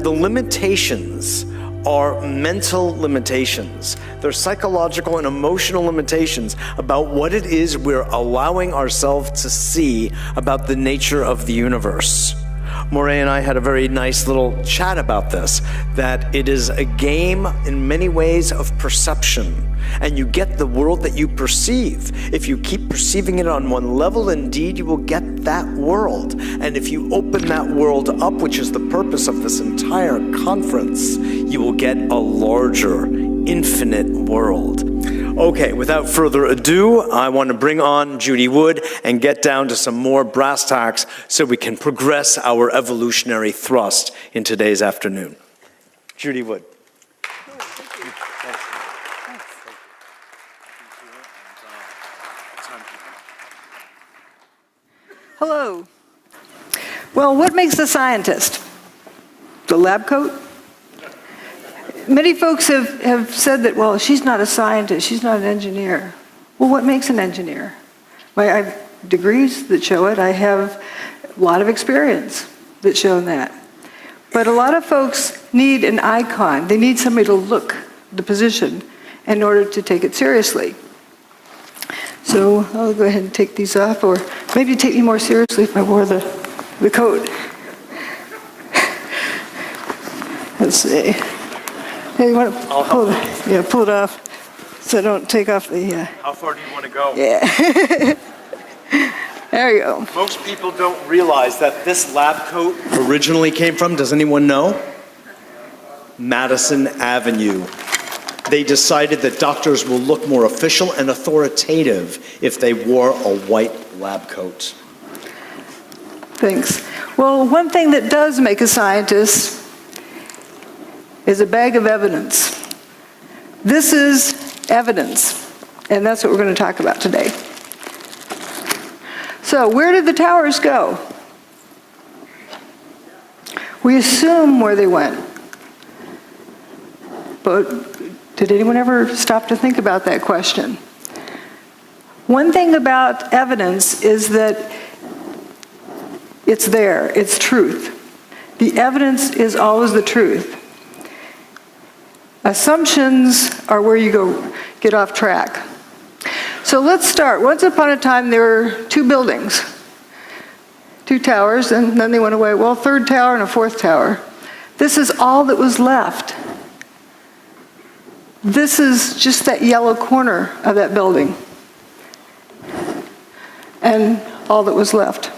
the limitations are mental limitations. They're psychological and emotional limitations about what it is we're allowing ourselves to see about the nature of the universe. Moray and I had a very nice little chat about this, that it is a game in many ways of perception. And you get the world that you perceive. If you keep perceiving it on one level, indeed, you will get that world. And if you open that world up, which is the purpose of this entire conference, you will get a larger, infinite world. Okay, without further ado, I want to bring on Judy Wood and get down to some more brass tacks so we can progress our evolutionary thrust in today's afternoon. Judy Wood. Hello. Well, what makes a scientist? The lab coat? Many folks have said that, well, she's not a scientist, she's not an engineer. Well, what makes an engineer? I have degrees that show it. I have a lot of experience that show that. But a lot of folks need an icon. They need somebody to look the position in order to take it seriously. So I'll go ahead and take these off, or maybe take me more seriously if I wore the coat. Let's see. Hey, you want to pull it off so I don't take off the... How far do you want to go? Yeah. There you go. Most people don't realize that this lab coat originally came from, does anyone know? Madison Avenue. They decided that doctors will look more official and authoritative if they wore a white lab coat. Thanks. Well, one thing that does make a scientist is a bag of evidence. This is evidence, and that's what we're going to talk about today. So, where did the towers go? We assume where they went. But did anyone ever stop to think about that question? One thing about evidence is that it's there, it's truth. The evidence is always the truth. Assumptions are where you get off track. So let's start. Once upon a time, there were two buildings, two towers, and then they went away. Well, third tower and a fourth tower. This is all that was left. This is just that yellow corner of that building, and all that was left.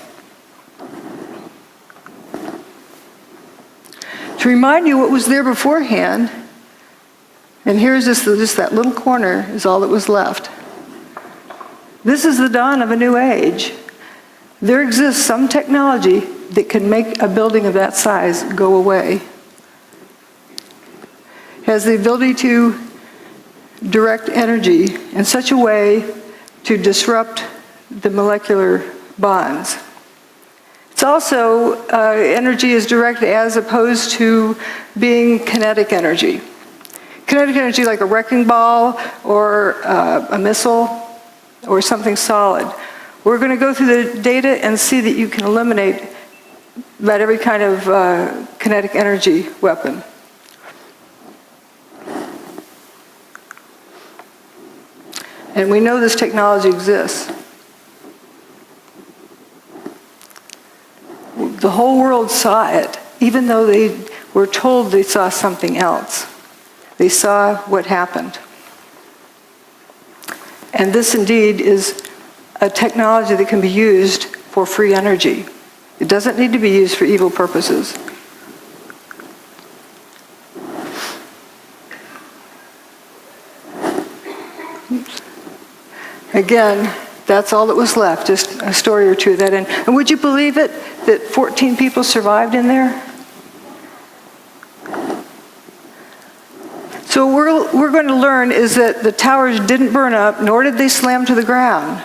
To remind you what was there beforehand, and here's just that little corner is all that was left. This is the dawn of a new age. There exists some technology that can make a building of that size go away. It has the ability to direct energy in such a way to disrupt the molecular bonds. It's also, energy is directed as opposed to being kinetic energy. Kinetic energy like a wrecking ball or a missile or something solid. We're going to go through the data and see that you can eliminate about every kind of kinetic energy weapon. And we know this technology exists. The whole world saw it, even though they were told they saw something else. They saw what happened. And this indeed is a technology that can be used for free energy. It doesn't need to be used for evil purposes. Oops. Again, that's all that was left, just a story or two of that. And would you believe it, that 14 people survived in there? So what we're going to learn is that the towers didn't burn up, nor did they slam to the ground,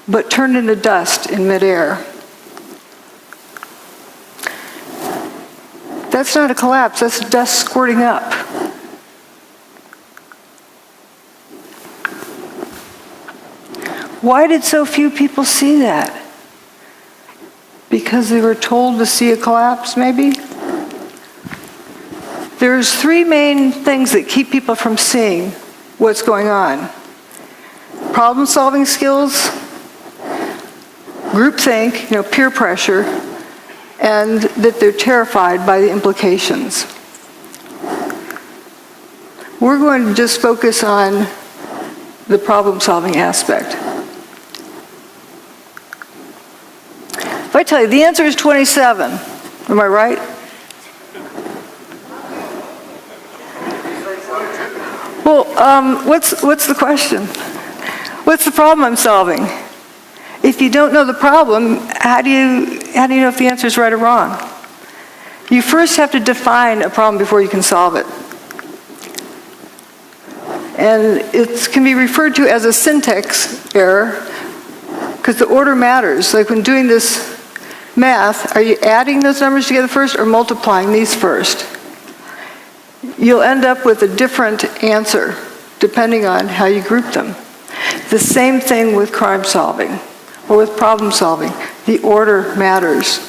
but turned into dust in midair. That's not a collapse, that's dust squirting up. Why did so few people see that? Because they were told to see a collapse, maybe? There's three main things that keep people from seeing what's going on. Problem-solving skills, groupthink, peer pressure, and that they're terrified by the implications. We're going to just focus on the problem-solving aspect. If I tell you the answer is 27, am I right? Well, what's the question? What's the problem I'm solving? If you don't know the problem, how do you know if the answer is right or wrong? You first have to define a problem before you can solve it. And it can be referred to as a syntax error because the order matters. Like when doing this math, are you adding those numbers together first or multiplying these first? You'll end up with a different answer depending on how you group them. The same thing with crime solving or with problem solving. The order matters.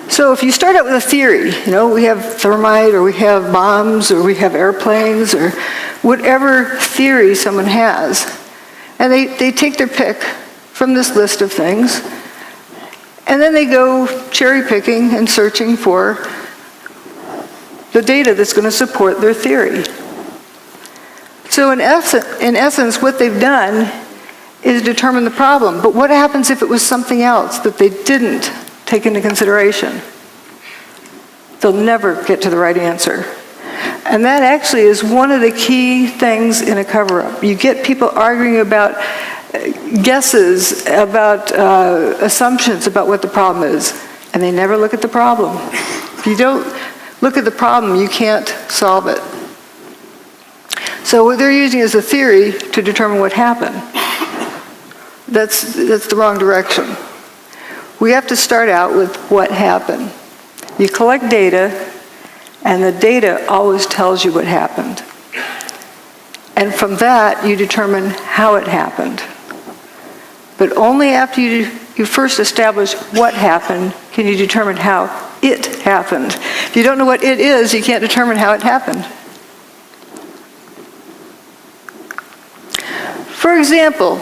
So if you start out with a theory, we have thermite or we have bombs or we have airplanes or whatever theory someone has, and they take their pick from this list of things, and then they go cherry picking and searching for the data that's going to support their theory. So in essence, what they've done is determine the problem. But what happens if it was something else that they didn't take into consideration? They'll never get to the right answer. And that actually is one of the key things in a cover-up. You get people arguing about guesses, about assumptions about what the problem is, and they never look at the problem. If you don't look at the problem, you can't solve it. So what they're using is a theory to determine what happened. That's the wrong direction. We have to start out with what happened. You collect data, and the data always tells you what happened. And from that, you determine how it happened. But only after you first establish what happened can you determine how it happened. If you don't know what it is, you can't determine how it happened. For example,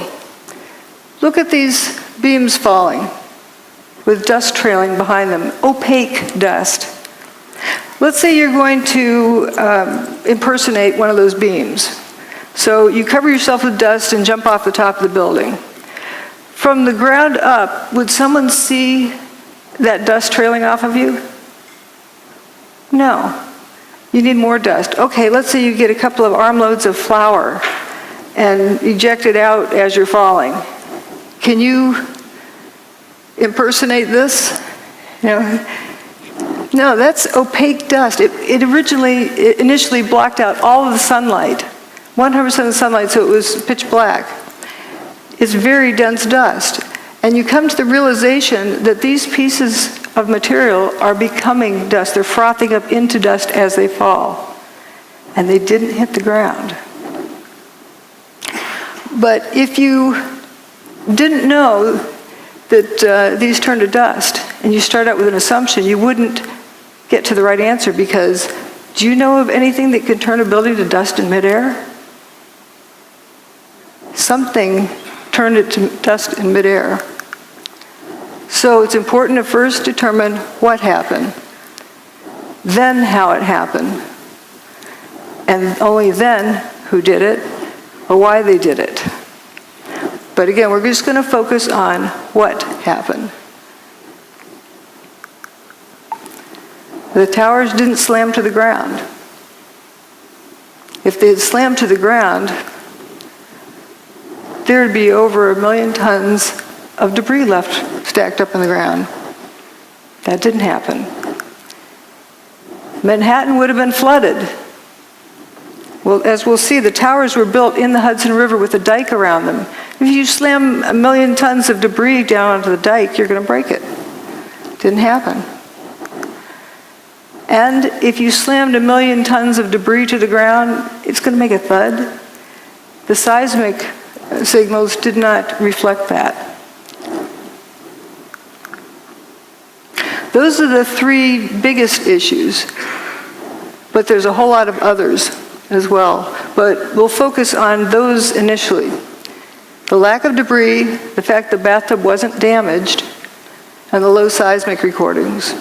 look at these beams falling with dust trailing behind them, opaque dust. Let's say you're going to impersonate one of those beams. So you cover yourself with dust and jump off the top of the building. From the ground up, would someone see that dust trailing off of you? No. You need more dust. Okay, let's say you get a couple of armloads of flour and eject it out as you're falling. Can you impersonate this? No, that's opaque dust. It initially blocked out all of the sunlight, 100% of the sunlight, so it was pitch black. It's very dense dust. And you come to the realization that these pieces of material are becoming dust. They're frothing up into dust as they fall. And they didn't hit the ground. But if you didn't know that these turn to dust, and you start out with an assumption, you wouldn't get to the right answer because do you know of anything that could turn a building to dust in midair? Something turned it to dust in midair. So it's important to first determine what happened, then how it happened, and only then who did it or why they did it. But again, we're just going to focus on what happened. The towers didn't slam to the ground. If they had slammed to the ground, there would be over 1 million tons of debris left stacked up in the ground. That didn't happen. Manhattan would have been flooded. Well, as we'll see, the towers were built in the Hudson River with a dike around them. If you slam 1 million tons of debris down onto the dike, you're going to break it. Didn't happen. And if you slammed 1 million tons of debris to the ground, it's going to make a thud. The seismic signals did not reflect that. Those are the three biggest issues, but there's a whole lot of others as well. But we'll focus on those initially. The lack of debris, the fact the bathtub wasn't damaged, and the low seismic recordings.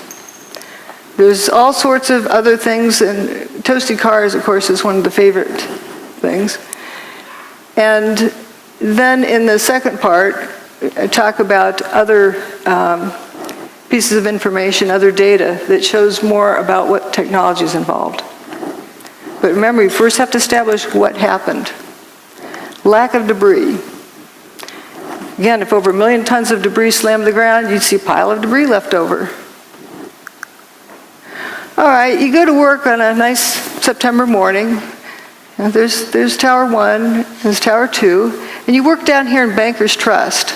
There's all sorts of other things, and toasted cars, of course, is one of the favorite things. And then in the second part, I talk about other pieces of information, other data that shows more about what technology is involved. But remember, you first have to establish what happened. Lack of debris. Again, if over 1 million tons of debris slammed the ground, you'd see a pile of debris left over. All right, you go to work on a nice September morning, and there's Tower 1, there's Tower 2, and you work down here in Bankers Trust.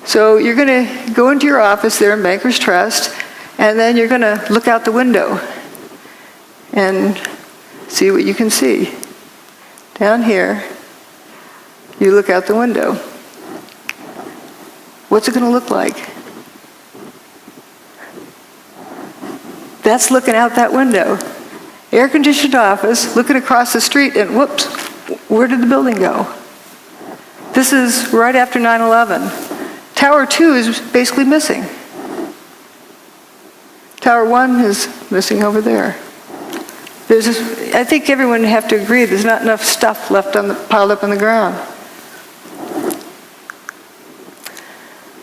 So you're going to go into your office there in Bankers Trust, and then you're going to look out the window and see what you can see. Down here, you look out the window. What's it going to look like? That's looking out that window. Air-conditioned office, looking across the street, and whoops, where did the building go? This is right after 9/11. Tower 2 is basically missing. Tower 1 is missing over there. I think everyone would have to agree there's not enough stuff left piled up on the ground.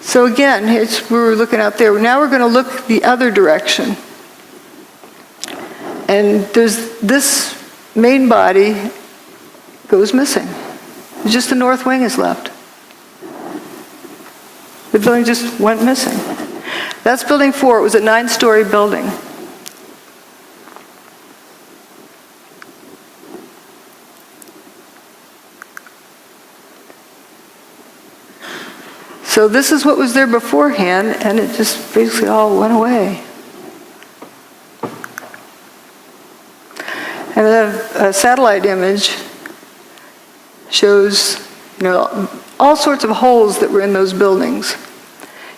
So again, we were looking out there. Now we're going to look the other direction. And there's this main body goes missing. Just the north wing is left. The building just went missing. That's building 4. It was a 9-story building. So this is what was there beforehand, and it just basically all went away. And a satellite image shows, all sorts of holes that were in those buildings.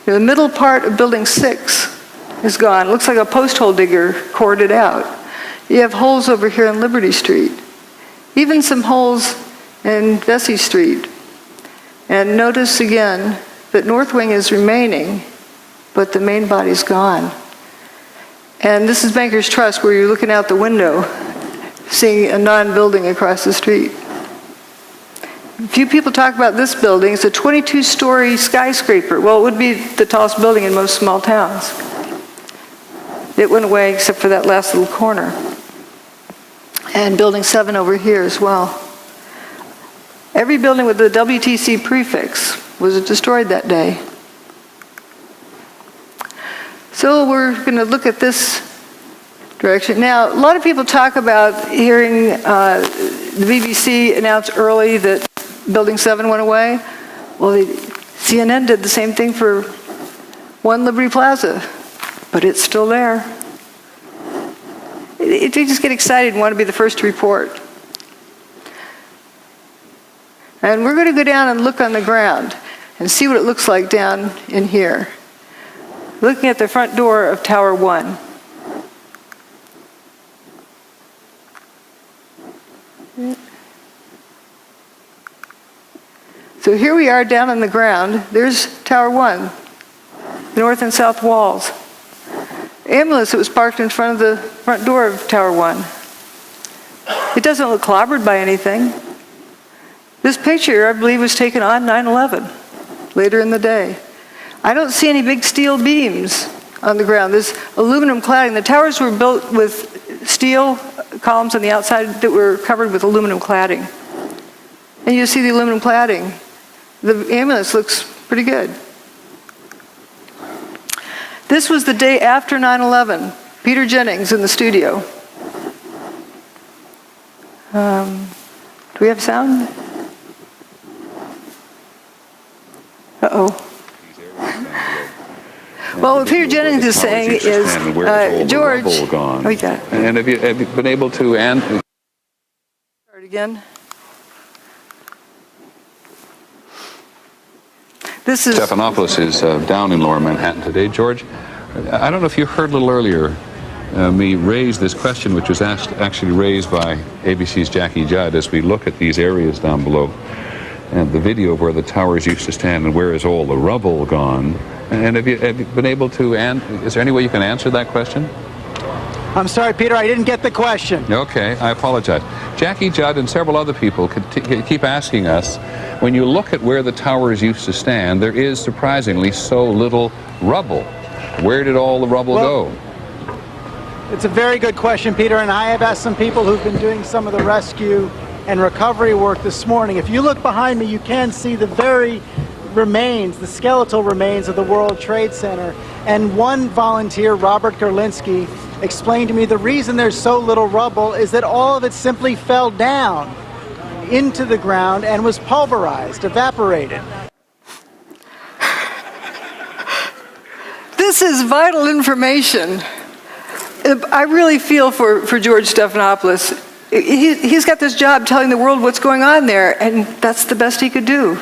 The middle part of building 6 is gone. It looks like a post hole digger cored it out. You have holes over here on Liberty Street. Even some holes in Vesey Street. And notice again that north wing is remaining, but the main body's gone. And this is Bankers Trust, where you're looking out the window, seeing a non-building across the street. Few people talk about this building. It's a 22-story skyscraper. Well, it would be the tallest building in most small towns. It went away except for that last little corner. And building 7 over here as well. Every building with the WTC prefix was destroyed that day. So we're going to look at this direction. Now, a lot of people talk about hearing the BBC announce early that Building 7 went away. Well, CNN did the same thing for 1 Liberty Plaza, but it's still there. They just get excited and want to be the first to report. And we're going to go down and look on the ground and see what it looks like down in here. Looking at the front door of Tower 1. So here we are down on the ground. There's Tower 1, the north and south walls. Ambulance that was parked in front of the front door of Tower 1. It doesn't look clobbered by anything. This picture, I believe, was taken on 9/11, later in the day. I don't see any big steel beams on the ground. There's aluminum cladding. The towers were built with steel columns on the outside that were covered with aluminum cladding. And you see the aluminum cladding. The ambulance looks pretty good. This was the day after 9/11. Peter Jennings in the studio. Do we have sound? Uh-oh. Well, what Peter Jennings is saying is, George, oh, you got it. And have you been able to Start again. This is Stephanopoulos is down in Lower Manhattan today. George, I don't know if you heard a little earlier me raise this question, which was actually raised by ABC's Jackie Judd, as we look at these areas down below and the video of where the towers used to stand and where is all the rubble gone. And have you been able to, is there any way you can answer that question? I'm sorry, Peter, I didn't get the question. Okay, I apologize. Jackie Judd and several other people keep asking us, when you look at where the towers used to stand, there is surprisingly so little rubble. Where did all the rubble go? It's a very good question, Peter, and I have asked some people who've been doing some of the rescue and recovery work this morning. If you look behind me, you can see the very remains, the skeletal remains of the World Trade Center. And one volunteer, Robert Gerlinski, explained to me the reason there's so little rubble is that all of it simply fell down into the ground and was pulverized, evaporated. This is vital information. I really feel for George Stephanopoulos. He's got this job telling the world what's going on there, and that's the best he could do.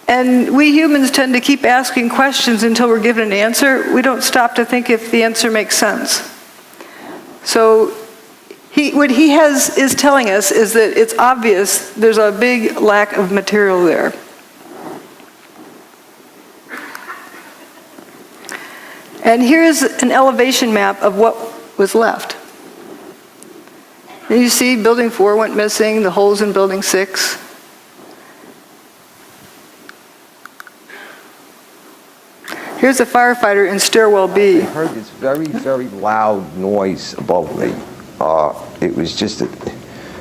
And we humans tend to keep asking questions until we're given an answer. We don't stop to think if the answer makes sense. So what he is telling us is that it's obvious there's a big lack of material there. And here's an elevation map of what was left. And you see building 4 went missing, the holes in building 6. Here's a firefighter in stairwell B. I heard this very, very loud noise above me. It was just a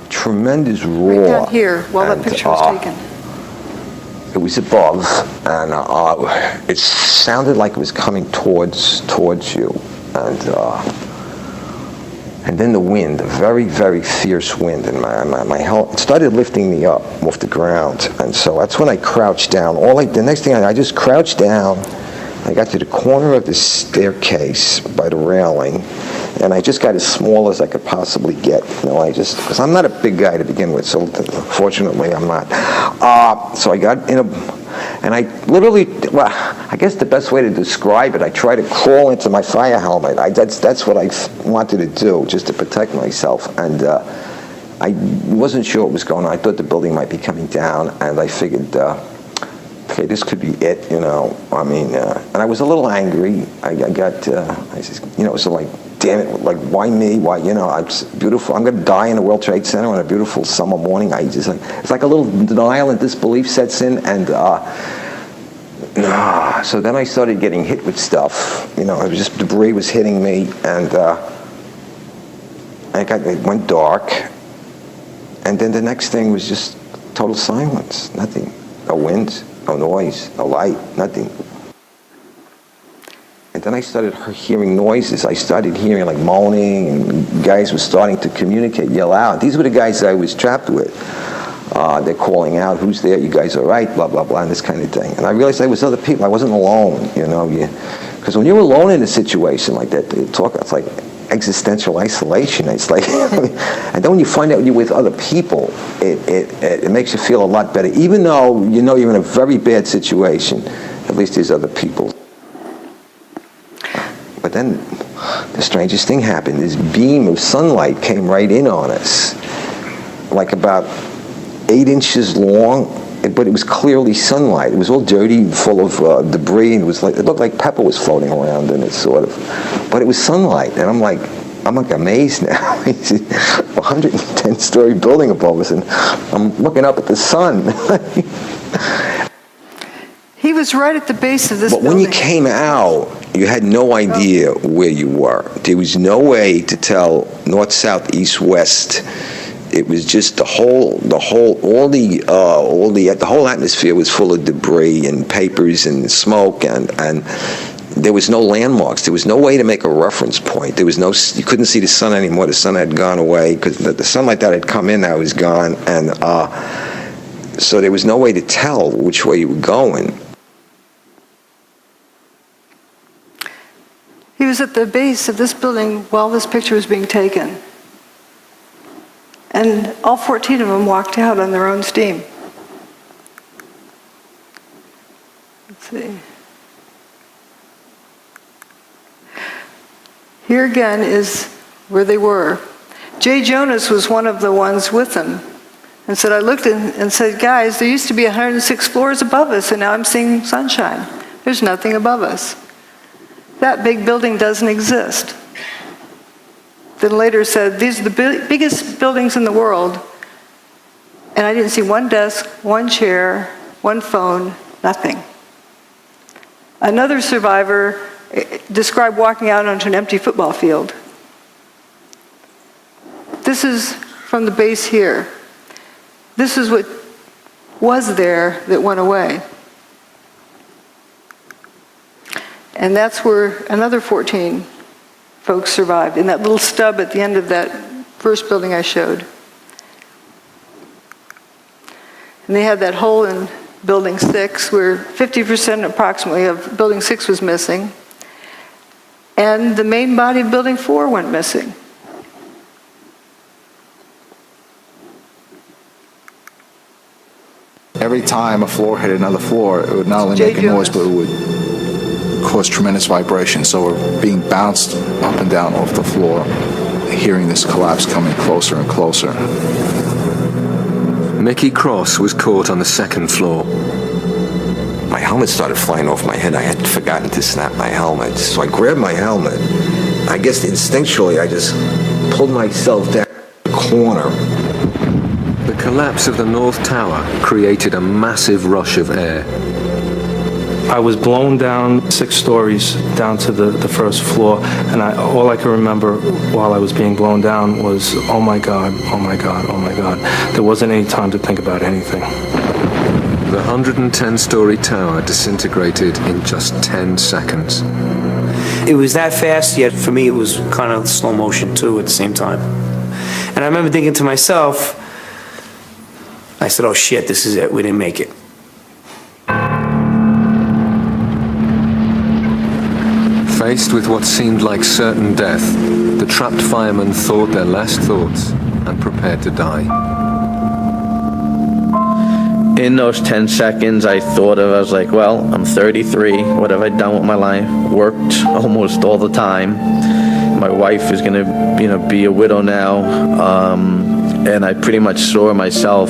tremendous roar. Right down here, while that picture was taken. It was above, and it sounded like it was coming towards you, and then the wind, a very, very fierce wind, and my head started lifting me up off the ground, and so that's when I crouched down. The next thing I just crouched down. I got to the corner of the staircase by the railing, and I just got as small as I could possibly get. Because I'm not a big guy to begin with, so fortunately I'm not. So I got in and I literally, I guess the best way to describe it, I tried to crawl into my fire helmet. That's what I wanted to do, just to protect myself. And I wasn't sure what was going on. I thought the building might be coming down, and I figured, okay, this could be it, and I was a little angry. I said, so like, damn it, like, why me? Why, it's beautiful. I'm going to die in the World Trade Center on a beautiful summer morning. It's like a little denial and disbelief sets in, and so then I started getting hit with stuff. It was just debris was hitting me, and it went dark, and then the next thing was just total silence, nothing, no wind. No noise, no light, nothing. And then I started hearing noises. I started hearing like moaning, and guys were starting to communicate, yell out. These were the guys that I was trapped with. They're calling out, who's there, you guys all right, blah, blah, blah, and this kind of thing. And I realized I was other people. I wasn't alone, because when you're alone in a situation like that, it's like existential isolation. It's like, and then when you find out you're with other people, it makes you feel a lot better. Even though you're in a very bad situation, at least there's other people. But then the strangest thing happened. This beam of sunlight came right in on us, like about 8 inches long, but it was clearly sunlight. It was all dirty, full of debris, and it looked like pepper was floating around in it, sort of. But it was sunlight, and I'm like amazed now. It's a 110-story building above us, and I'm looking up at the sun. He was right at the base of this building. But when you came out, you had no idea where you were. There was no way to tell north, south, east, west. It was just the whole atmosphere was full of debris and papers and smoke, and there was no landmarks. There was no way to make a reference point. You couldn't see the sun anymore. The sun had gone away because the sunlight that had come in now was gone, and so there was no way to tell which way you were going. He was at the base of this building while this picture was being taken. And all 14 of them walked out on their own steam. Let's see. Here again is where they were. Jay Jonas was one of the ones with them and said, I looked and said, guys, there used to be 106 floors above us, and now I'm seeing sunshine. There's nothing above us. That big building doesn't exist. Then later said, these are the biggest buildings in the world, and I didn't see one desk, one chair, one phone, nothing. Another survivor described walking out onto an empty football field. This is from the base here. This is what was there that went away. And that's where another 14 folks survived, in that little stub at the end of that first building I showed. And they had that hole in Building 6 where 50% approximately of Building 6 was missing. And the main body of Building 4 went missing. Every time a floor hit another floor, it would not only make a noise, but it would cause tremendous vibration. So we're being bounced up and down off the floor, hearing this collapse coming closer and closer. Mickey Cross was caught on the second floor. My helmet started flying off my head. I had forgotten to snap my helmet. So I grabbed my helmet. I guess instinctually I just pulled myself down the corner. The collapse of the North Tower created a massive rush of air. I was blown down 6 stories down to the first floor, and all I could remember while I was being blown down was, oh my God, oh my God, oh my God. There wasn't any time to think about anything. The 110-story tower disintegrated in just 10 seconds. It was that fast, yet for me it was kind of slow motion too at the same time. And I remember thinking to myself, I said, oh shit, this is it, we didn't make it. Faced with what seemed like certain death, the trapped firemen thought their last thoughts and prepared to die. In those 10 seconds, I was like, well, I'm 33. What have I done with my life? Worked almost all the time. My wife is going to, be a widow now. And I pretty much saw myself.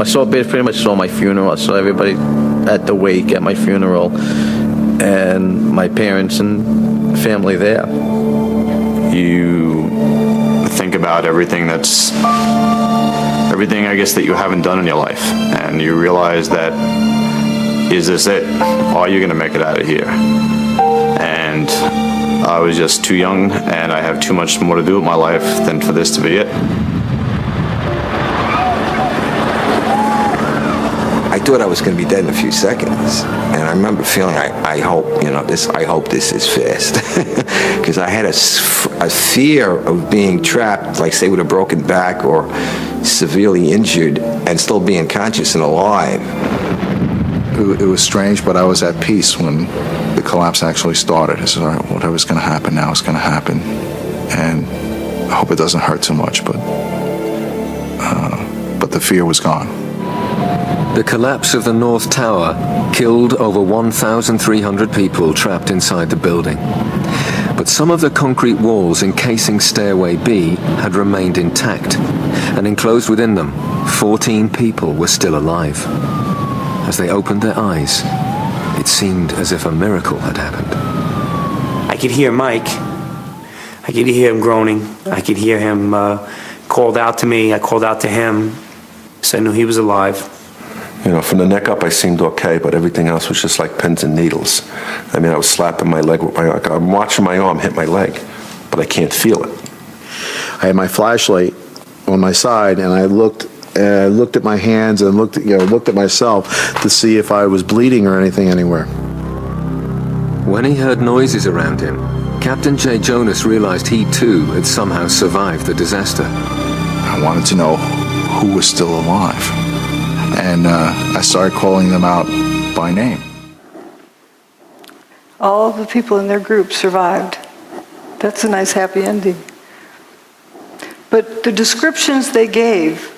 Pretty much saw my funeral. I saw everybody at the wake at my funeral, and my parents and family there. You think about everything, I guess, that you haven't done in your life, and you realize that, is this it? Are you going to make it out of here? And I was just too young, and I have too much more to do with my life than for this to be it. I thought I was going to be dead in a few seconds, and I remember feeling, I hope this is fast, because I had a fear of being trapped, like say with a broken back or severely injured, and still being conscious and alive. It was strange, but I was at peace when the collapse actually started. I said, all right, whatever's going to happen now is going to happen, and I hope it doesn't hurt too much, but the fear was gone. The collapse of the North Tower killed over 1,300 people trapped inside the building. But some of the concrete walls encasing Stairway B had remained intact, and enclosed within them, 14 people were still alive. As they opened their eyes, it seemed as if a miracle had happened. I could hear Mike. I could hear him groaning. I could hear him called out to me. I called out to him, so I knew he was alive. From the neck up I seemed okay, but everything else was just like pins and needles. I mean, I was slapping my leg with I'm watching my arm hit my leg, but I can't feel it. I had my flashlight on my side, and I looked at my hands and looked at myself to see if I was bleeding or anything anywhere. When he heard noises around him, Captain Jay Jonas realized he too had somehow survived the disaster. I wanted to know who was still alive. And I started calling them out by name. All of the people in their group survived. That's a nice happy ending. But the descriptions they gave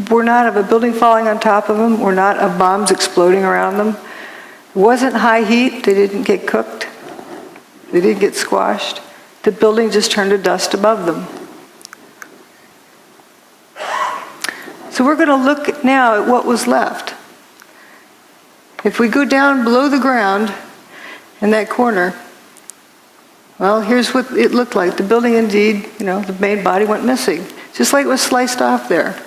were not of a building falling on top of them, were not of bombs exploding around them. It wasn't high heat. They didn't get cooked. They didn't get squashed. the building just turned to dust above them. So we're going to look now at what was left. If we go down below the ground in that corner, well, here's what it looked like. The building indeed, the main body went missing, just like it was sliced off there.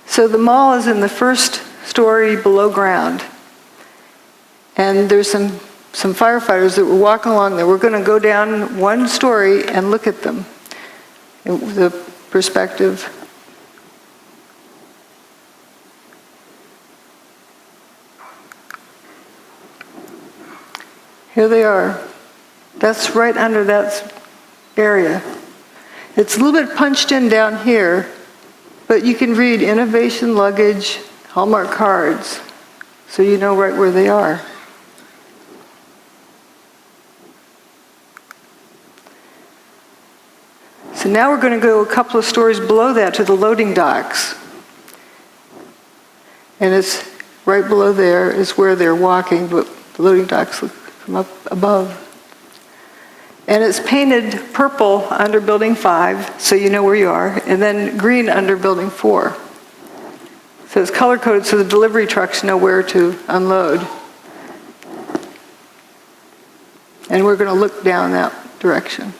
So the mall is in the first story below ground. And there's some firefighters that were walking along there. We're going to go down one story and look at them. The perspective. Here they are. That's right under that area. It's a little bit punched in down here, but you can read innovation luggage, Hallmark cards, so you know right where they are. So now we're going to go a couple of stories below that to the loading docks. And it's right below there is where they're walking, but the loading docks look from up above. And it's painted purple under building 5, so you know where you are, and then green under building 4. So it's color-coded so the delivery trucks know where to unload. And we're going to look down that direction.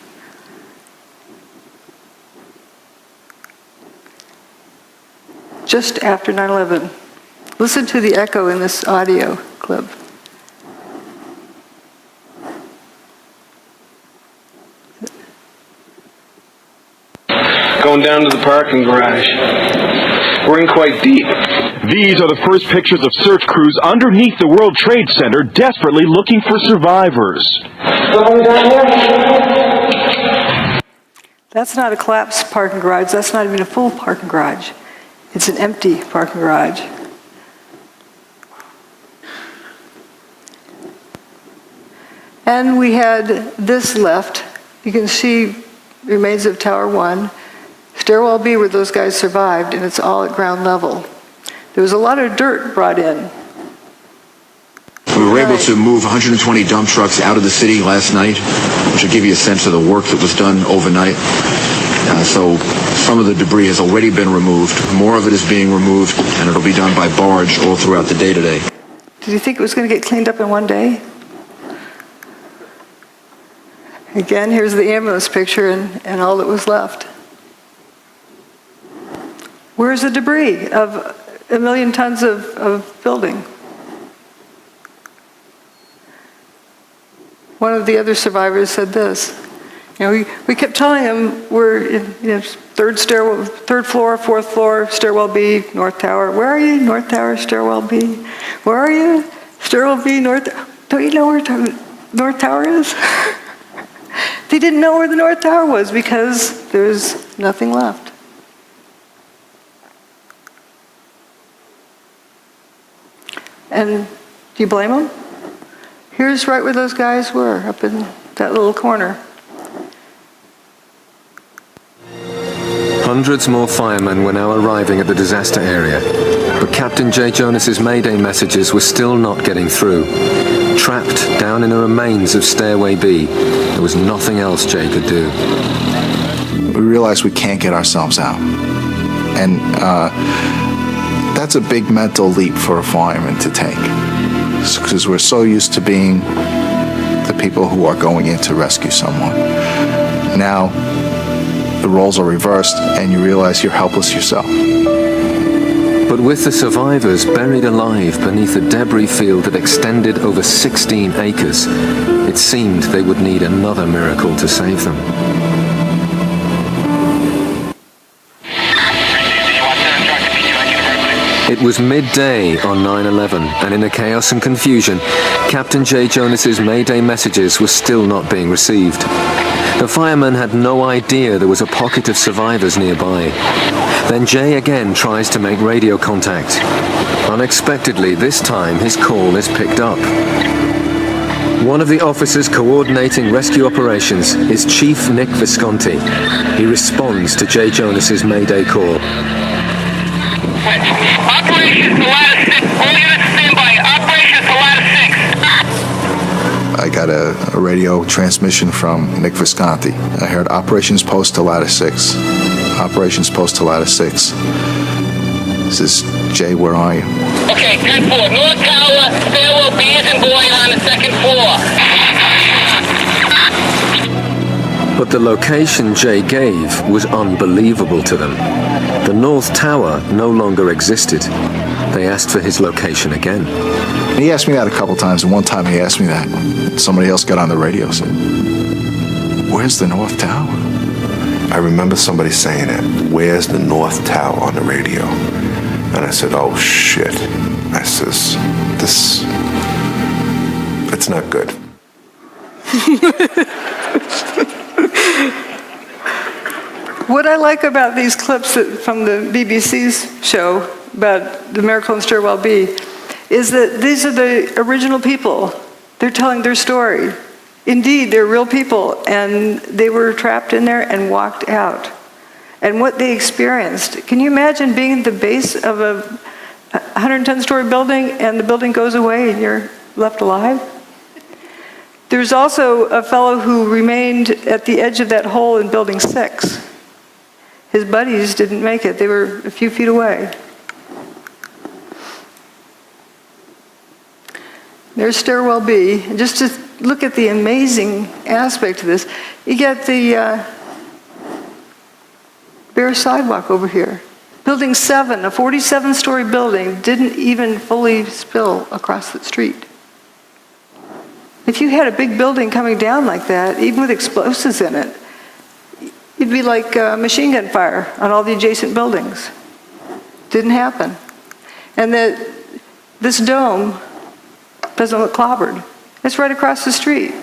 Just after 9/11. Listen to the echo in this audio clip. Going down to the parking garage. We're in quite deep. These are the first pictures of search crews underneath the World Trade Center desperately looking for survivors. That's not a collapsed parking garage. That's not even a full parking garage. It's an empty parking garage. And we had this left. You can see remains of Tower 1. Stairwell B where those guys survived, and it's all at ground level. There was a lot of dirt brought in. We were able to move 120 dump trucks out of the city last night, which will give you a sense of the work that was done overnight. So some of the debris has already been removed. More of it is being removed, and it'll be done by barge all throughout the day today. Did you think it was going to get cleaned up in one day? Again, here's the ambulance picture and all that was left. Where's the debris of 1 million tons of building? One of the other survivors said this. We kept telling him we're in third floor, fourth floor, stairwell B, North Tower. Where are you? North Tower, stairwell B. Where are you? Stairwell B, North. Don't you know where North Tower is? They didn't know where the North Tower was because there's nothing left. And do you blame them? Here's right where those guys were, up in that little corner. Hundreds more firemen were now arriving at the disaster area, but Captain J. Jonas's Mayday messages were still not getting through. Trapped down in the remains of Stairway B, there was nothing else Jay could do. We realized we can't get ourselves out. And that's a big mental leap for a fireman to take, because we're so used to being the people who are going in to rescue someone. Now, the roles are reversed, and you realize you're helpless yourself. But with the survivors buried alive beneath a debris field that extended over 16 acres, it seemed they would need another miracle to save them. It was midday on 9/11, and in the chaos and confusion, Captain J. Jonas's Mayday messages were still not being received. The fireman had no idea there was a pocket of survivors nearby. Then Jay again tries to make radio contact. Unexpectedly, this time his call is picked up. One of the officers coordinating rescue operations is Chief Nick Visconti. He responds to J. Jonas's Mayday call. Operations to ladder 6. All units stand by. Operations to ladder 6. I got a radio transmission from Nick Visconti. I heard operations post to ladder 6. Operations post to ladder 6. This is Jay, where are you? Okay, 10-4. North Tower, stairwell B as in boy on the second floor. But the location Jay gave was unbelievable to them. The North Tower no longer existed. They asked for his location again. He asked me that a couple times, and one time he asked me that. Somebody else got on the radio and said, "Where's the North Tower?" I remember somebody saying it, "Where's the North Tower?" on the radio. And I said, "Oh shit." I says, it's not good. What I like about these clips from the BBC's show about the miracle in Stairwell B is that these are the original people. They're telling their story. Indeed, they're real people, and they were trapped in there and walked out. And what they experienced. Can you imagine being at the base of a 110-story building and the building goes away and you're left alive? There's also a fellow who remained at the edge of that hole in building 6. His buddies didn't make it. They were a few feet away. There's Stairwell B. And just to look at the amazing aspect of this, you get the bare sidewalk over here. Building 7, a 47-story building, didn't even fully spill across the street. If you had a big building coming down like that, even with explosives in it, it'd be like machine gun fire on all the adjacent buildings. Didn't happen. And this dome doesn't look clobbered. It's right across the street.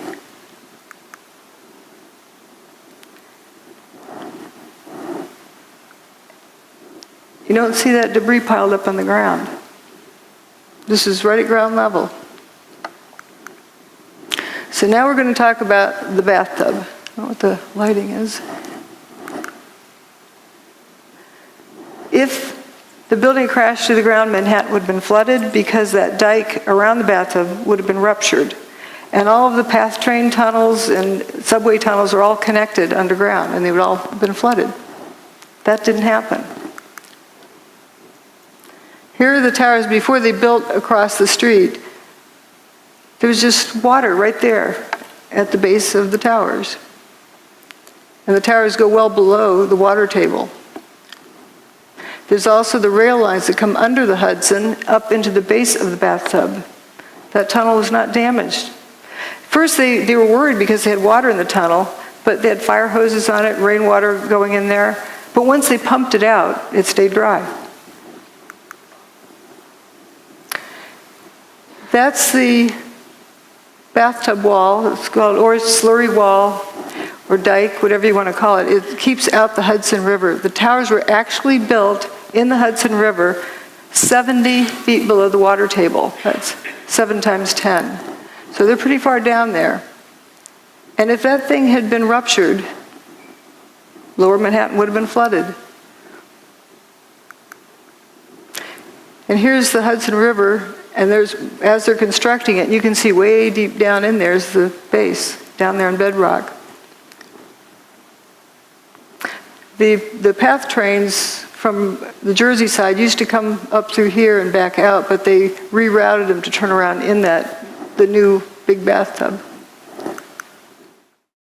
You don't see that debris piled up on the ground. This is right at ground level. So now we're going to talk about the bathtub. I don't know what the lighting is. If the building crashed to the ground, Manhattan would have been flooded because that dike around the bathtub would have been ruptured. And all of the PATH train tunnels and subway tunnels are all connected underground, and they would all have been flooded. That didn't happen. Here are the towers before they built across the street. There was just water right there at the base of the towers. And the towers go well below the water table. There's also the rail lines that come under the Hudson up into the base of the bathtub. That tunnel was not damaged. First they were worried because they had water in the tunnel, but they had fire hoses on it, rainwater going in there. But once they pumped it out, it stayed dry. That's the bathtub wall. It's called, or slurry wall, or dike, whatever you want to call it. It keeps out the Hudson River. The towers were actually built in the Hudson River 70 feet below the water table. That's 7 times 10. So they're pretty far down there. And if that thing had been ruptured, Lower Manhattan would have been flooded. And here's the Hudson River, and as they're constructing it, you can see way deep down in there is the base, down there in bedrock. The PATH trains from the Jersey side used to come up through here and back out, but they rerouted them to turn around in the new big bathtub.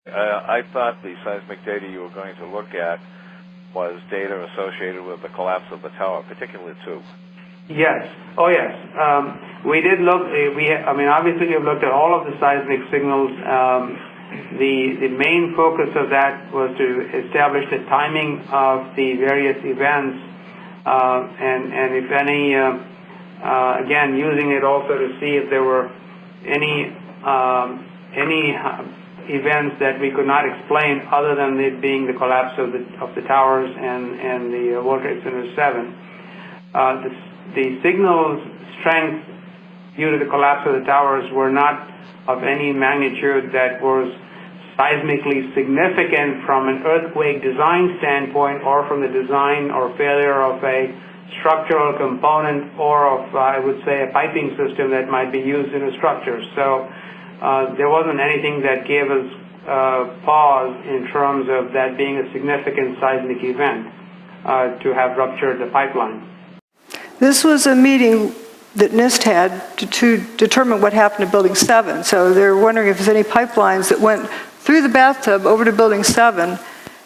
I thought the seismic data you were going to look at was data associated with the collapse of the tower, particularly 2. Yes. Oh, yes. We did look. Obviously, we've looked at all of the seismic signals. The main focus of that was to establish the timing of the various events, and if any, again, using it also to see if there were any events that we could not explain other than it being the collapse of the towers and the World Trade Center 7. The signal strength due to the collapse of the towers were not of any magnitude that was seismically significant from an earthquake design standpoint, or from the design or failure of a structural component, or of, I would say, a piping system that might be used in a structure. So there wasn't anything that gave us pause in terms of that being a significant seismic event to have ruptured the pipeline. This was a meeting that NIST had to determine what happened to Building 7. So they're wondering if there's any pipelines that went through the bathtub over to Building 7.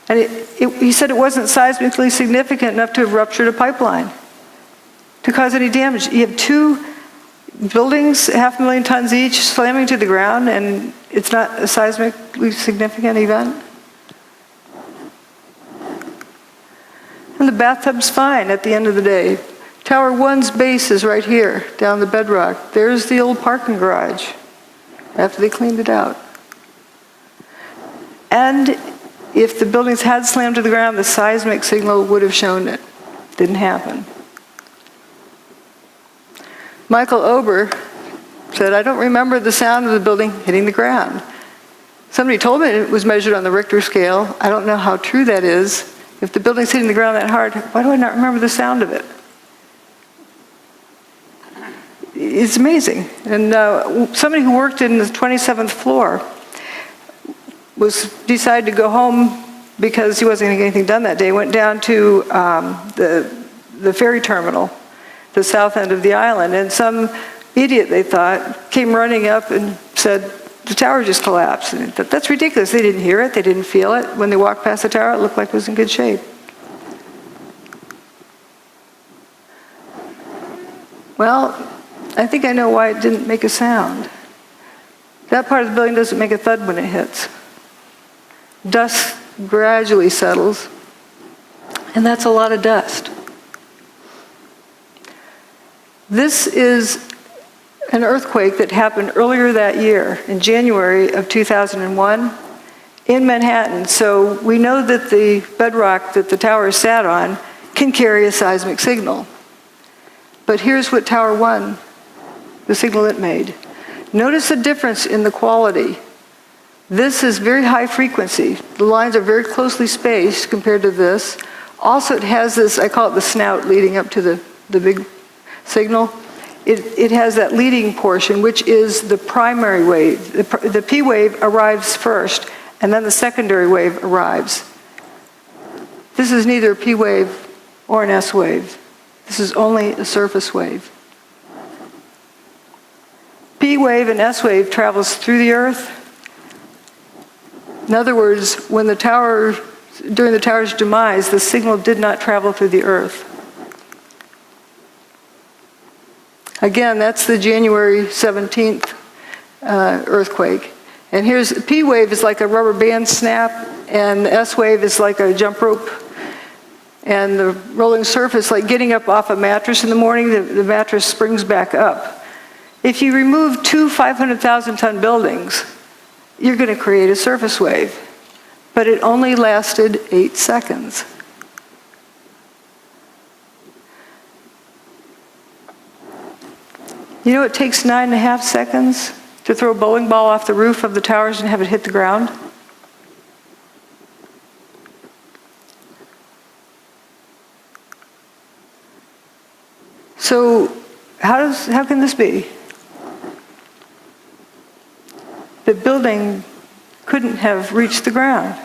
And he said it wasn't seismically significant enough to have ruptured a pipeline to cause any damage. You have two buildings, 500,000 tons each, slamming to the ground, and it's not a seismically significant event. And the bathtub's fine at the end of the day. Tower 1's base is right here, down the bedrock. There's the old parking garage, after they cleaned it out. And if the buildings had slammed to the ground, the seismic signal would have shown it. Didn't happen. Michael Ober said, I don't remember the sound of the building hitting the ground. Somebody told me it was measured on the Richter scale. I don't know how true that is. If the building's hitting the ground that hard, why do I not remember the sound of it? It's amazing. And somebody who worked in the 27th floor decided to go home because he wasn't going to get anything done that day. Went down to the ferry terminal, the south end of the island, and some idiot, they thought, came running up and said, the tower just collapsed. And that's ridiculous. They didn't hear it. They didn't feel it. When they walked past the tower, it looked like it was in good shape. Well, I think I know why it didn't make a sound. That part of the building doesn't make a thud when it hits. Dust gradually settles, and that's a lot of dust. This is an earthquake that happened earlier that year, in January of 2001, in Manhattan. So we know that the bedrock that the tower sat on can carry a seismic signal. But here's what Tower 1, the signal it made. Notice the difference in the quality. This is very high frequency. The lines are very closely spaced compared to this. Also, it has this, I call it the snout leading up to the big signal. It has that leading portion, which is the primary wave. The P wave arrives first, and then the secondary wave arrives. This is neither a P wave or an S wave. This is only a surface wave. P wave and S wave travels through the earth. In other words, when the tower, during the tower's demise, the signal did not travel through the earth. Again, that's the January 17th earthquake. And here's, P wave is like a rubber band snap, and the S wave is like a jump rope. And the rolling surface, like getting up off a mattress in the morning, the mattress springs back up. If you remove two 500,000-ton buildings, you're going to create a surface wave. But it only lasted 8 seconds. You know, it takes 9.5 seconds to throw a bowling ball off the roof of the towers and have it hit the ground. So how can this be? The building couldn't have reached the ground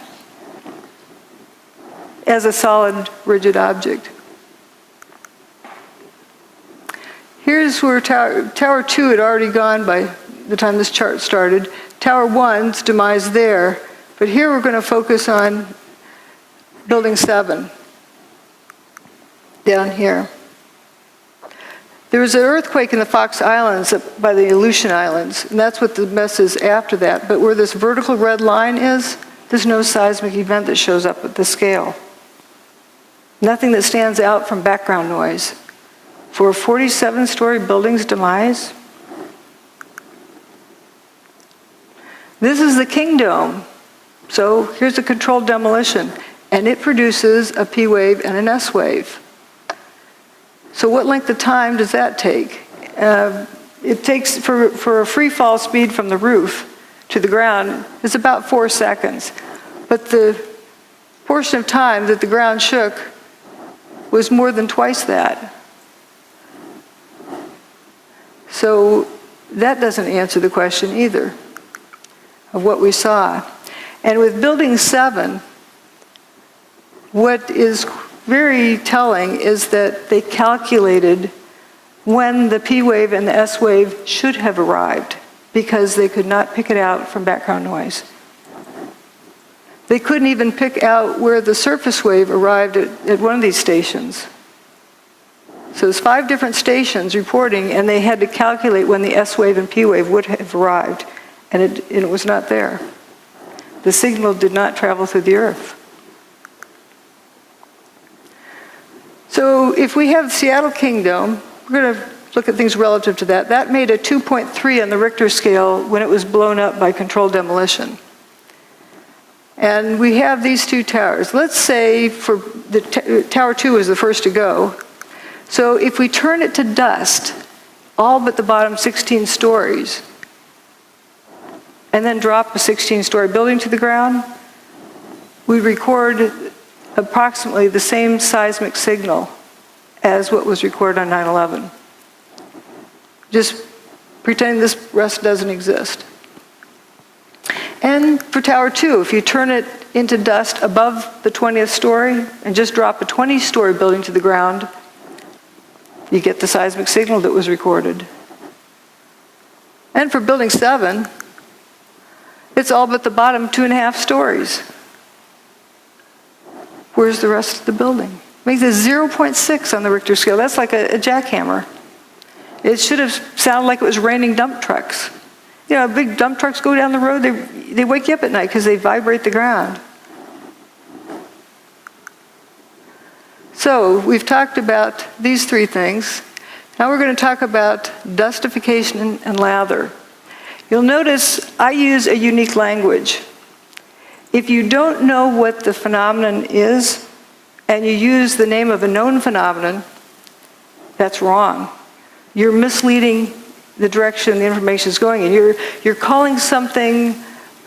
as a solid, rigid object. Here's where Tower 2 had already gone by the time this chart started. Tower 1's demise there. But here we're going to focus on Building 7, down here. There was an earthquake in the Fox Islands up by the Aleutian Islands, and that's what the mess is after that. But where this vertical red line is, there's no seismic event that shows up at this scale. Nothing that stands out from background noise. For a 47-story building's demise, this is the King Dome. So here's a controlled demolition, and it produces a P wave and an S wave. So what length of time does that take? It takes, for a free fall speed from the roof, to the ground is about 4 seconds. But the portion of time that the ground shook was more than twice that. So that doesn't answer the question either of what we saw. And with Building 7, what is very telling is that they calculated when the P wave and the S wave should have arrived because they could not pick it out from background noise. They couldn't even pick out where the surface wave arrived at one of these stations. So there's 5 different stations reporting, and they had to calculate when the S wave and P wave would have arrived, and it was not there. The signal did not travel through the Earth. So if we have Seattle King Dome, we're going to look at things relative to that. That made a 2.3 on the Richter scale when it was blown up by controlled demolition. And we have these 2 towers. Let's say for the Tower 2 was the first to go. So if we turn it to dust, all but the bottom 16 stories, and then drop a 16-story building to the ground, we record approximately the same seismic signal as what was recorded on 9/11. Just pretend this rest doesn't exist. And for Tower 2, if you turn it into dust above the 20th story and just drop a 20-story building to the ground, you get the seismic signal that was recorded. And for Building 7, it's all but the bottom 2.5 stories. Where's the rest of the building? Makes it 0.6 on the Richter scale. That's like a jackhammer. It should have sounded like it was raining dump trucks. You know, big dump trucks go down the road, they wake you up at night because they vibrate the ground. So we've talked about these 3 things. Now we're going to talk about dustification and lather. You'll notice I use a unique language. If you don't know what the phenomenon is, and you use the name of a known phenomenon, that's wrong. You're misleading the direction the information is going in. You're calling something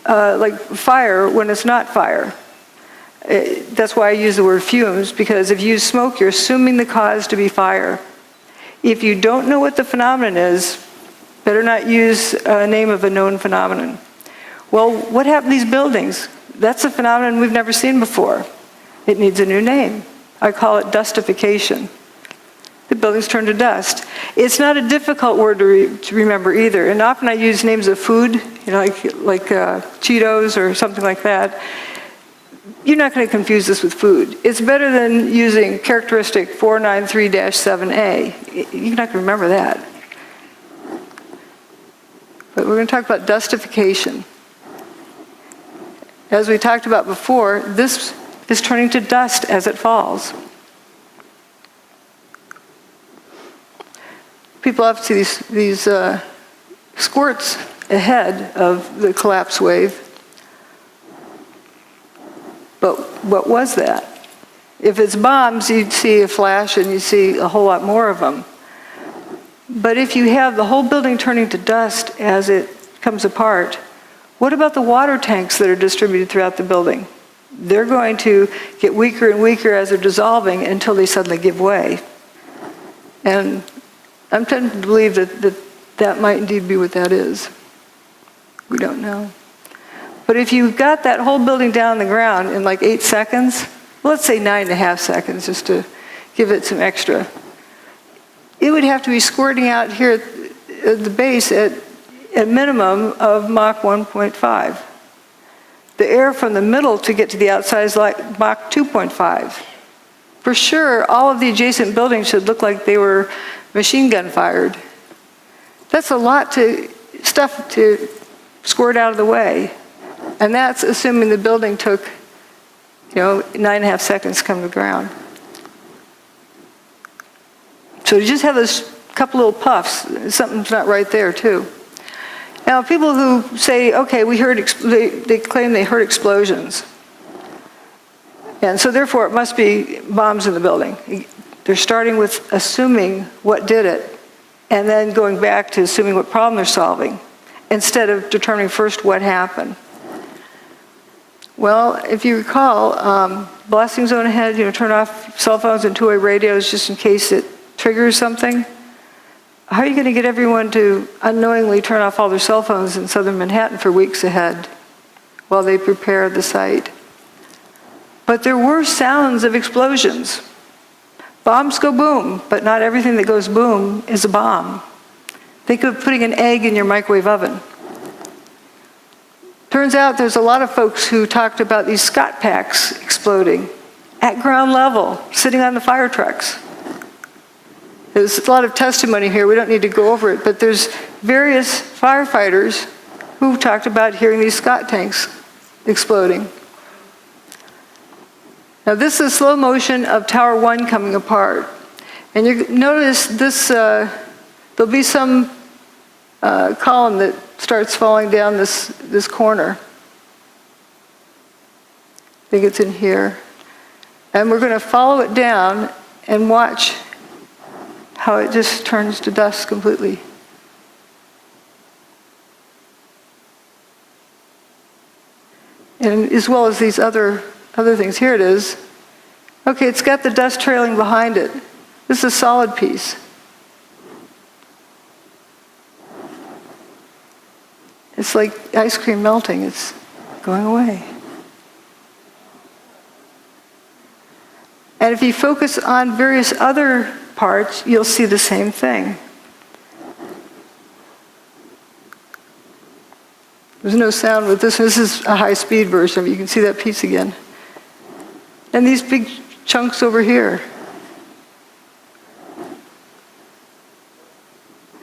like fire when it's not fire. That's why I use the word fumes, because if you use smoke, you're assuming the cause to be fire. If you don't know what the phenomenon is, better not use a name of a known phenomenon. Well, what happened to these buildings? That's a phenomenon we've never seen before. It needs a new name. I call it dustification. The buildings turn to dust. It's not a difficult word to remember either. And often I use names of food, you know, like Cheetos or something like that. You're not going to confuse this with food. It's better than using characteristic 493-7A. You're not going to remember that. But we're going to talk about dustification. As we talked about before, this is turning to dust as it falls. People often see these squirts ahead of the collapse wave. But what was that? If it's bombs, you'd see a flash and you'd see a whole lot more of them. But if you have the whole building turning to dust as it comes apart, what about the water tanks that are distributed throughout the building? They're going to get weaker and weaker as they're dissolving until they suddenly give way. And I'm tempted to believe that might indeed be what that is. We don't know. But if you got that whole building down on the ground in like 8 seconds, well, let's say 9.5 seconds just to give it some extra, it would have to be squirting out here at the base at a minimum of Mach 1.5. The air from the middle to get to the outside is like Mach 2.5. For sure, all of the adjacent buildings should look like they were machine gun fired. That's a lot of stuff to squirt out of the way. And that's assuming the building took, 9.5 seconds to come to the ground. So you just have this couple little puffs. Something's not right there, too. Now, people who say, okay, they claim they heard explosions. And so therefore, it must be bombs in the building. They're starting with assuming what did it, and then going back to assuming what problem they're solving. instead of determining first what happened. Well, if you recall, blasting zone ahead, turn off cell phones and two-way radios just in case it triggers something. How are you going to get everyone to unknowingly turn off all their cell phones in southern Manhattan for weeks ahead while they prepare the site? But there were sounds of explosions. Bombs go boom, but not everything that goes boom is a bomb. Think of putting an egg in your microwave oven. Turns out there's a lot of folks who talked about these Scott packs exploding at ground level, sitting on the fire trucks. There's a lot of testimony here. We don't need to go over it, but there's various firefighters who talked about hearing these Scott tanks exploding. Now this is slow motion of Tower 1 coming apart. And you notice this, there'll be some column that starts falling down this corner. I think it's in here. And we're going to follow it down and watch how it just turns to dust completely. And as well as these other things. Here it is. Okay, it's got the dust trailing behind it. This is a solid piece. It's like ice cream melting. It's going away. And if you focus on various other parts, you'll see the same thing. There's no sound with this. This is a high-speed version. You can see that piece again. And these big chunks over here.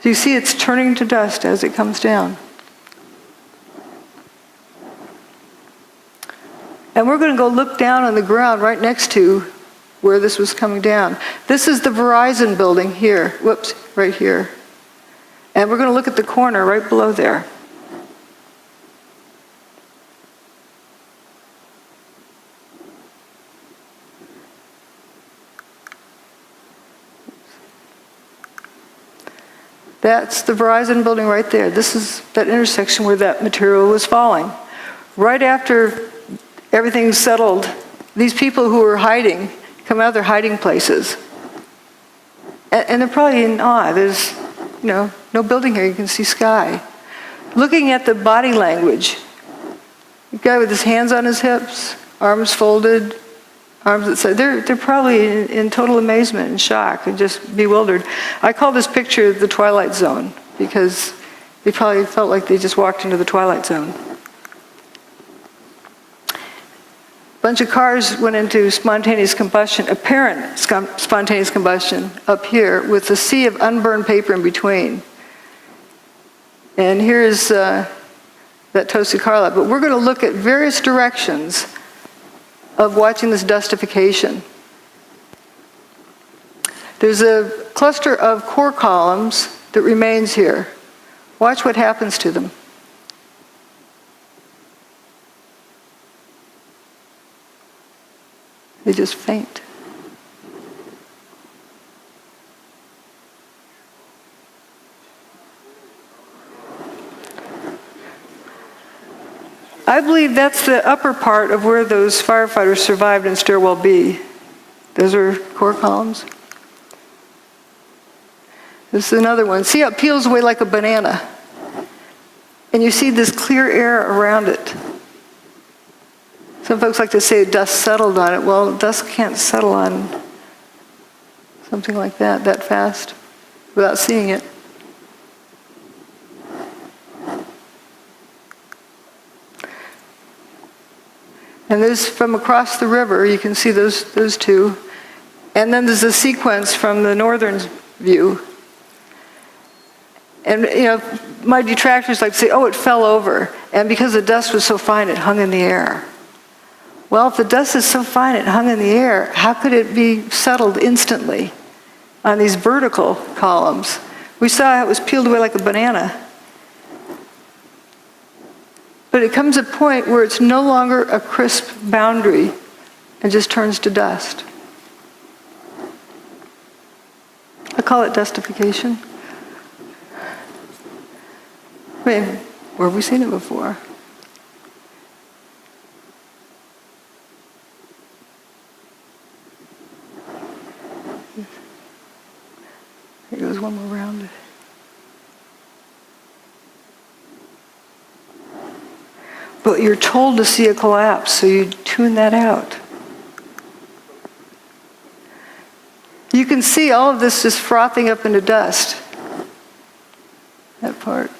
So you see it's turning to dust as it comes down. And we're going to go look down on the ground right next to where this was coming down. This is the Verizon building here. Whoops, right here. And we're going to look at the corner right below there. That's the Verizon building right there. This is that intersection where that material was falling. Right after everything's settled, these people who were hiding come out of their hiding places. And they're probably in awe. There's, no building here. You can see sky. Looking at the body language, the guy with his hands on his hips, arms folded, arms that side, they're probably in total amazement and shock and just bewildered. I call this picture the Twilight Zone because they probably felt like they just walked into the Twilight Zone. A bunch of cars went into spontaneous combustion, apparent spontaneous combustion up here with a sea of unburned paper in between. And here's that toasted car lot. But we're going to look at various directions of watching this dustification. There's a cluster of core columns that remains here. Watch what happens to them. They just faint. I believe that's the upper part of where those firefighters survived in Stairwell B. Those are core columns. This is another one. See how it peels away like a banana? And you see this clear air around it. Some folks like to say dust settled on it. Well, dust can't settle on something like that fast, without seeing it. And there's from across the river, you can see those two. And then there's a sequence from the northern view. And my detractors like to say, oh, it fell over. And because the dust was so fine, it hung in the air. Well, if the dust is so fine it hung in the air, how could it be settled instantly on these vertical columns? We saw how it was peeled away like a banana. But it comes a point where it's no longer a crisp boundary and just turns to dust. I call it dustification. I mean, Where have we seen it before? Here goes one more round. But you're told to see a collapse, so you tune that out. You can see all of this just frothing up into dust. That part.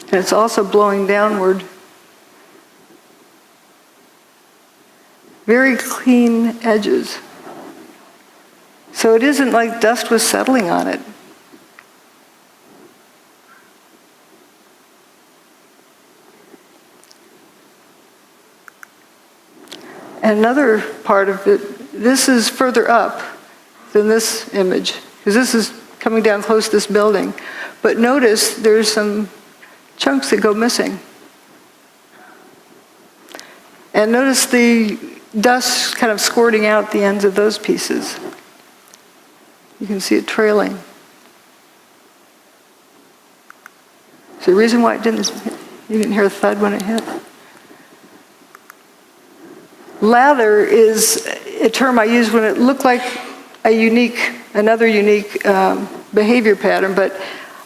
And it's also blowing downward. Very clean edges. So it isn't like dust was settling on it. And another part of it, this is further up than this image, because this is coming down close to this building. But notice there's some chunks that go missing. And notice the dust kind of squirting out the ends of those pieces. You can see it trailing. So the reason why it didn't, you didn't hear a thud when it hit? Lather is a term I use when it looked like another unique behavior pattern, but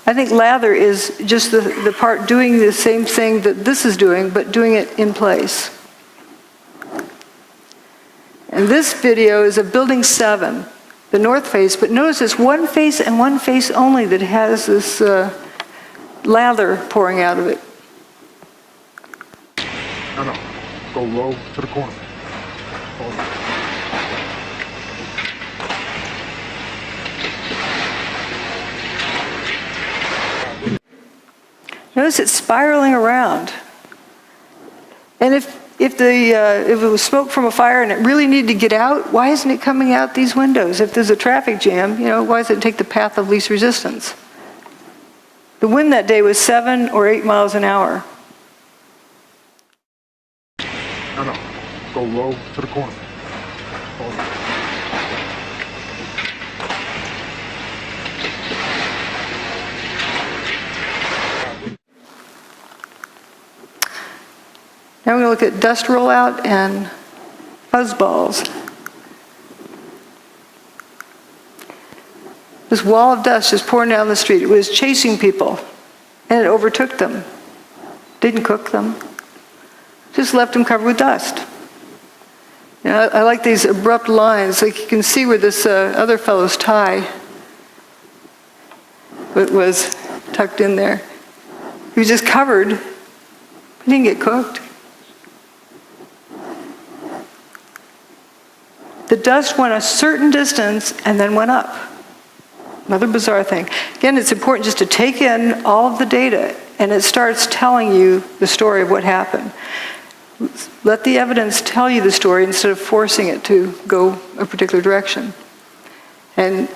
I think lather is just the part doing the same thing that this is doing, but doing it in place. And this video is of Building 7, the north face, but notice it's one face and one face only that has this lather pouring out of it. No, go low to the corner. Notice it's spiraling around. And if it was smoke from a fire and it really needed to get out, why isn't it coming out these windows? If there's a traffic jam, why does it take the path of least resistance? The wind that day was 7 or 8 miles an hour. No, go low to the corner. Now we're going to look at dust rollout and fuzzballs. This wall of dust is pouring down the street. It was chasing people, and it overtook them. Didn't cook them. Just left them covered with dust. I like these abrupt lines. Like you can see where this other fellow's tie was tucked in there. He was just covered. He didn't get cooked. The dust went a certain distance and then went up. Another bizarre thing. Again, it's important just to take in all of the data, and it starts telling you the story of what happened. Let the evidence tell you the story instead of forcing it to go a particular direction. And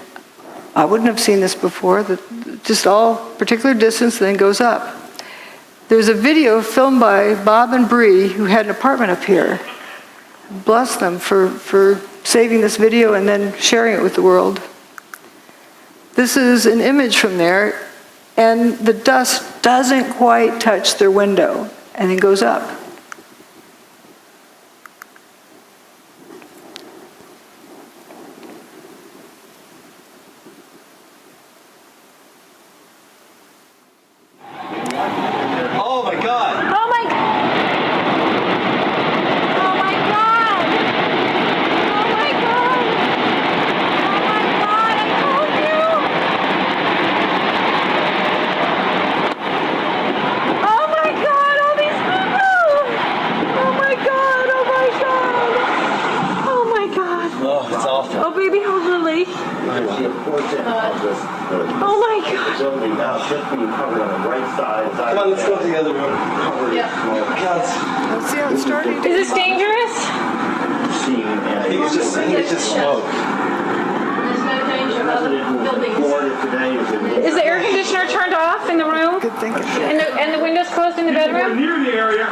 I wouldn't have seen this before, that just all particular distance then goes up. There's a video filmed by Bob and Bree, who had an apartment up here. Bless them for saving this video and then sharing it with the world. This is an image from there, and the dust doesn't quite touch their window and then goes up. Oh my God! Oh my God! Oh my God! Oh my God! Oh my God! I told you! Oh my God! All these people! Oh my God! Oh my God! Oh my God! Oh, it's awful. Oh baby, hold Lily. Oh my God! Come on, let's go to the other room. Let's see how it started. Is this dangerous? I think it's just smoke. There's no danger of other buildings. Is the air conditioner turned off in the room? Good thinking. And the windows closed in the bedroom? Near the area,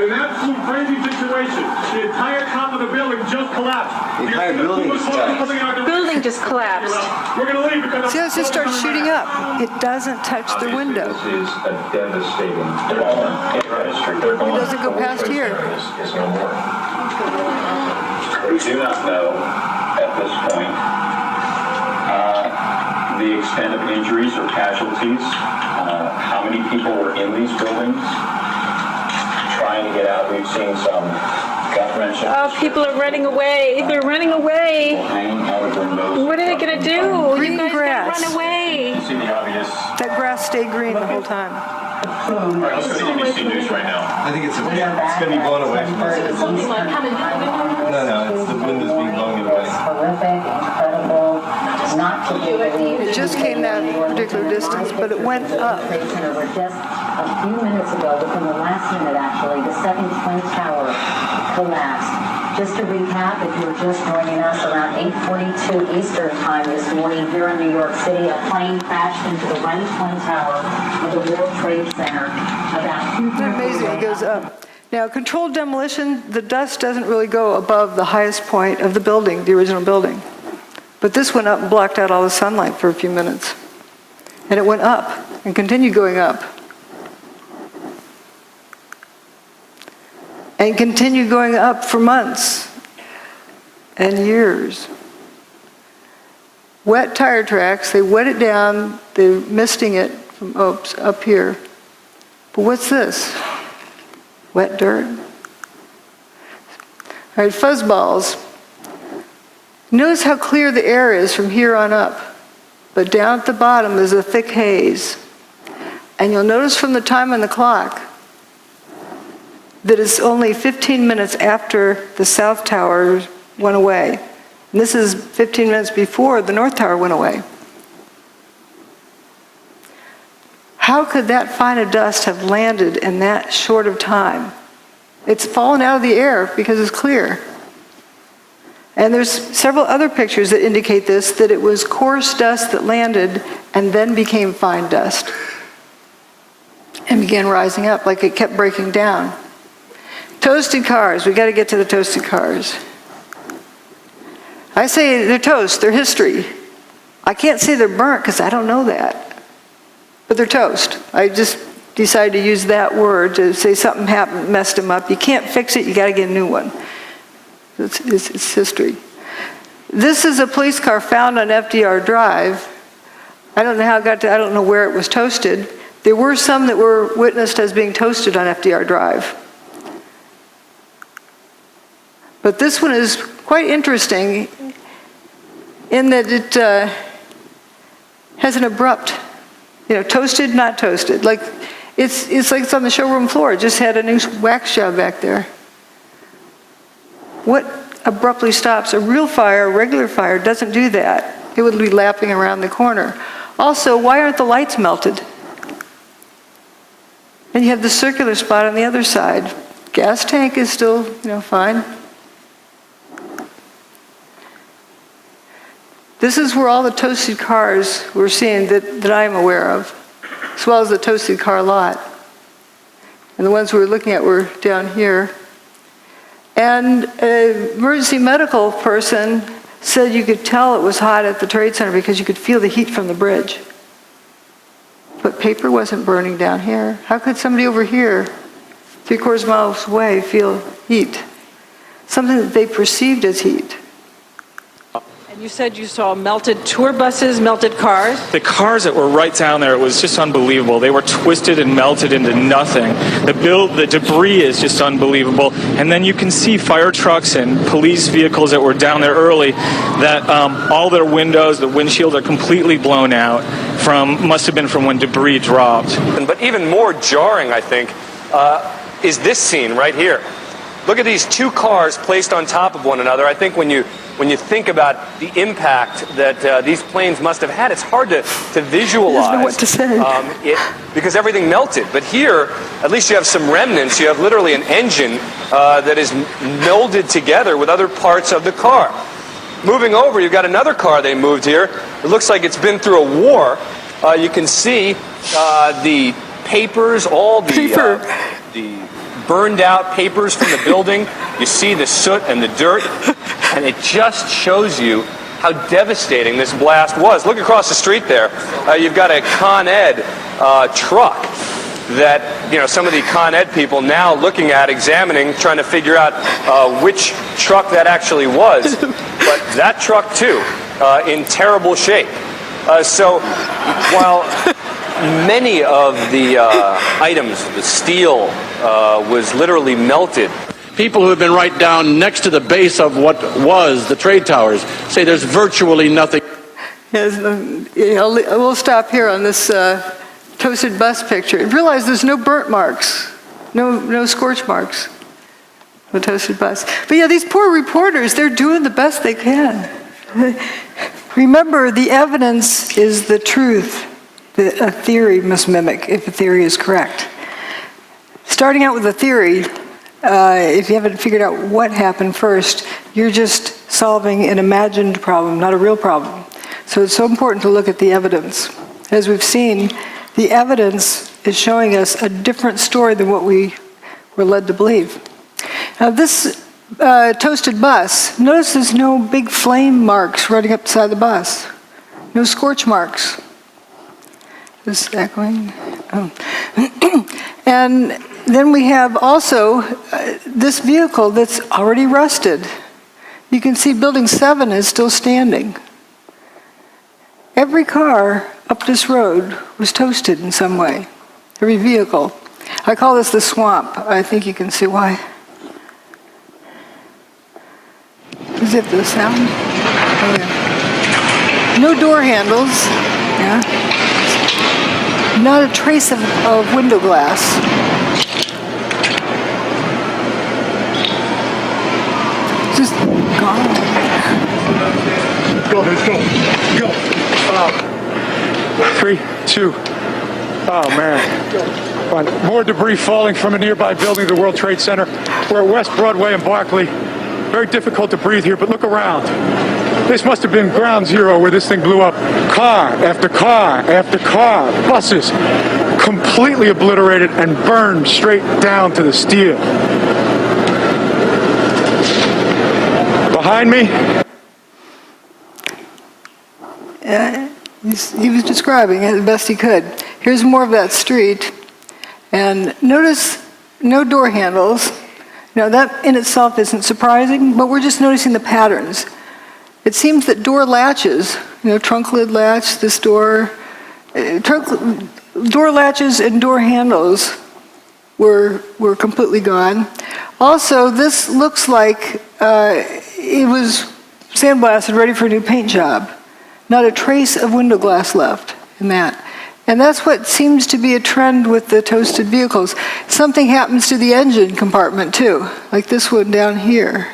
an absolute crazy situation. The entire top of the building just collapsed. The entire building just collapsed. Building just collapsed. We're going to leave because... See how it just starts shooting up? It doesn't touch the window. This is a devastating development in our history. It doesn't go past here. Is no more. We do not know at this point the extent of injuries or casualties, how many people were in these buildings trying to get out. We've seen some gut-wrenching. Oh, people are running away. They're running away. Hanging out of windows. What are they going to do? Green You guys grass. gotta run away. You see the obvious. That grass stayed green the whole time. All right, let's go to NBC News right now. I think it's going to be blown away from us. Something like coming. No, it's the wind is being blown away. Horrific, incredible, not to be believed. It just came that particular distance, but it went up. Just a few minutes ago, within the last minute actually, the second Twin Tower collapsed. Just to recap, if you were just joining us, around 8:42 Eastern Time this morning here in New York City, a plane crashed into the right Twin Tower of the World Trade Center. About 2 Isn't it amazing? It goes up. Now, controlled demolition, the dust doesn't really go above the highest point of the building, the original building. But this went up and blocked out all the sunlight for a few minutes. And it went up and continued going up. And continued going up for months and years. Wet tire tracks, they wet it down, they're misting it from up here. But what's this? Wet dirt. All right, fuzzballs. Notice how clear the air is from here on up. But down at the bottom is a thick haze. And you'll notice from the time on the clock that it's only 15 minutes after the South Tower went away. And this is 15 minutes before the North Tower went away. How could that fine of dust have landed in that short of time? It's fallen out of the air because it's clear. And there's several other pictures that indicate this, that it was coarse dust that landed and then became fine dust and began rising up like it kept breaking down. Toasted cars, we got to get to the toasted cars. I say they're toast, they're history. I can't say they're burnt because I don't know that. But they're toast. I just decided to use that word to say something happened, messed them up. You can't fix it, you got to get a new one. It's history. This is a police car found on FDR Drive. I don't know how it got to, I don't know where it was toasted. There were some that were witnessed as being toasted on FDR Drive. But this one is quite interesting in that it has an abrupt, toasted, not toasted. Like it's like it's on the showroom floor. It just had a new wax job back there. What abruptly stops a real fire, a regular fire, doesn't do that. It would be lapping around the corner. Also, why aren't the lights melted? And you have the circular spot on the other side. Gas tank is still, fine. This is where all the toasted cars we're seeing that I'm aware of, as well as the toasted car lot. And the ones we were looking at were down here. And an emergency medical person said you could tell it was hot at the Trade Center because you could feel the heat from the bridge. But paper wasn't burning down here. How could somebody over here, 3/4 miles away, feel heat? Something that they perceived as heat. You said you saw melted tour buses, melted cars? The cars that were right down there, it was just unbelievable. They were twisted and melted into nothing. The debris is just unbelievable. And then you can see fire trucks and police vehicles that were down there early that all their windows, the windshields are completely blown out must have been from when debris dropped. But even more jarring, I think, is this scene right here. Look at these two cars placed on top of one another. I think when you think about the impact that these planes must have had, it's hard to visualize. I don't know what to say. Because everything melted. But here, at least you have some remnants. You have literally an engine that is melded together with other parts of the car. Moving over, you've got another car they moved here. It looks like it's been through a war. You can see the papers, all the burned out papers from the building. You see the soot and the dirt, and it just shows you how devastating this blast was. Look across the street there. You've got a Con Ed truck that, you know, some of the Con Ed people now looking at, examining, trying to figure out which truck that actually was. But that truck, too, in terrible shape. So while many of the items, the steel, was literally melted. People who have been right down next to the base of what was the trade towers say there's virtually nothing. Yes, we'll stop here on this toasted bus picture. Realize there's no burnt marks, no scorch marks on the toasted bus. But yeah, these poor reporters, they're doing the best they can. Remember, the evidence is the truth that a theory must mimic if a theory is correct. Starting out with a theory, if you haven't figured out what happened first, you're just solving an imagined problem, not a real problem. So it's so important to look at the evidence. As we've seen, the evidence is showing us a different story than what we were led to believe. Now this toasted bus, notice there's no big flame marks running up the side of the bus. No scorch marks. Is this echoing? Oh. And then we have also this vehicle that's already rusted. You can see building 7 is still standing. Every car up this road was toasted in some way. Every vehicle. I call this the swamp. I think you can see why. Is it the sound? Oh, yeah. No door handles. Yeah. Not a trace of window glass. Just gone. Go, let's go. 3, 2. Oh, man. More debris falling from a nearby building of the World Trade Center. We're at West Broadway and Barclay. Very difficult to breathe here, but look around. This must have been ground zero where this thing blew up. Car after car after car, buses, completely obliterated and burned straight down to the steel. Behind me? He was describing it the best he could. Here's more of that street. And notice no door handles. Now that in itself isn't surprising, but we're just noticing the patterns. It seems that door latches, trunk lid latch, this door, door latches and door handles were completely gone. Also, this looks like it was sandblasted, ready for a new paint job. Not a trace of window glass left in that. And that's what seems to be a trend with the toasted vehicles. Something happens to the engine compartment too, like this one down here.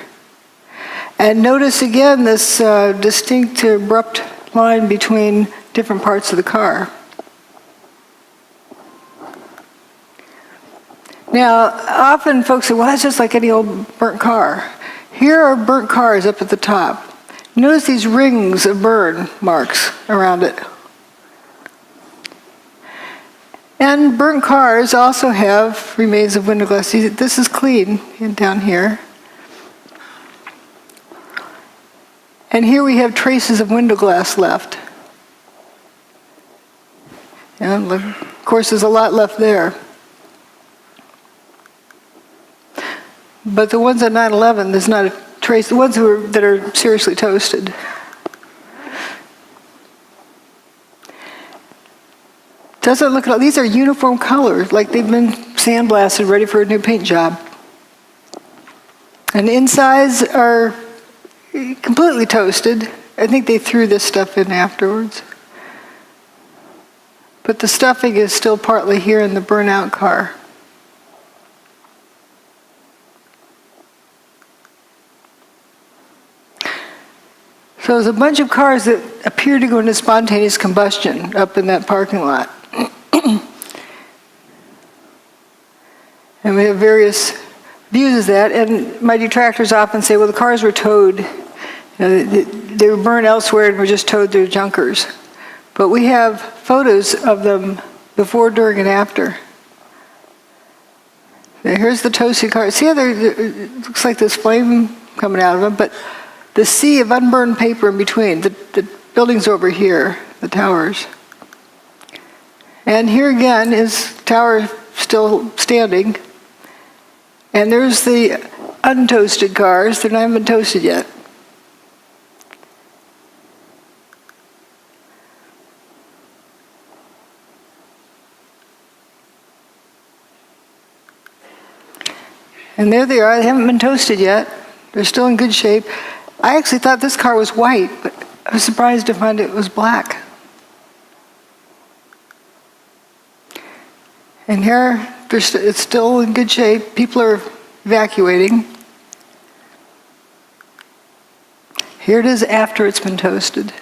And notice again this distinct, abrupt line between different parts of the car. Now, often folks say, well, that's just like any old burnt car. Here are burnt cars up at the top. Notice these rings of burn marks around it. And burnt cars also have remains of window glass. See, this is clean down here. And here we have traces of window glass left. And of course, there's a lot left there. But the ones at 9/11, there's not a trace. The ones that are seriously toasted. Doesn't look at all. These are uniform colors, like they've been sandblasted, ready for a new paint job. And the insides are completely toasted. I think they threw this stuff in afterwards. But the stuffing is still partly here in the burnout car. So there's a bunch of cars that appear to go into spontaneous combustion up in that parking lot. And we have various views of that. And my detractors often say, well, the cars were towed. They were burned elsewhere and were just towed through junkers. But we have photos of them before, during, and after. Here's the toasted car. See how it looks like this flame coming out of them, but the sea of unburned paper in between. The building's over here, the towers. And here again is tower still standing. And there's the untoasted cars. They're not even toasted yet. And there they are. They haven't been toasted yet. They're still in good shape. I actually thought this car was white, but I was surprised to find it was black. And here, it's still in good shape. People are evacuating. Here it is after it's been toasted.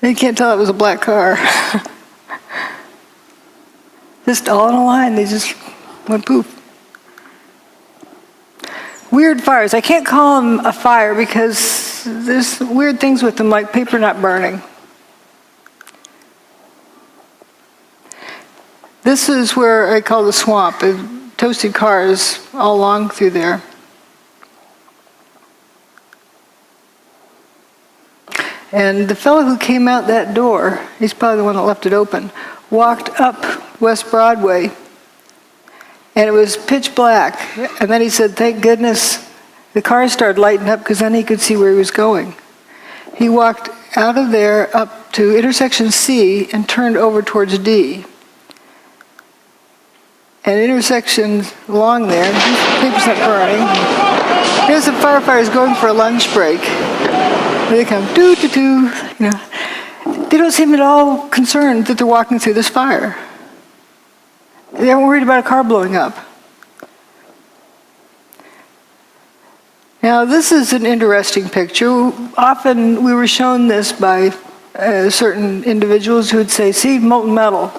You can't tell it was a black car. Just all in a line. They just went poof. Weird fires. I can't call them a fire because there's weird things with them, like paper not burning. This is where I call the swamp. Toasted cars all along through there. And the fellow who came out that door, he's probably the one that left it open, walked up West Broadway, and it was pitch black. And then he said, thank goodness the car started lighting up, because then he could see where he was going. He walked out of there up to intersection C and turned over towards D. And intersections along there, the paper's not burning. Here's the firefighters going for a lunch break. They come, doo-doo-doo, you know. They don't seem at all concerned that they're walking through this fire. They aren't worried about a car blowing up. Now, this is an interesting picture. Often we were shown this by certain individuals who would say, see, molten metal.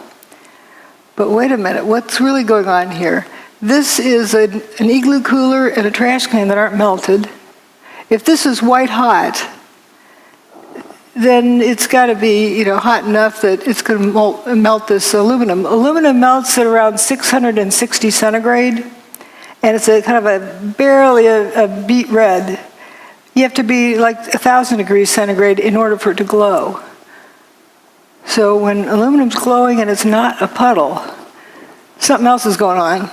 But wait a minute, what's really going on here? This is an igloo cooler and a trash can that aren't melted. If this is white hot, then it's got to be, you know, hot enough that it's going to melt this aluminum. Aluminum melts at around 660 centigrade, and it's a kind of a barely a beet red. You have to be like 1,000 degrees centigrade in order for it to glow. So when aluminum's glowing and it's not a puddle, something else is going on.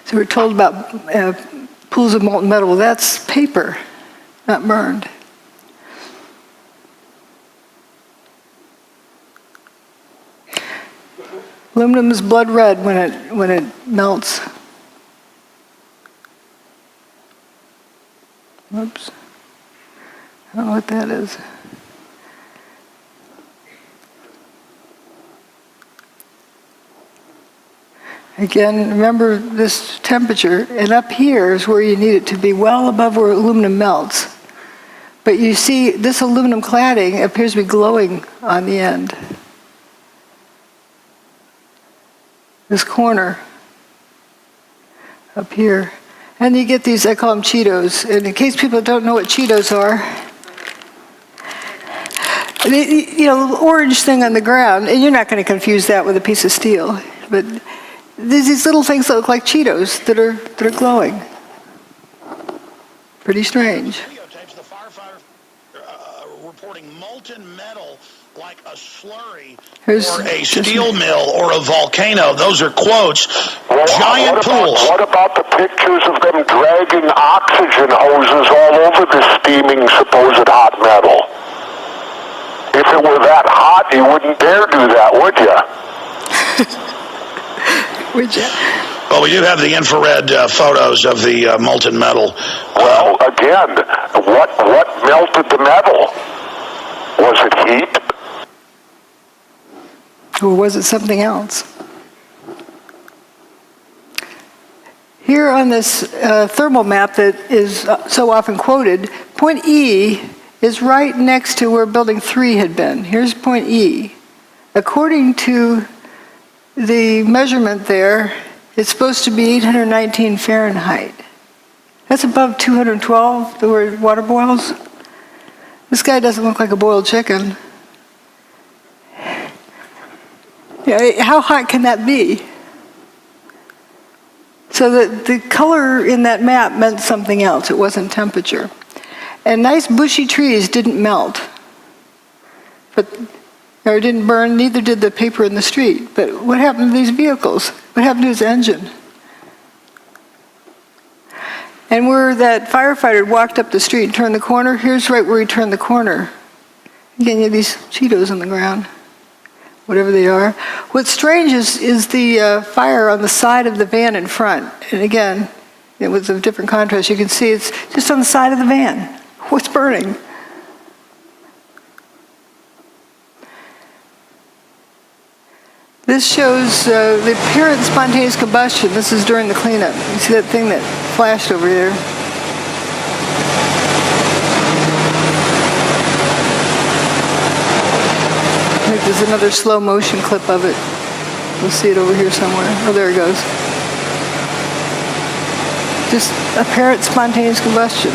So we're told about pools of molten metal. Well, that's paper, not burned. Aluminum is blood red when it melts. Whoops. I don't know what that is. Again, remember this temperature, and up here is where you need it to be well above where aluminum melts. But you see, this aluminum cladding appears to be glowing on the end. This corner up here. And you get these, I call them Cheetos. And in case people don't know what Cheetos are, you know, the orange thing on the ground, and you're not going to confuse that with a piece of steel, but there's these little things that look like Cheetos that are glowing. Pretty strange. Videotapes the firefighter reporting molten metal like a slurry or a steel mill or a volcano. Those are quotes. Giant pools. What about the pictures of them dragging oxygen hoses all over the steaming supposed hot metal? If it were that hot, you wouldn't dare do that, would you? Would you? Well, we do have the infrared photos of the molten metal. Well, again, what melted the metal? Was it heat? Or was it something else? Here on this thermal map that is so often quoted, point E is right next to where building 3 had been. Here's point E. According to the measurement there, it's supposed to be 819 Fahrenheit. That's above 212, the word water boils. This guy doesn't look like a boiled chicken. How hot can that be? So the color in that map meant something else. It wasn't temperature. And nice bushy trees didn't melt, or didn't burn, neither did the paper in the street. But what happened to these vehicles? What happened to his engine? And where that firefighter walked up the street and turned the corner, here's right where he turned the corner. Again, you have these Cheetos on the ground, whatever they are. What's strange is the fire on the side of the van in front. And again, it was a different contrast. You can see it's just on the side of the van. What's burning? This shows the apparent spontaneous combustion. This is during the cleanup. You see that thing that flashed over there? I think there's another slow motion clip of it. We'll see it over here somewhere. Oh, there it goes. Just apparent spontaneous combustion.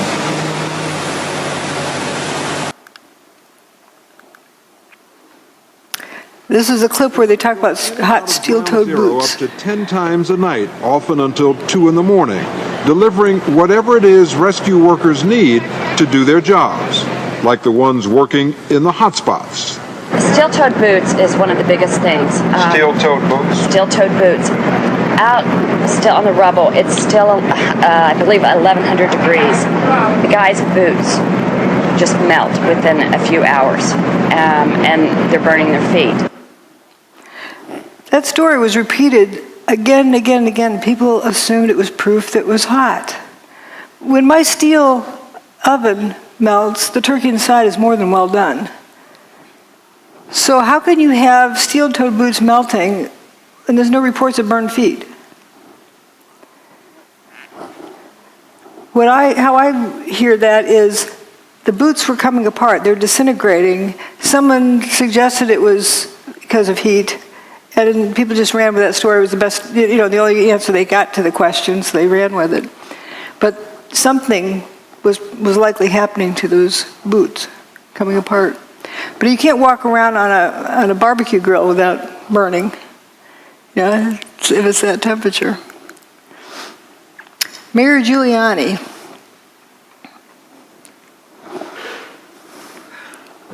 This is a clip where they talk about hot steel-toed boots. Up to 10 times a night, often until 2 in the morning, delivering whatever it is rescue workers need to do their jobs, like the ones working in the hotspots. Steel-toed boots is one of the biggest things. Steel-toed boots? Steel-toed boots. Out still on the rubble, it's still, I believe, 1,100 degrees. The guy's boots just melt within a few hours, and they're burning their feet. That story was repeated again and again and again. People assumed it was proof that it was hot. When my steel oven melts, the turkey inside is more than well done. So how can you have steel-toed boots melting and there's no reports of burned feet? How I hear that is the boots were coming apart. They're disintegrating. Someone suggested it was because of heat. And people just ran with that story. It was the best, the only answer they got to the question, so they ran with it. But something was likely happening to those boots, coming apart. But you can't walk around on a barbecue grill without burning, if it's that temperature. Mayor Giuliani.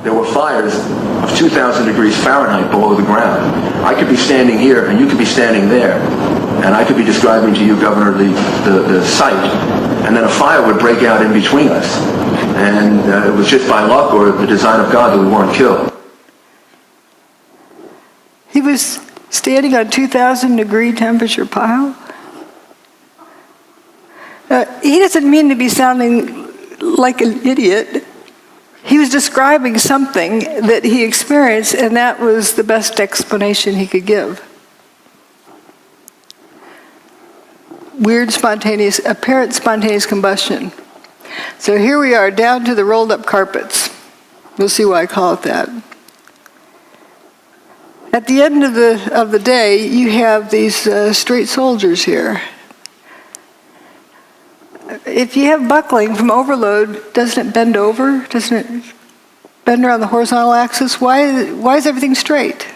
There were fires of 2,000 degrees Fahrenheit below the ground. I could be standing here and you could be standing there, and I could be describing to you, Governor, the site, and then a fire would break out in between us. And it was just by luck or the design of God that we weren't killed. He was standing on 2,000 degree temperature pile. He doesn't mean to be sounding like an idiot. He was describing something that he experienced, and that was the best explanation he could give. Weird apparent spontaneous combustion. So here we are, down to the rolled up carpets. We'll see why I call it that. At the end of the day, you have these straight soldiers here. If you have buckling from overload, doesn't it bend over? Doesn't it bend around the horizontal axis? Why is everything straight?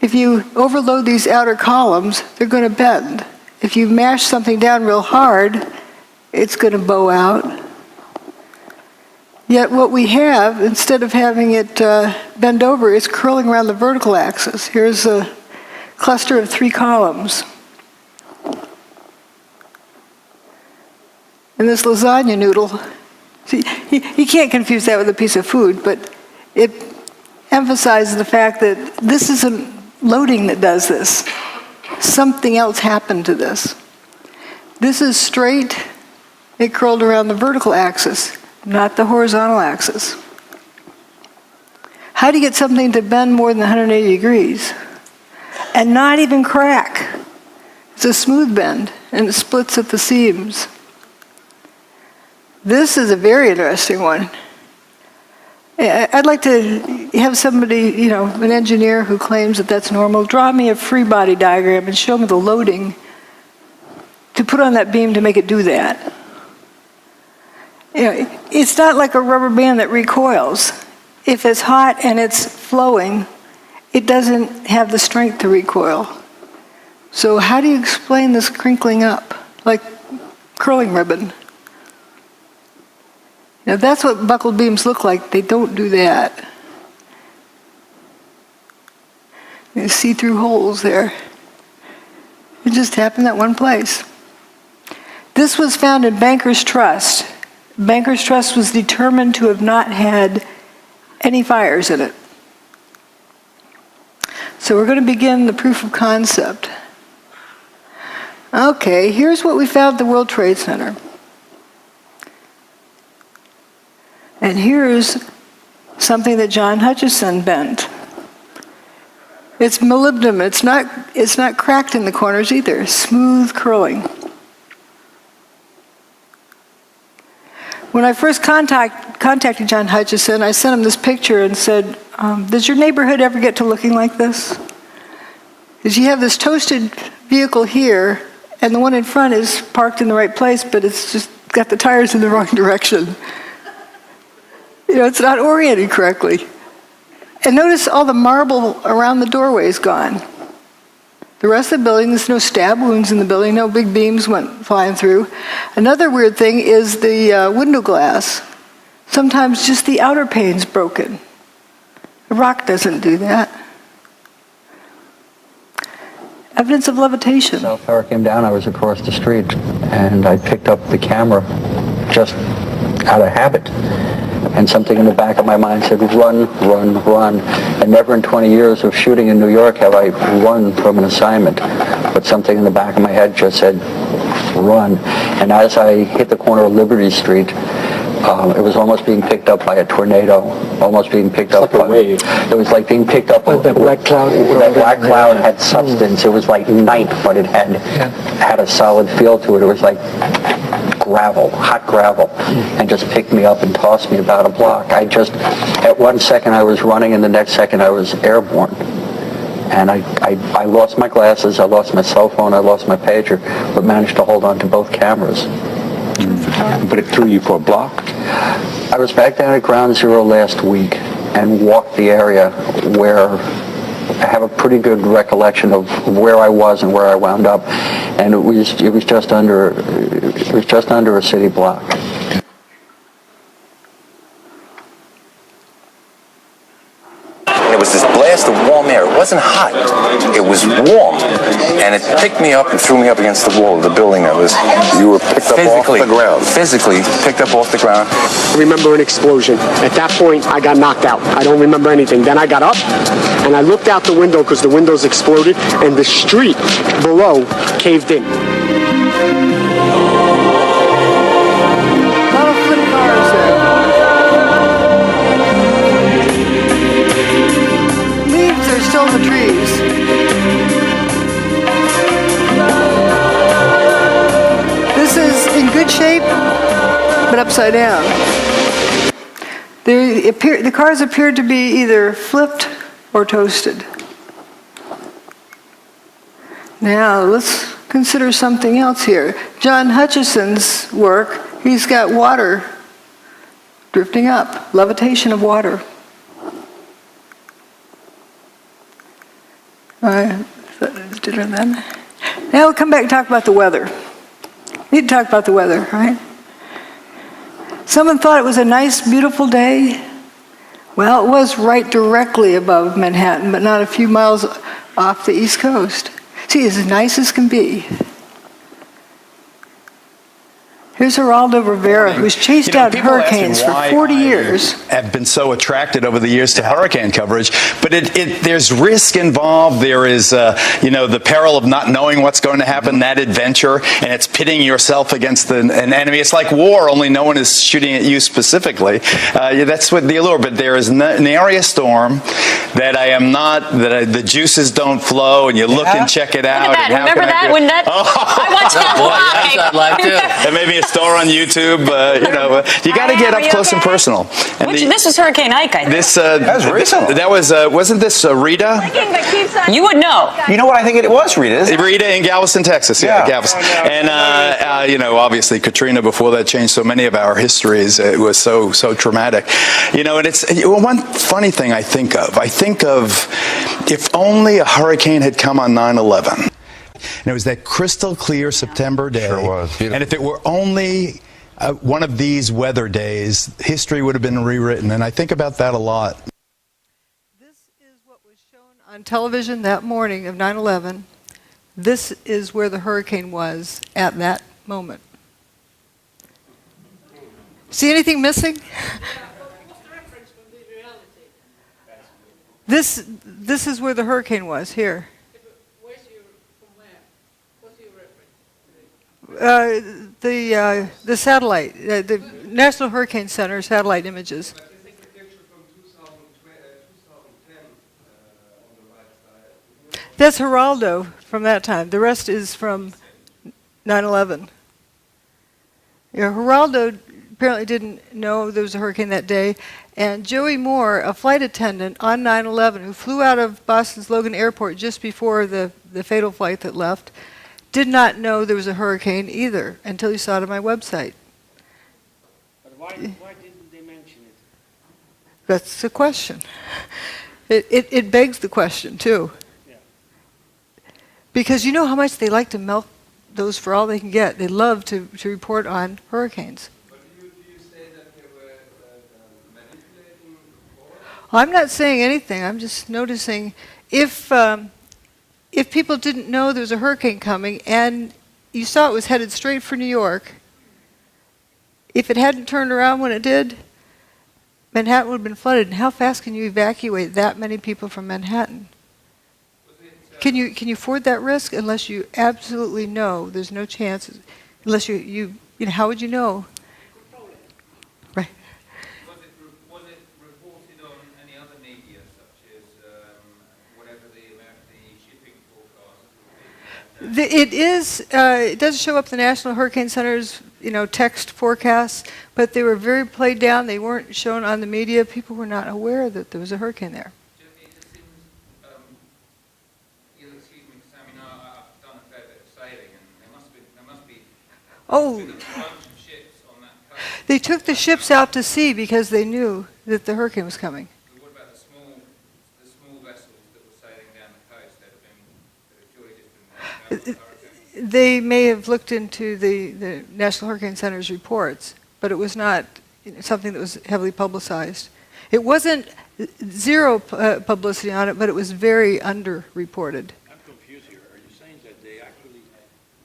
If you overload these outer columns, they're going to bend. If you mash something down real hard, it's going to bow out. Yet what we have, instead of having it bend over, is curling around the vertical axis. Here's a cluster of 3 columns. And this lasagna noodle, see, you can't confuse that with a piece of food, but it emphasizes the fact that this isn't loading that does this. Something else happened to this. This is straight, it curled around the vertical axis, not the horizontal axis. How do you get something to bend more than 180 degrees and not even crack? It's a smooth bend, and it splits at the seams. This is a very interesting one. I'd like to have somebody, an engineer who claims that that's normal, draw me a free body diagram and show me the loading to put on that beam to make it do that. It's not like a rubber band that recoils. If it's hot and it's flowing, it doesn't have the strength to recoil. So how do you explain this crinkling up, like curling ribbon? Now that's what buckled beams look like. They don't do that. You see through holes there. It just happened at one place. This was found in Banker's Trust. Banker's Trust was determined to have not had any fires in it. So we're going to begin the proof of concept. Okay, here's what we found at the World Trade Center. And here's something that John Hutchison bent. It's molybdenum. It's not cracked in the corners either. Smooth curling. When I first contacted John Hutchison, I sent him this picture and said, does your neighborhood ever get to looking like this? Because you have this toasted vehicle here, and the one in front is parked in the right place, but it's just got the tires in the wrong direction. You know, it's not oriented correctly. And notice all the marble around the doorway is gone. The rest of the building, there's no stab wounds in the building, no big beams went flying through. Another weird thing is the window glass. Sometimes just the outer pane's broken. The rock doesn't do that. Evidence of levitation. So power came down, I was across the street, and I picked up the camera just out of habit. And something in the back of my mind said, run, run, run. And never in 20 years of shooting in New York have I run from an assignment. But something in the back of my head just said, run. And as I hit the corner of Liberty Street, it was almost being picked up by a tornado, almost being picked up by a wave. It was like being picked up by the black cloud. That black cloud had substance. It was like night, but it had a solid feel to it. It was like gravel, hot gravel, and just picked me up and tossed me about a block. At one second I was running, and the next second I was airborne. And I lost my glasses, I lost my cell phone, I lost my pager, but managed to hold on to both cameras. But it threw you for a block? I was back down at Ground Zero last week and walked the area where I have a pretty good recollection of where I was and where I wound up, and it was just under a city block. It was this blast of warm air. It wasn't hot. It was warm, and it picked me up and threw me up against the wall of the building. You were picked up off the ground. Physically picked up off the ground. I remember an explosion. At that point, I got knocked out. I don't remember anything. Then I got up, and I looked out the window because the windows exploded, and the street below caved in. The trees. This is in good shape, but upside down. The cars appeared to be either flipped or toasted. Now let's consider something else here. John Hutchison's work, he's got water drifting up, levitation of water. Now we'll come back and talk about the weather. We need to talk about the weather, right? Someone thought it was a nice, beautiful day. Well, it was right directly above Manhattan, but not a few miles off the East Coast. See, as nice as can be. Here's Geraldo Rivera, who's chased out hurricanes for 40 years. Have been so attracted over the years to hurricane coverage, but there's risk involved. There is, the peril of not knowing what's going to happen, that adventure, and it's pitting yourself against an enemy. It's like war, only no one is shooting at you specifically. That's what the allure. But there is an area storm that the juices don't flow, and you look and check it out. Remember that? When that? I watched that live too. And maybe a star on YouTube. You got to get up close and personal. And this was Hurricane Ike, I think. That was recent. That was wasn't this Rita? You would know. You know what I think it was? Rita. Rita in Galveston, Texas. Yeah, Galveston. And obviously Katrina. Before that, changed so many of our histories. It was so traumatic. And it's one funny thing I think of If only a hurricane had come on 9/11. And it was that crystal clear September day. Sure was. Beautiful. And if it were only one of these weather days, history would have been rewritten. And I think about that a lot. This is what was shown on television that morning of 9/11. This is where the hurricane was at that moment. See anything missing? This is where the hurricane was, here. The satellite, the National Hurricane Center satellite images. That's Geraldo from that time. The rest is from 9/11. Yeah, Geraldo apparently didn't know there was a hurricane that day, and Joey Moore, a flight attendant on 9/11 who flew out of Boston's Logan Airport just before the fatal flight that left, did not know there was a hurricane either until he saw it on my website. But why didn't they mention it? That's the question. It begs the question, too. Yeah. Because you know how much they like to milk those for all they can get. They love to report on hurricanes. But do you say that they were manipulating? I'm not saying anything. I'm just noticing if people didn't know there was a hurricane coming and you saw it was headed straight for New York, if it hadn't turned around when it did, Manhattan would have been flooded. And how fast can you evacuate that many people from Manhattan? Can you afford that risk unless you absolutely know there's no chance? Unless you know, how would you know? Right. Was it reported on any other media, such as whatever the shipping forecast? It does show up the National Hurricane Center's text forecasts, but they were very played down. They weren't shown on the media. People were not aware that there was a hurricane there. Oh, they took the ships out to sea because they knew that the hurricane was coming. What about the small vessels that were sailing down the coast that have been They may have looked into the National Hurricane Center's reports, but it was not something that was heavily publicized. It wasn't zero publicity on it, but it was very underreported. I'm confused here. Are you saying that they actually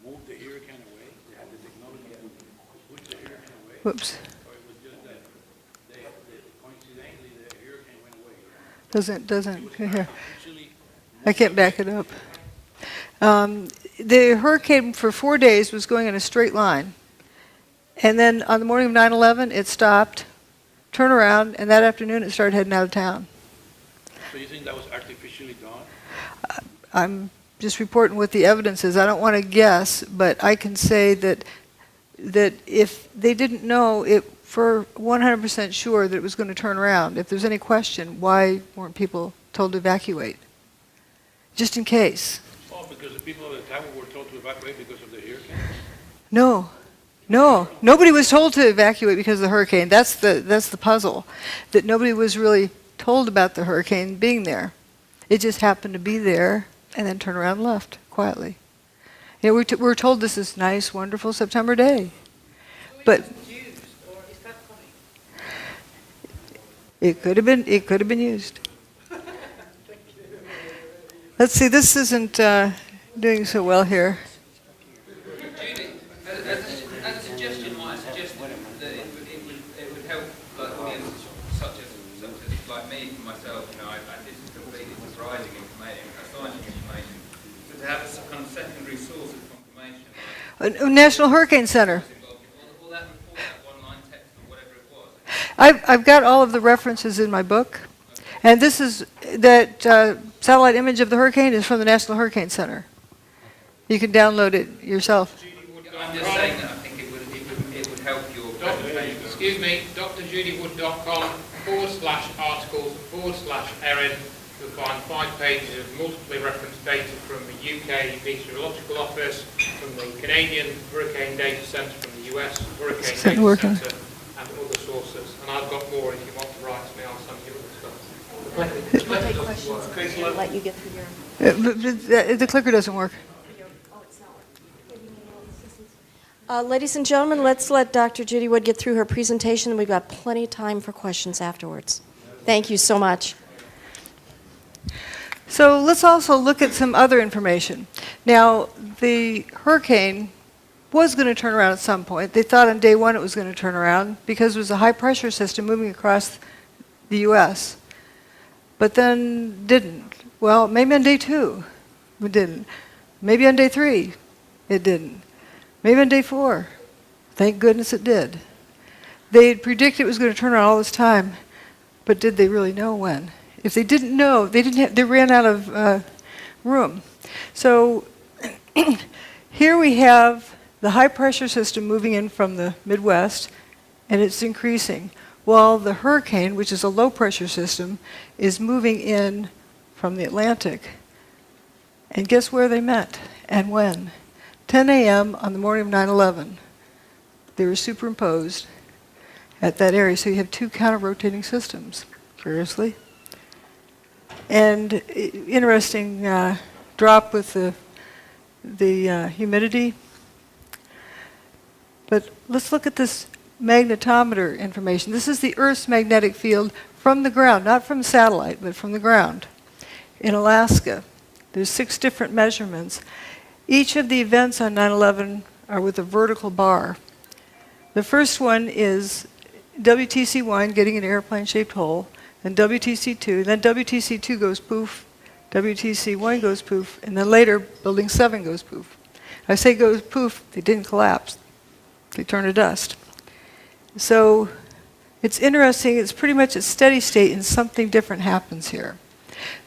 moved the hurricane away? They had the technology to push the hurricane away? Whoops. Or it was just that coincidentally the hurricane went away? Doesn't here. I can't back it up. The hurricane for 4 days was going in a straight line. And then on the morning of 9/11, it stopped, turned around, and that afternoon it started heading out of town. So you think that was artificially done? I'm just reporting what the evidence is. I don't want to guess, but I can say that if they didn't know it for 100% sure that it was going to turn around, if there's any question, why weren't people told to evacuate? Just in case. Oh, because the people at the time were told to evacuate because of the hurricane? No. Nobody was told to evacuate because of the hurricane. That's the puzzle, that nobody was really told about the hurricane being there. It just happened to be there and then turned around and left quietly. You know, we're told this is nice, wonderful September day. But it could have been used. Let's see, this isn't doing so well here. Judy, as a suggestion, might I suggest that it would help audiences such as like me, for myself, this is completely surprising information, astonishing information, to have a kind of secondary source of confirmation. National Hurricane Center. I've got all of the references in my book, and this is that satellite image of the hurricane is from the National Hurricane Center. You can download it yourself. I'm just saying that I think it would help your presentation. Excuse me, drjudywood.com/articles/Erin. You'll find 5 pages of multiply referenced data from the UK Meteorological Office, from the Canadian Hurricane Data Centre, from the US Hurricane Data Centre, and other sources. And I've got more if you want to write to me, I'll send you other stuff. Let you get through your... The clicker doesn't work. Ladies and gentlemen, let's let Dr. Judy Wood get through her presentation, and we've got plenty of time for questions afterwards. Thank you so much. So let's also look at some other information. Now, the hurricane was going to turn around at some point. They thought on day one it was going to turn around because it was a high-pressure system moving across the U.S., but then didn't. Well, maybe on day two it didn't. Maybe on day three it didn't. Maybe on day four. Thank goodness it did. They had predicted it was going to turn around all this time, but did they really know when? If they didn't know, they ran out of room. So here we have the high-pressure system moving in from the Midwest, and it's increasing, while the hurricane, which is a low-pressure system, is moving in from the Atlantic. And guess where they met and when? 10 a.m. on the morning of 9/11. They were superimposed at that area, so you have two counter-rotating systems, curiously. And interesting drop with the humidity. But let's look at this magnetometer information. This is the Earth's magnetic field from the ground, not from the satellite, but from the ground in Alaska. There's 6 different measurements. Each of the events on 9/11 are with a vertical bar. The first one is WTC1 getting an airplane-shaped hole, then WTC2, then WTC2 goes poof, WTC1 goes poof, and then later Building 7 goes poof. I say goes poof, they didn't collapse. They turned to dust. So it's interesting, it's pretty much a steady state and something different happens here.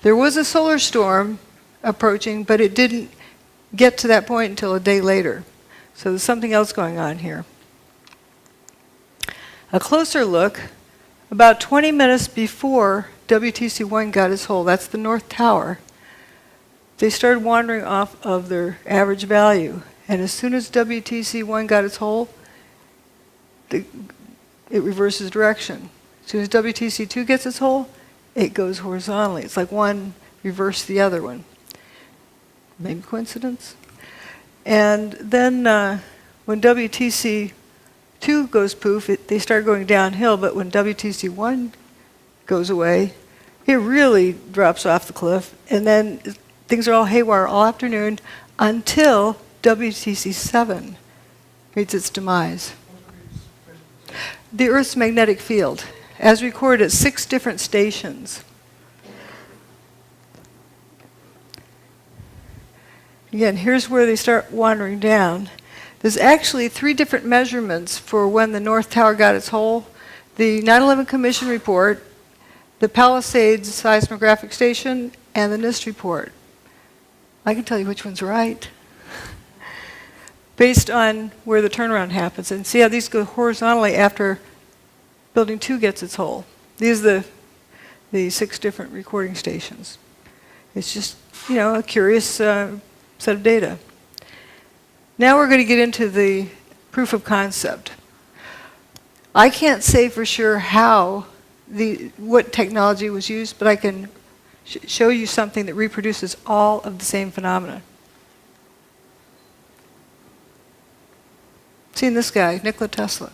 There was a solar storm approaching, but it didn't get to that point until a day later. So there's something else going on here. A closer look, about 20 minutes before WTC1 got its hole, that's the North Tower, they started wandering off of their average value. And as soon as WTC1 got its hole, it reverses direction. As soon as WTC2 gets its hole, it goes horizontally. It's like one reversed the other one. Maybe coincidence? And then when WTC2 goes poof, they start going downhill, but when WTC1 goes away, it really drops off the cliff, and then things are all haywire all afternoon until WTC7 meets its demise. The Earth's magnetic field, as recorded at 6 different stations. Again, here's where they start wandering down. There's actually 3 different measurements for when the North Tower got its hole. The 9/11 Commission report, the Palisades seismographic station, and the NIST report. I can tell you which one's right, based on where the turnaround happens. And see how these go horizontally after Building 2 gets its hole. These are the 6 different recording stations. It's just, you know, a curious set of data. Now we're going to get into the proof of concept. I can't say for sure what technology was used, but I can show you something that reproduces all of the same phenomena. Seen this guy, Nikola Tesla.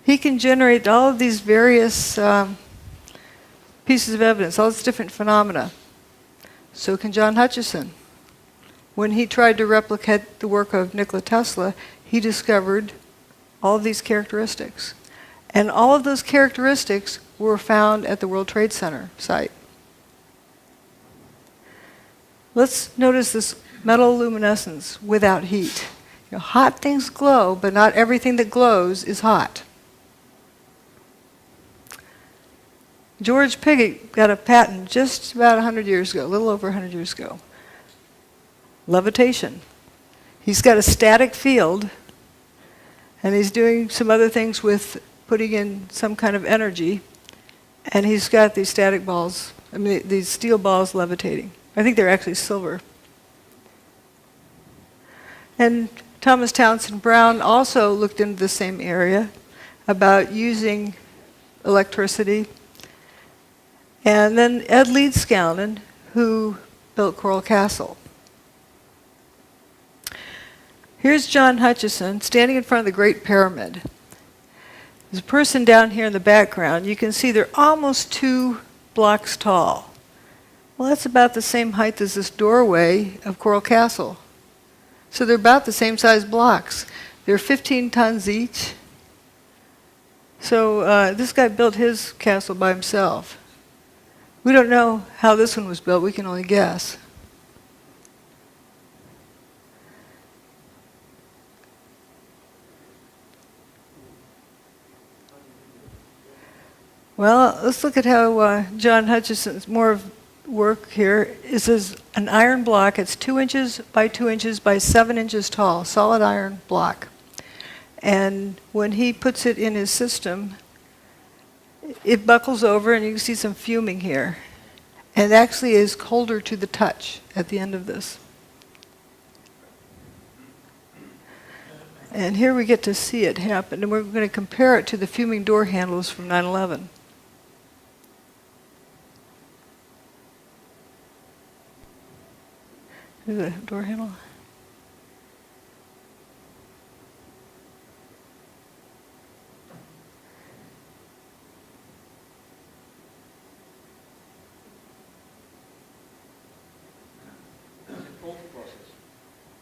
He can generate all of these various pieces of evidence, all these different phenomena. So can John Hutchison. When he tried to replicate the work of Nikola Tesla, he discovered all of these characteristics. And all of those characteristics were found at the World Trade Center site. Let's notice this metal luminescence without heat. You know, hot things glow, but not everything that glows is hot. George Pigott got a patent just about 100 years ago, a little over 100 years ago. Levitation. He's got a static field, and he's doing some other things with putting in some kind of energy, and he's got these static balls, these steel balls levitating. I think they're actually silver. And Thomas Townsend Brown also looked into the same area about using electricity. And then Ed Leedskalnin, who built Coral Castle. Here's John Hutchison standing in front of the Great Pyramid. There's a person down here in the background. You can see they're almost 2 blocks tall. Well, that's about the same height as this doorway of Coral Castle. So they're about the same size blocks. They're 15 tons each. So this guy built his castle by himself. We don't know how this one was built. We can only guess. Well, let's look at how John Hutchison's more of work here. This is an iron block. It's 2 inches by 2 inches by 7 inches tall, solid iron block. And when he puts it in his system, it buckles over, and you can see some fuming here. And it actually is colder to the touch at the end of this. And here we get to see it happen. And we're going to compare it to the fuming door handles from 9/11. Here's the door handle.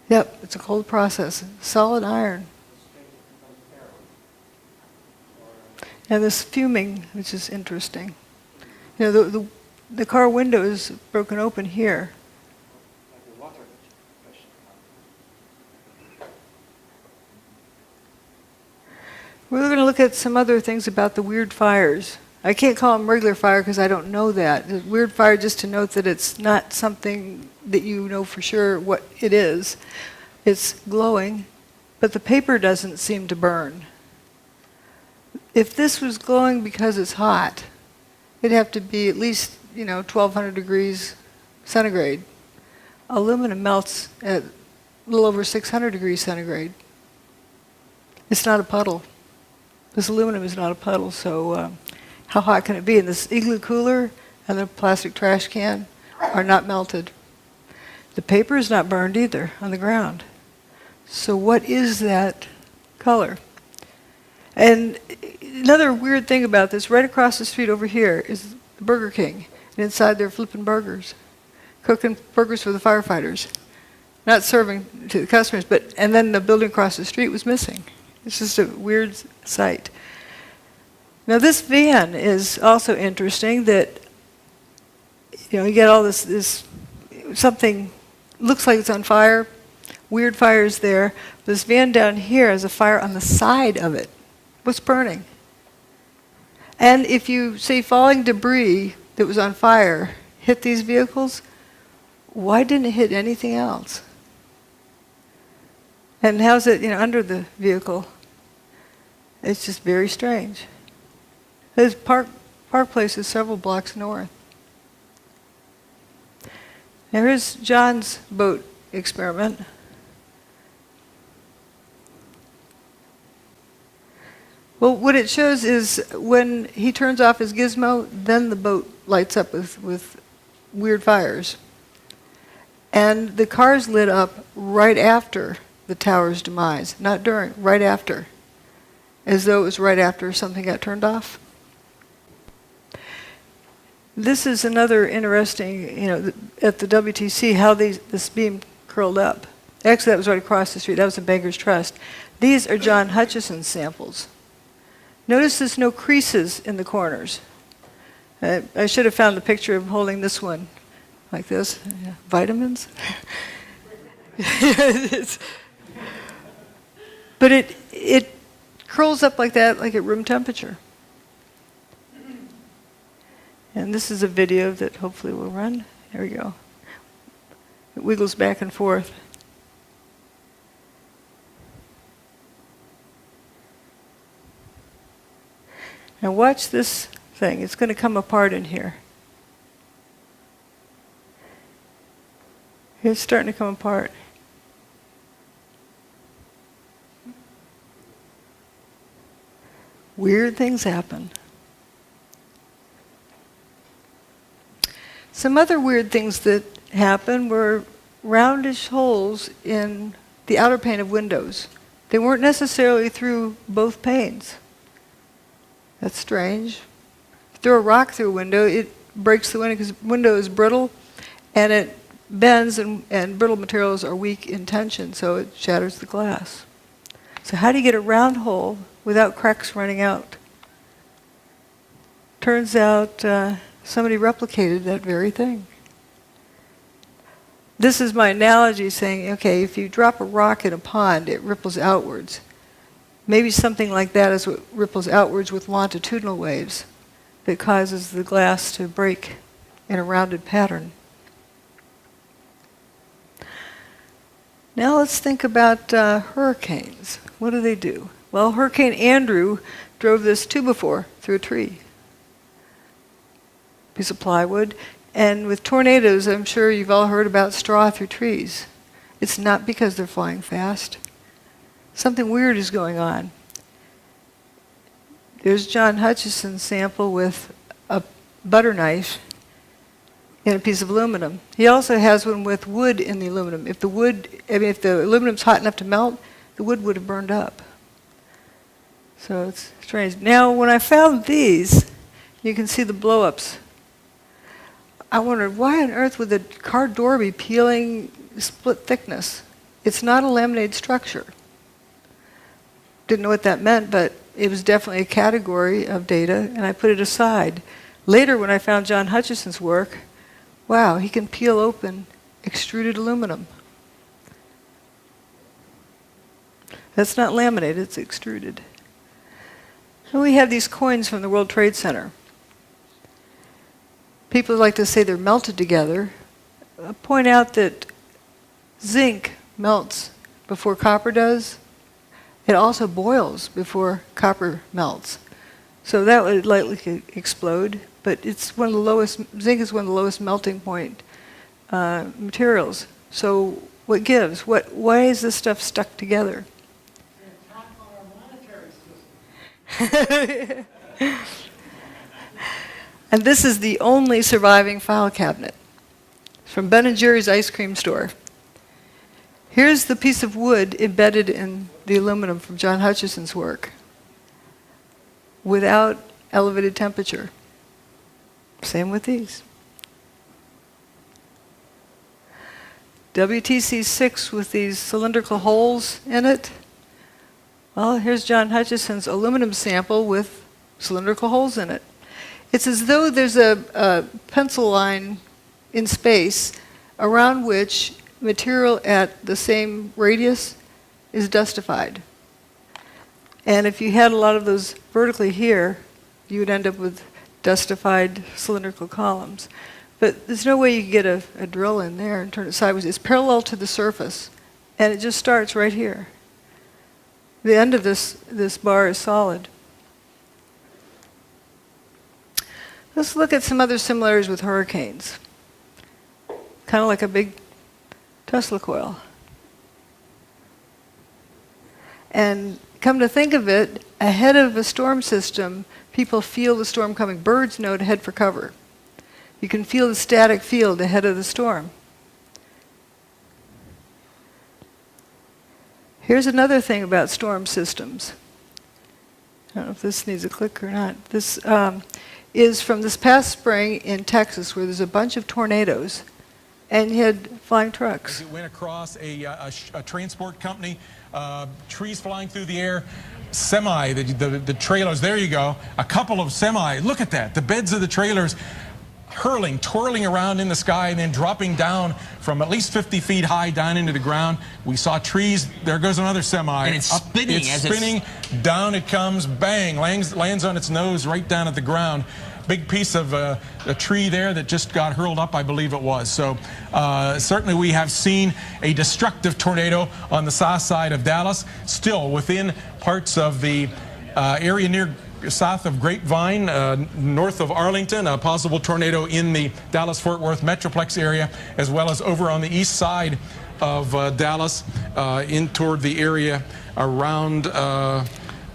Yep, it's a cold process. Solid iron. And this fuming, which is interesting. You know, the car window is broken open here. We're going to look at some other things about the weird fires. I can't call them regular fire because I don't know that. The weird fire, just to note that it's not something that you know for sure what it is. It's glowing, but the paper doesn't seem to burn. If this was glowing because it's hot, it'd have to be at least, 1,200 degrees centigrade. Aluminum melts at a little over 600 degrees centigrade. It's not a puddle. This aluminum is not a puddle, so how hot can it be? And this igloo cooler and the plastic trash can are not melted. The paper is not burned either on the ground. So what is that color? And another weird thing about this, right across the street over here is the Burger King. And inside they're flipping burgers, cooking burgers for the firefighters. Not serving to the customers, and then the building across the street was missing. It's just a weird sight. Now this van is also interesting that, you get all this something looks like it's on fire, weird fires there. This van down here has a fire on the side of it. What's burning? And if you say falling debris that was on fire hit these vehicles, why didn't it hit anything else? And how's it, under the vehicle? It's just very strange. This Park Place is several blocks north. Now here's John's boat experiment. Well, what it shows is when he turns off his gizmo, then the boat lights up with weird fires. And the cars lit up right after the tower's demise, not during, right after, as though it was right after something got turned off. This is another interesting, at the WTC, how this beam curled up. Actually, that was right across the street. That was in Bankers Trust. These are John Hutchison's samples. Notice there's no creases in the corners. I should have found the picture of holding this one like this. Yeah. Vitamins? But it curls up like that, like at room temperature. And this is a video that hopefully will run. There we go. It wiggles back and forth. Now watch this thing. It's going to come apart in here. It's starting to come apart. Weird things happen. Some other weird things that happened were roundish holes in the outer pane of windows. They weren't necessarily through both panes. That's strange. Throw a rock through a window, it breaks the window because the window is brittle and it bends, and brittle materials are weak in tension, so it shatters the glass. So how do you get a round hole without cracks running out? Turns out somebody replicated that very thing. This is my analogy saying, okay, if you drop a rock in a pond, it ripples outwards. Maybe something like that is what ripples outwards with longitudinal waves that causes the glass to break in a rounded pattern. Now let's think about hurricanes. What do? Well, Hurricane Andrew drove this 2x4 through a tree. Piece of plywood. And with tornadoes, I'm sure you've all heard about straw through trees. It's not because they're flying fast. Something weird is going on. There's John Hutchison's sample with a butter knife in a piece of aluminum. He also has one with wood in the aluminum. If the aluminum's hot enough to melt, the wood would have burned up. So it's strange. Now, when I found these, you can see the blow-ups. I wondered, why on earth would the car door be peeling split thickness? It's not a laminated structure. Didn't know what that meant, but it was definitely a category of data, and I put it aside. Later, when I found John Hutchison's work, wow, he can peel open extruded aluminum. That's not laminated, it's extruded. And we have these coins from the World Trade Center. People like to say they're melted together. I point out that zinc melts before copper does. It also boils before copper melts. So that would likely explode, but it's one of the lowest, zinc is one of the lowest melting point materials. So what gives? Why is this stuff stuck together? And this is the only surviving file cabinet from Ben & Jerry's ice cream store. Here's the piece of wood embedded in the aluminum from John Hutchison's work without elevated temperature. Same with these. WTC 6 with these cylindrical holes in it. Well, here's John Hutchison's aluminum sample with cylindrical holes in it. It's as though there's a pencil line in space around which material at the same radius is dustified. And if you had a lot of those vertically here, you would end up with dustified cylindrical columns. But there's no way you could get a drill in there and turn it sideways. It's parallel to the surface, and it just starts right here. The end of this bar is solid. Let's look at some other similarities with hurricanes. Kind of like a big Tesla coil. And come to think of it, ahead of a storm system, people feel the storm coming. Birds know to head for cover. You can feel the static field ahead of the storm. Here's another thing about storm systems. I don't know if this needs a click or not. This is from this past spring in Texas, where there's a bunch of tornadoes, and you had flying trucks. It went across a transport company, trees flying through the air, semi, the trailers, there you go, a couple of semi, look at that, the beds of the trailers hurling, twirling around in the sky and then dropping down from at least 50 feet high down into the ground. We saw trees, there goes another semi. And it's spinning. It's spinning, down it comes, bang, lands on its nose right down at the ground. Big piece of a tree there that just got hurled up, I believe it was. So certainly we have seen a destructive tornado on the south side of Dallas, still within parts of the area near south of Grapevine, north of Arlington, a possible tornado in the Dallas-Fort Worth Metroplex area, as well as over on the east side of Dallas, in toward the area around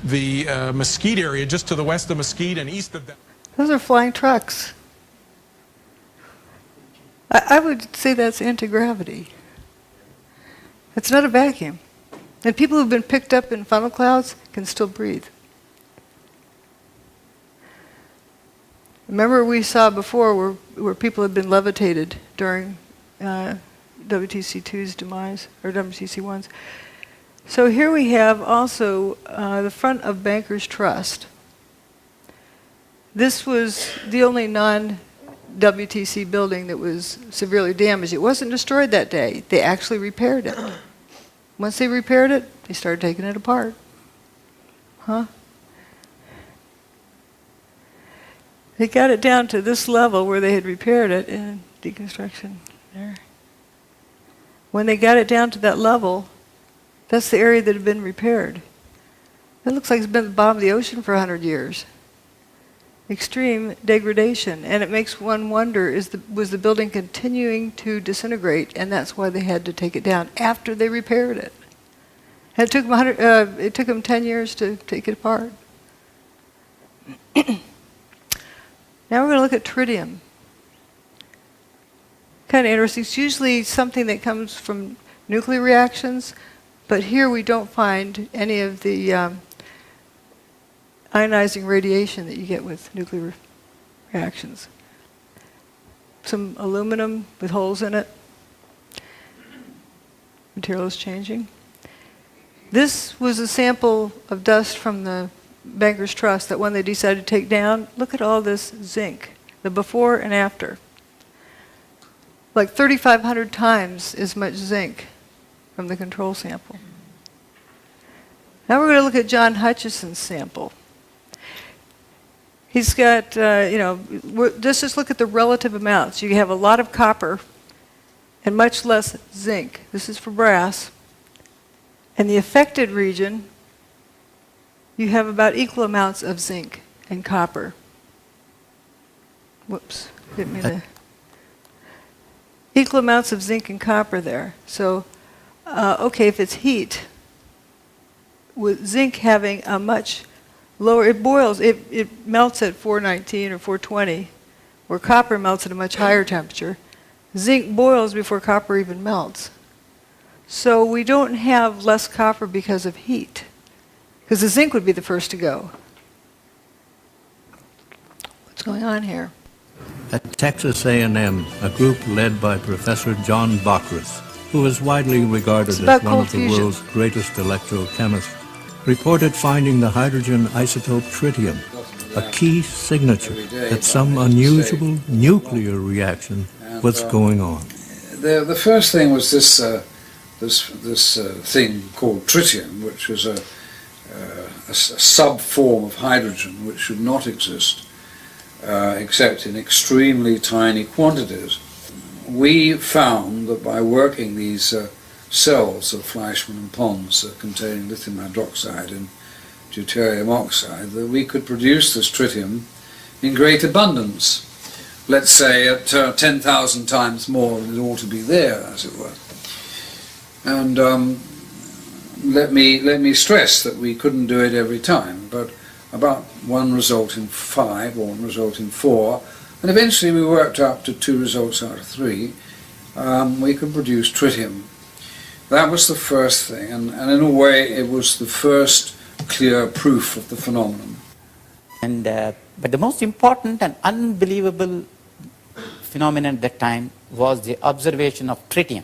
the Mesquite area, just to the west of Mesquite and east of Dallas. Those are flying trucks. I would say that's anti-gravity. It's not a vacuum. And people who've been picked up in funnel clouds can still breathe. Remember we saw before where people had been levitated during WTC2's demise, or WTC1's. So here we have also the front of Bankers Trust. This was the only non-WTC building that was severely damaged. It wasn't destroyed that day. They actually repaired it. Once they repaired it, they started taking it apart. Huh? They got it down to this level where they had repaired it in deconstruction there. When they got it down to that level, that's the area that had been repaired. It looks like it's been at the bottom of the ocean for 100 years. Extreme degradation. And it makes one wonder, was the building continuing to disintegrate, and that's why they had to take it down after they repaired it. And it took them 10 years to take it apart. Now we're going to look at tritium. Kind of interesting. It's usually something that comes from nuclear reactions, but here we don't find any of the ionizing radiation that you get with nuclear reactions. Some aluminum with holes in it. Material is changing. This was a sample of dust from the Bankers Trust, that one they decided to take down. Look at all this zinc, the before and after. Like 3,500 times as much zinc from the control sample. Now we're going to look at John Hutchison's sample. He's got, just look at the relative amounts. You have a lot of copper and much less zinc. This is for brass. In the affected region, you have about equal amounts of zinc and copper. Whoops, didn't mean to. Equal amounts of zinc and copper there. So, okay, if it's heat, with zinc having a much lower, it boils, it melts at 419 or 420, where copper melts at a much higher temperature. Zinc boils before copper even melts. So we don't have less copper because of heat, because the zinc would be the first to go. What's going on here? At Texas A&M, a group led by Professor John Bockris, who is widely regarded as one of the world's greatest electrochemists, reported finding the hydrogen isotope tritium, a key signature that some unusual nuclear reaction was going on. The first thing was this thing called tritium, which was a sub-form of hydrogen which should not exist except in extremely tiny quantities. We found that by working these cells of Fleischmann and Pons containing lithium hydroxide and deuterium oxide, that we could produce this tritium in great abundance, let's say at 10,000 times more than it ought to be there, as it were. And let me stress that we couldn't do it every time, but about one result in 5 or one result in 4, and eventually we worked up to 2 results out of 3. We could produce tritium. That was the first thing, and in a way it was the first clear proof of the phenomenon. And but the most important and unbelievable phenomenon at that time was the observation of tritium.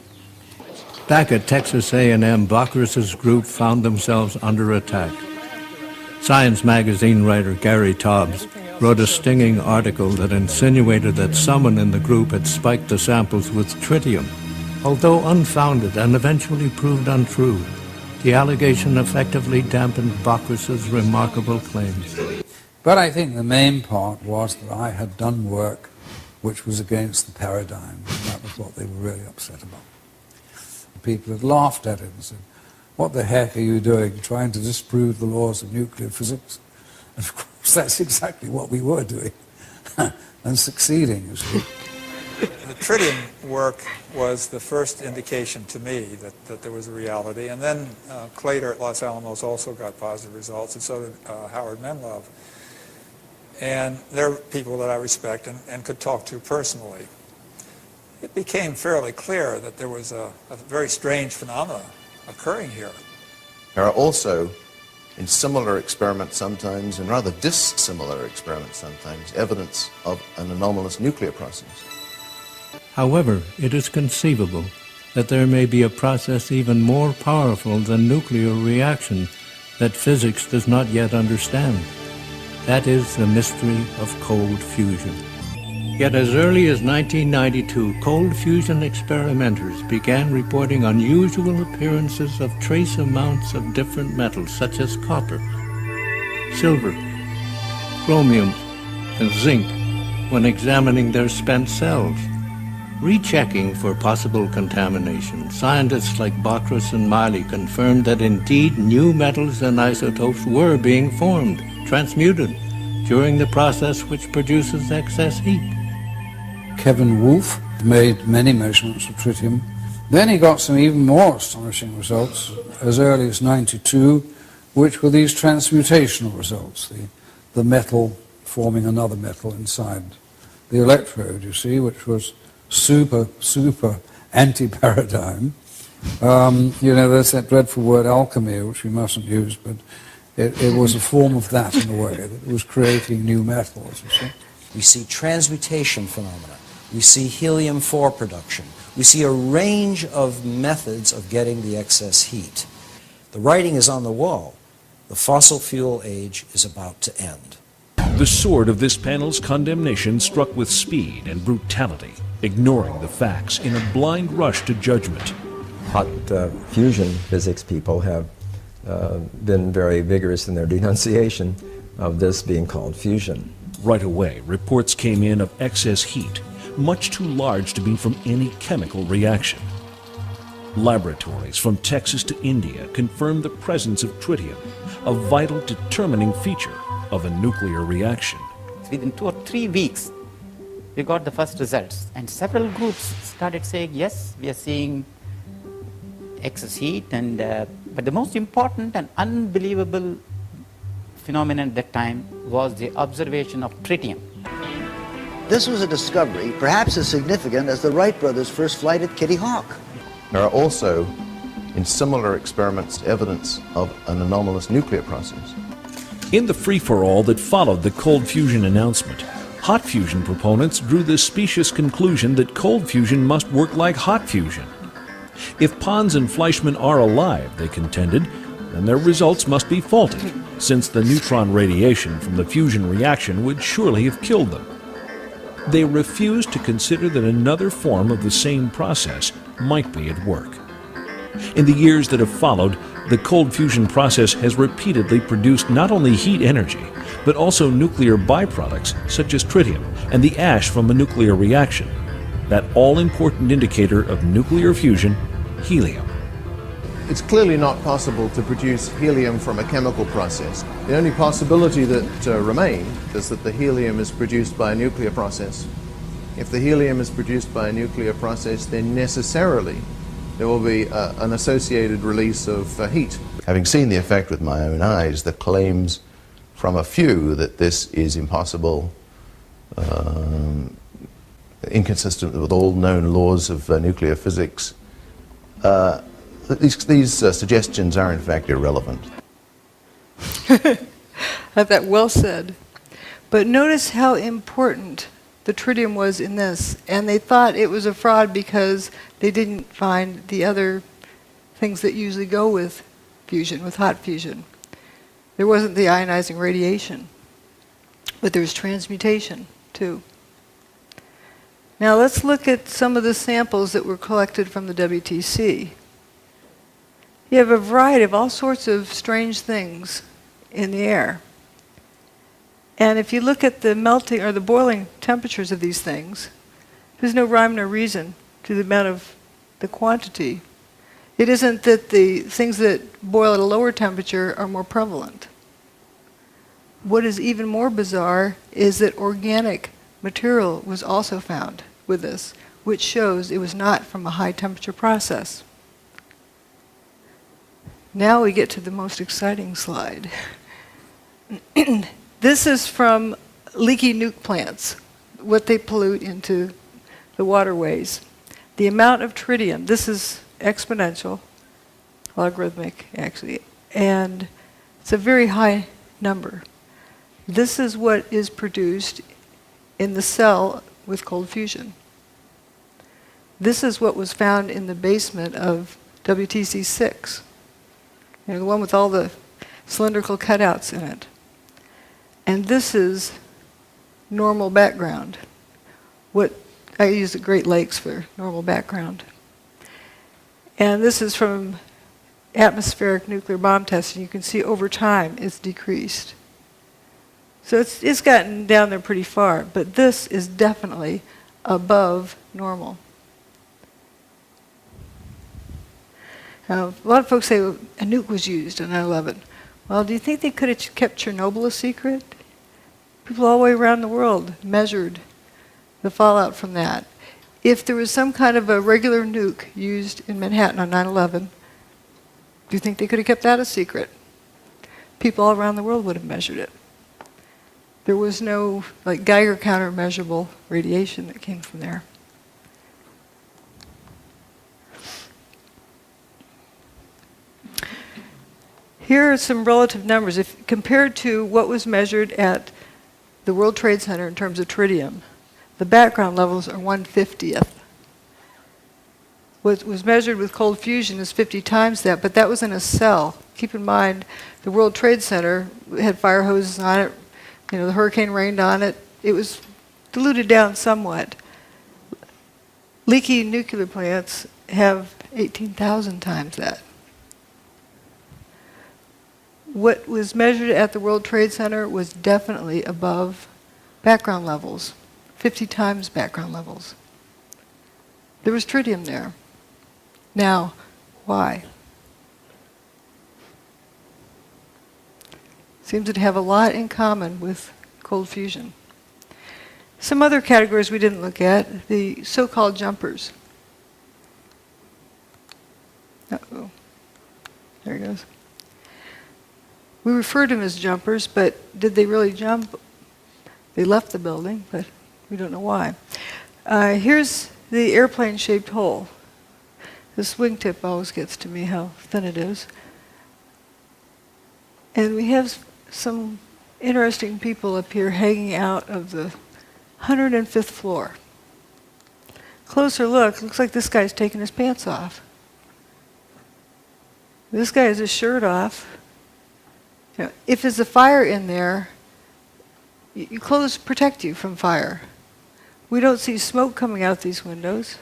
Back at Texas A&M, Bockris's group found themselves under attack. Science magazine writer Gary Taubes wrote a stinging article that insinuated that someone in the group had spiked the samples with tritium. Although unfounded and eventually proved untrue, the allegation effectively dampened Bockris's remarkable claims. But I think the main part was that I had done work which was against the paradigm, and that was what they were really upset about. People had laughed at it and said, "What the heck are you doing, trying to disprove the laws of nuclear physics?" And of course, that's exactly what we were doing, and succeeding, you see. The tritium work was the first indication to me that there was a reality, and then Claytor at Los Alamos also got positive results, and so did Howard Menlove. And they're people that I respect and could talk to personally. It it became fairly clear that there was a very strange phenomenon occurring here. There are also, in similar experiments sometimes, and rather dissimilar experiments sometimes, evidence of an anomalous nuclear process. However, it is conceivable that there may be a process even more powerful than nuclear reaction that physics does not yet understand. That is the mystery of cold fusion. Yet as early as 1992, cold fusion experimenters began reporting unusual appearances of trace amounts of different metals such as copper, silver, chromium, and zinc when examining their spent cells. Rechecking for possible contamination, scientists like Bockris and Miley confirmed that indeed new metals and isotopes were being formed, transmuted, during the process which produces excess heat. Kevin Wolf made many measurements of tritium. Then he got some even more astonishing results as early as '92, which were these transmutational results, the metal forming another metal inside the electrode, you see, which was super anti-paradigm. You know, there's that dreadful word alchemy, which we mustn't use, but it was a form of that in a way, that it was creating new metals, you see. We see transmutation phenomena. We see helium-4 production. We see a range of methods of getting the excess heat. The writing is on the wall. The fossil fuel age is about to end. The sword of this panel's condemnation struck with speed and brutality, ignoring the facts in a blind rush to judgment. Hot fusion physics people have been very vigorous in their denunciation of this being called fusion. Right away, reports came in of excess heat, much too large to be from any chemical reaction. Laboratories from Texas to India confirmed the presence of tritium, a vital determining feature of a nuclear reaction. Within 2 or 3 weeks, we got the first results, and several groups started saying, yes, we are seeing excess heat, and but the most important and unbelievable phenomenon at that time was the observation of tritium. This was a discovery perhaps as significant as the Wright brothers' first flight at Kitty Hawk. There are also, in similar experiments, evidence of an anomalous nuclear process. In the free-for-all that followed the cold fusion announcement, hot fusion proponents drew the specious conclusion that cold fusion must work like hot fusion. If Pons and Fleischmann are alive, they contended, then their results must be faulty, since the neutron radiation from the fusion reaction would surely have killed them. They refused to consider that another form of the same process might be at work. In the years that have followed, the cold fusion process has repeatedly produced not only heat energy, but also nuclear byproducts such as tritium and the ash from a nuclear reaction, that all-important indicator of nuclear fusion, helium. It's clearly not possible to produce helium from a chemical process. The only possibility that remains is that the helium is produced by a nuclear process. If the helium is produced by a nuclear process, then necessarily there will be an associated release of heat. Having seen the effect with my own eyes, the claims from a few that this is impossible, inconsistent with all known laws of nuclear physics, these suggestions are in fact irrelevant. I thought, well said. But notice how important the tritium was in this, and they thought it was a fraud because they didn't find the other things that usually go with fusion, with hot fusion. There wasn't the ionizing radiation, but there was transmutation too. Now let's look at some of the samples that were collected from the WTC. You have a variety of all sorts of strange things in the air. And if you look at the melting or the boiling temperatures of these things, there's no rhyme nor reason to the amount of the quantity. It isn't that the things that boil at a lower temperature are more prevalent. What is even more bizarre is that organic material was also found with this, which shows it was not from a high temperature process. Now we get to the most exciting slide. This is from leaky nuke plants, what they pollute into the waterways. the amount of tritium, this is exponential, logarithmic actually, and it's a very high number. This is what is produced in the cell with cold fusion. This is what was found in the basement of WTC 6, you know, the one with all the cylindrical cutouts in it. And this is normal background. What I use the Great Lakes for normal background. And this is from atmospheric nuclear bomb testing. You can see over time it's decreased. So it's gotten down there pretty far, but this is definitely above normal. Now, a lot of folks say a nuke was used on 9/11. Well, do you think they could have kept Chernobyl a secret? People all the way around the world measured the fallout from that. If there was some kind of a regular nuke used in Manhattan on 9/11, do you think they could have kept that a secret? People all around the world would have measured it. There was no like Geiger counter measurable radiation that came from there. Here are some relative numbers. If compared to what was measured at the World Trade Center in terms of tritium, the background levels are 1/50th. What was measured with cold fusion is 50 times that, but that was in a cell. Keep in mind, the World Trade Center had fire hoses on it. You know, the hurricane rained on it. It was diluted down somewhat. Leaky nuclear plants have 18,000 times that. What was measured at the World Trade Center was definitely above background levels, 50 times background levels. There was tritium there. Now, why? Seems to have a lot in common with cold fusion. Some other categories we didn't look at, the so-called jumpers. Uh-oh. There he goes. We refer to them as jumpers, but did they really jump? They left the building, but we don't know why. Here's the airplane-shaped hole. This wingtip always gets to me, how thin it is. And we have some interesting people up here hanging out of the 105th floor. Closer look, looks like this guy's taking his pants off. This guy has his shirt off. You know, if there's a fire in there, your clothes protect you from fire. We don't see smoke coming out these windows.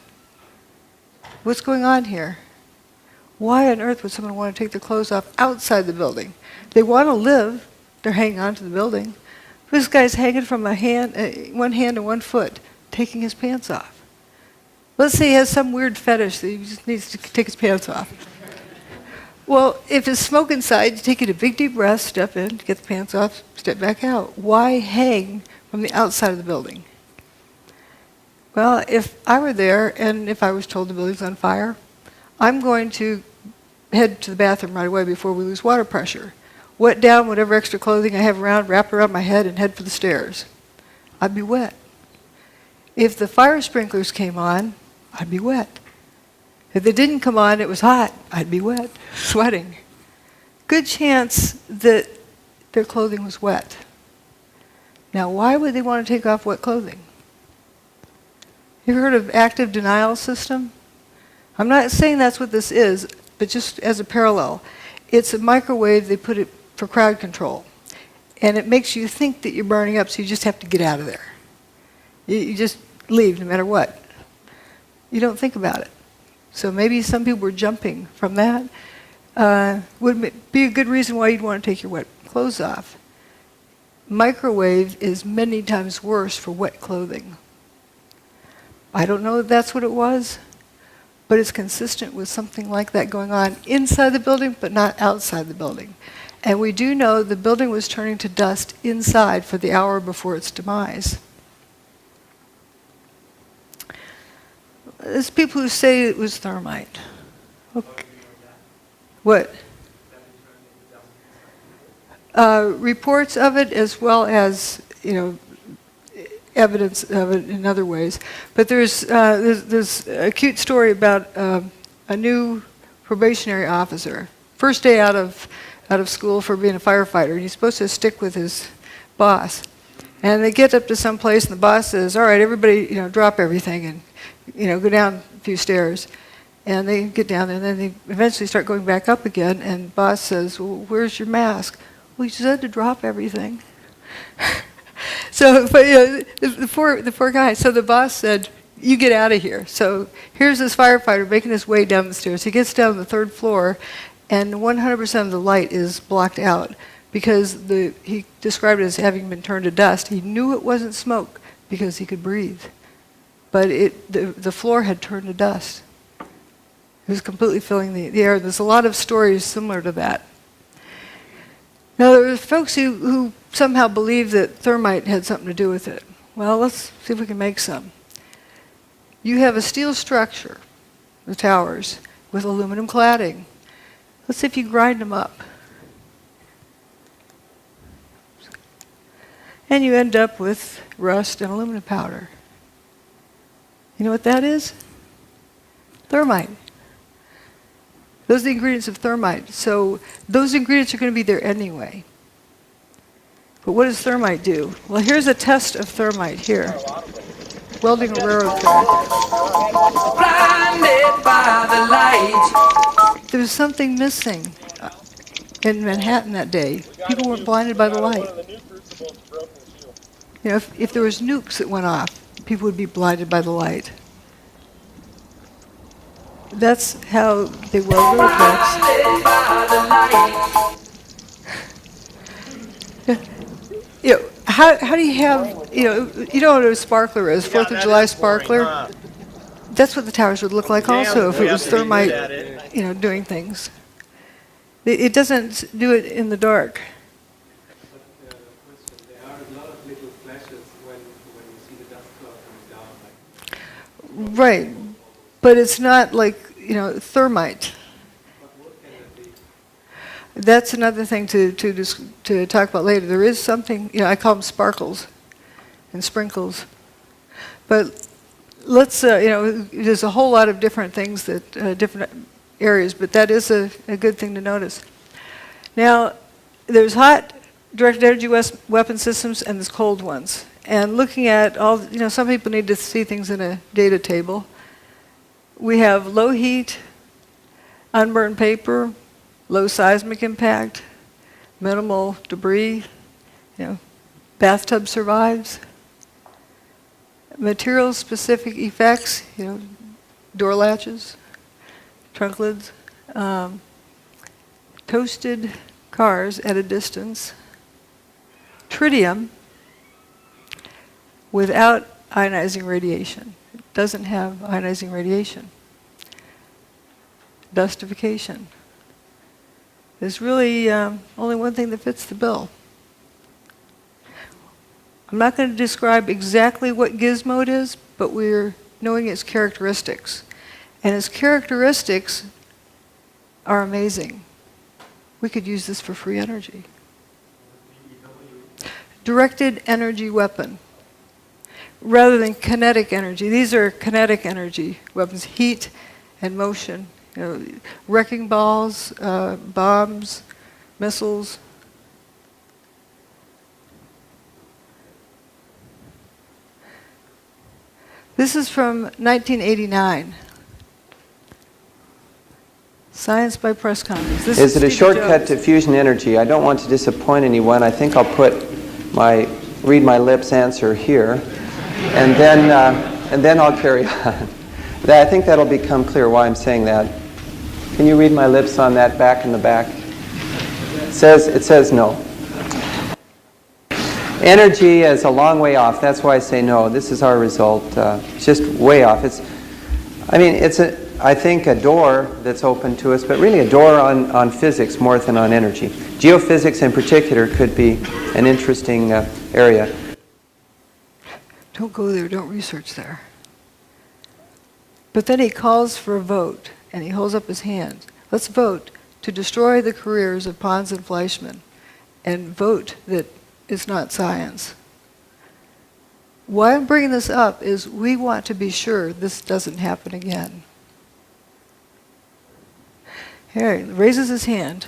What's going on here? Why on earth would someone want to take their clothes off outside the building? They want to live. They're hanging on to the building. This guy's hanging from one hand and 1 foot, taking his pants off. Let's say he has some weird fetish that he just needs to take his pants off. Well, if there's smoke inside, you take a big deep breath, step in, get the pants off, step back out. Why hang from the outside of the building? Well, if I were there and if I was told the building's on fire, I'm going to head to the bathroom right away before we lose water pressure. Wet down whatever extra clothing I have around, wrap it around my head, and head for the stairs. I'd be wet. If the fire sprinklers came on, I'd be wet. If they didn't come on, it was hot, I'd be wet, sweating. Good chance that their clothing was wet. Now, why would they want to take off wet clothing? You ever heard of active denial system? I'm not saying that's what this is, but just as a parallel. It's a microwave, they put it for crowd control. And it makes you think that you're burning up, so you just have to get out of there. You just leave no matter what. You don't think about it. So maybe some people were jumping from that. Would be a good reason why you'd want to take your wet clothes off. Microwave is many times worse for wet clothing. I don't know if that's what it was, but it's consistent with something like that going on inside the building, but not outside the building. And we do know the building was turning to dust inside for the hour before its demise. There's people who say it was thermite. Okay. What? Reports of it, as well as, you know, evidence of it in other ways. But there's a cute story about a new probationary officer. First day out of school for being a firefighter, and he's supposed to stick with his boss. And they get up to some place, and the boss says, "All right, everybody, drop everything and, go down a few stairs." And they get down there, and then they eventually start going back up again. And the boss says, "Well, where's your mask?" "Well, you said to drop everything." So, but the poor guy. So the boss said, "You get out of here." So here's this firefighter making his way down the stairs. He gets down to the 3rd floor, and 100% of the light is blocked out because he described it as having been turned to dust. He knew it wasn't smoke because he could breathe, but the floor had turned to dust. It was completely filling the air. There's a lot of stories similar to that. Now, there were folks who somehow believed that thermite had something to do with it. Well, let's see if we can make some. You have a steel structure, the towers, with aluminum cladding. Let's see if you grind them up. And you end up with rust and aluminum powder. You know what that is? Thermite. Those are the ingredients of thermite. So those ingredients are going to be there anyway. But what does thermite do? Well, here's a test of thermite here. Welding a railroad track. Blinded by the light. There was something missing in Manhattan that day. People weren't blinded by the light. If there was nukes that went off, people would be blinded by the light. That's how they weld road tracks. How do you have, you know what a sparkler is, 4th of July sparkler? That's what the towers would look like also if it was thermite, doing things. It doesn't do it in the dark. Right, but it's not like, thermite. That's another thing to talk about later. There is something, I call them sparkles and sprinkles. But let's, there's a whole lot of different things that, different areas, but that is a good thing to notice. Now, there's hot directed energy weapon systems and there's cold ones. And looking at all, some people need to see things in a data table. We have low heat, unburned paper, low seismic impact, minimal debris, bathtub survives. Material-specific effects, door latches, trunk lids, toasted cars at a distance, tritium without ionizing radiation. It doesn't have ionizing radiation. Dustification. There's really only one thing that fits the bill. I'm not going to describe exactly what gizmo it is, but we're knowing its characteristics. And its characteristics are amazing. We could use this for free energy. Directed energy weapon. Rather than kinetic energy. These are kinetic energy weapons, heat and motion. Wrecking balls, bombs, missiles. This is from 1989. Science by press conference. Is it a shortcut to fusion energy? I don't want to disappoint anyone. I think I'll put read my lips answer here, and then I'll carry on. I think that'll become clear why I'm saying that. Can you read my lips on that back in the back? It says no. Energy is a long way off. That's why I say no. This is our result. It's just way off. It's I think a door that's open to us, but really a door on physics more than on energy. Geophysics in particular could be an interesting area. Don't go there. Don't research there. But then he calls for a vote, and he holds up his hand. Let's vote to destroy the careers of Pons and Fleischmann, and vote that it's not science. Why I'm bringing this up is we want to be sure this doesn't happen again. Harry raises his hand.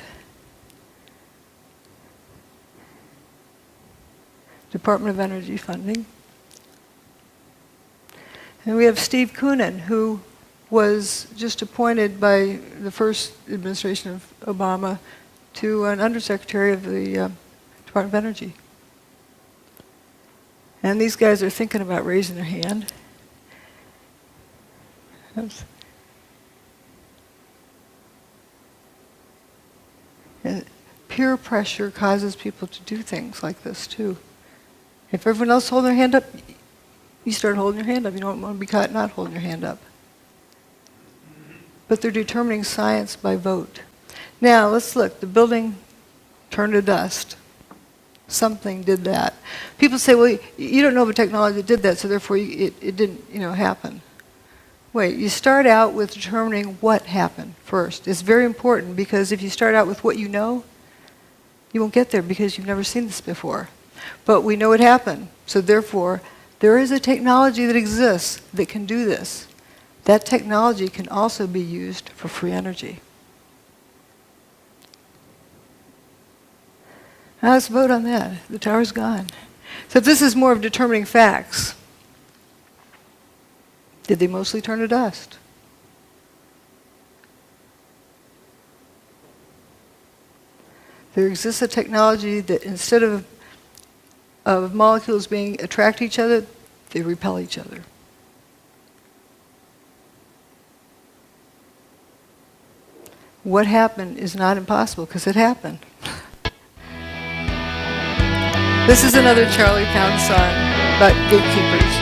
Department of Energy funding. And we have Steve Koonin, who was just appointed by the first administration of Obama to an undersecretary of the Department of Energy. And these guys are thinking about raising their hand. Oops. And peer pressure causes people to do things like this too. If everyone else holds their hand up, you start holding your hand up. You don't want to be caught not holding your hand up. But they're determining science by vote. Now, let's look. The building turned to dust. Something did that. People say, well, you don't know of a technology that did that, so therefore it didn't, happen. Wait, you start out with determining what happened first. It's very important because if you start out with what you know, you won't get there because you've never seen this before. But we know it happened, so therefore there is a technology that exists that can do this. That technology can also be used for free energy. Now let's vote on that. The tower's gone. So this is more of determining facts. Did they mostly turn to dust? There exists a technology that instead of molecules being attract each other, they repel each other. What happened is not impossible because it happened. This is another Charlie Pound song about gatekeepers.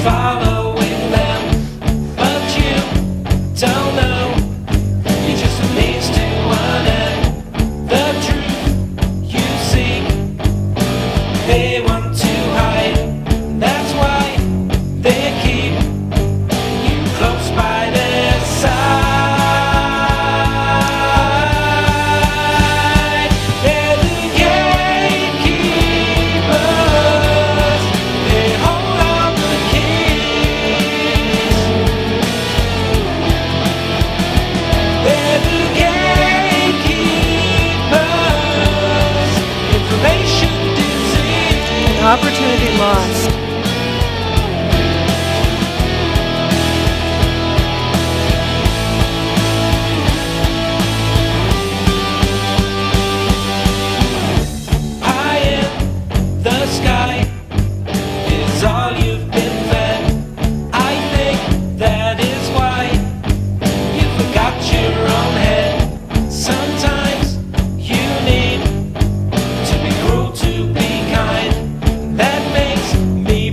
Following them, but you don't know. You just leads to one end. The truth you seek, they want to hide. That's why they keep you close by their side. They're the gatekeepers. They hold on the They're the gatekeepers. Information disease. An opportunity lost. High in the sky is all you've been fed. I think that is why you forgot your own head. Sometimes you need to be cruel to be kind. That makes me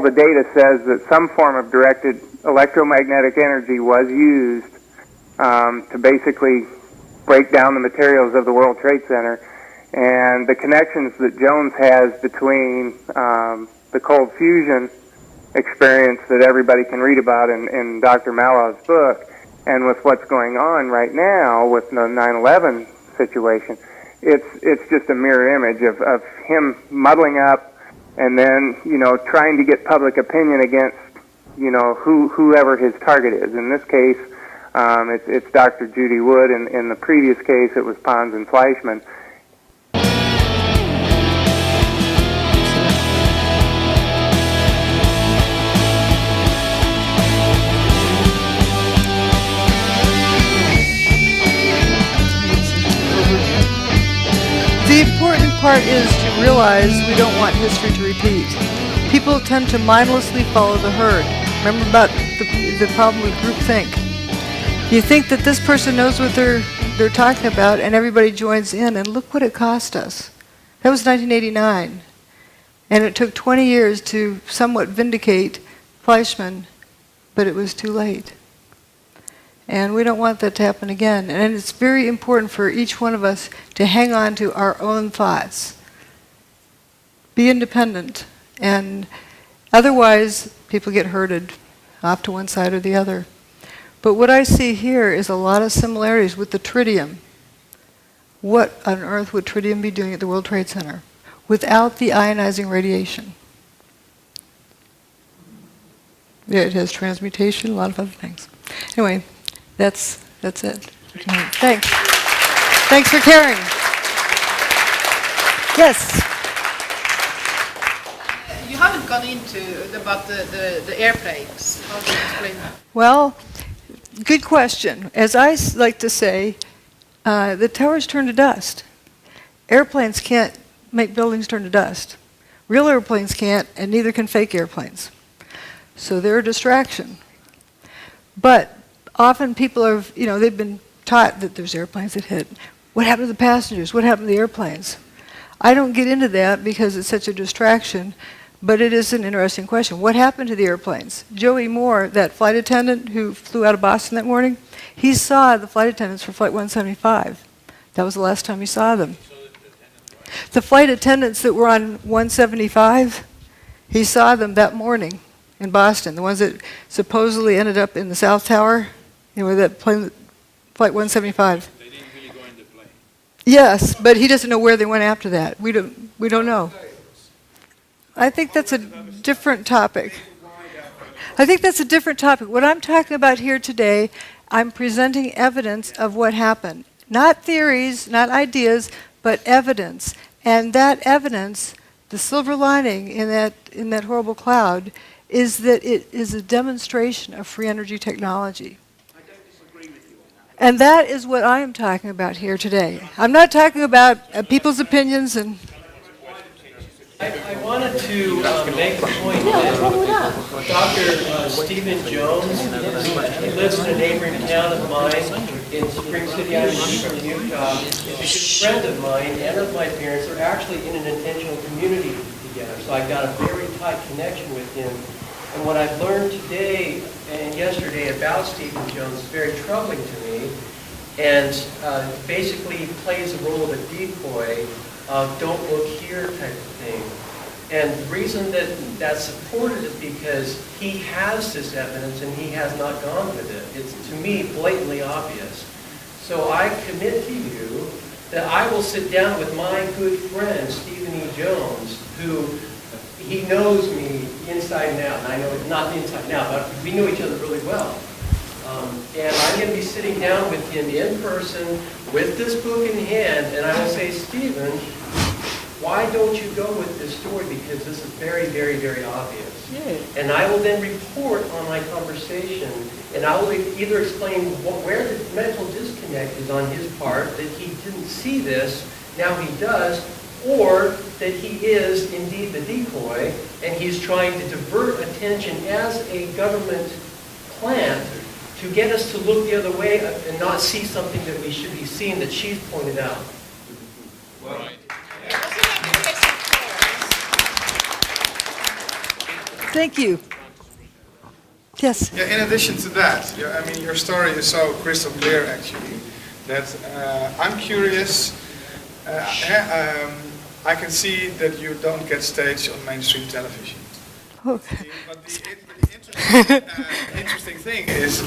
the data says that some form of directed electromagnetic energy was used to basically break down the materials of the World Trade Center. And the connections that Jones has between the cold fusion experience that everybody can read about in Dr. Malaw's book, and with what's going on right now with the 9/11 situation, it's just a mirror image of him muddling up, and then trying to get public opinion against whoever his target is. In this case, it's Dr. Judy Wood. In the previous case, it was Pons and Fleischmann. The important part is to realize we don't want history to repeat. People tend to mindlessly follow the herd. Remember about the problem with groupthink. You think that this person knows what they're talking about, and everybody joins in, and look what it cost us. That was 1989. And it took 20 years to somewhat vindicate Fleischmann, but it was too late. And we don't want that to happen again. And it's very important for each one of us to hang on to our own thoughts. Be independent. And otherwise, people get herded off to one side or the other. But what I see here is a lot of similarities with the tritium. What on earth would tritium be doing at the World Trade Center without the ionizing radiation? Yeah, it has transmutation, a lot of other things. Anyway, that's it. Thanks. Thanks for caring. Yes. You haven't gone into about the airplanes. How do you explain that? Well, good question. As I like to say, the towers turn to dust. Airplanes can't make buildings turn to dust. Real airplanes can't, and neither can fake airplanes. So they're a distraction. But often people are, they've been taught that there's airplanes that hit. What happened to the passengers? What happened to the airplanes? I don't get into that because it's such a distraction, but it is an interesting question. What happened to the airplanes? Joey Moore, that flight attendant who flew out of Boston that morning, he saw the flight attendants for Flight 175. That was the last time he saw them. The flight attendants that were on 175, he saw them that morning in Boston, the ones that supposedly ended up in the South Tower, that plane, Flight 175. They didn't really go in the plane. Yes, but he doesn't know where they went after that. We don't know. I think that's a different topic. What I'm talking about here today, I'm presenting evidence of what happened. Not theories, not ideas, but evidence. And that evidence, the silver lining in that horrible cloud, is that it is a demonstration of free energy technology. And that is what I am talking about here today. I'm not talking about people's opinions and... I wanted to make the point that Dr. Stephen Jones, he lives in a neighboring town of mine in Spring City, Eastern Utah, is a good friend of mine and of my parents. They're actually in an intentional community together, so I got a very tight connection with him. And what I've learned today and yesterday about Stephen Jones is very troubling to me, and basically plays the role of a decoy of don't look here type of thing. And the reason that that's supported is because he has this evidence and he has not gone with it. It's, to me, blatantly obvious. So I commit to you that I will sit down with my good friend, Stephen E. Jones, who he knows me inside and out. And I know, not inside and out, but we know each other really well. And I'm going to be sitting down with him in person with this book in hand, and I will say, Stephen, why don't you go with this story? Because this is very, very, very obvious. Yeah. And I will then report on my conversation, and I will either explain where the mental disconnect is on his part, that he didn't see this, now he does, or that he is indeed the decoy, and he's trying to divert attention as a government plant to get us to look the other way and not see something that we should be seeing that she's pointed out. Thank you. Yes. Yeah, in addition to that, I mean, your story is so crystal clear, actually, that I'm curious. I can see that you don't get staged on mainstream television. Okay. But the interesting thing is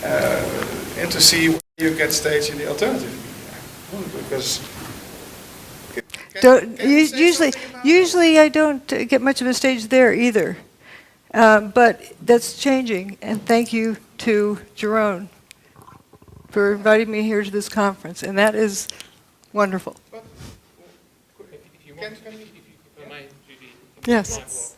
and to see where you get staged in the alternative media. Because usually I don't get much of a stage there either. But that's changing, and thank you to Jerome for inviting me here to this conference, and that is wonderful. Yes.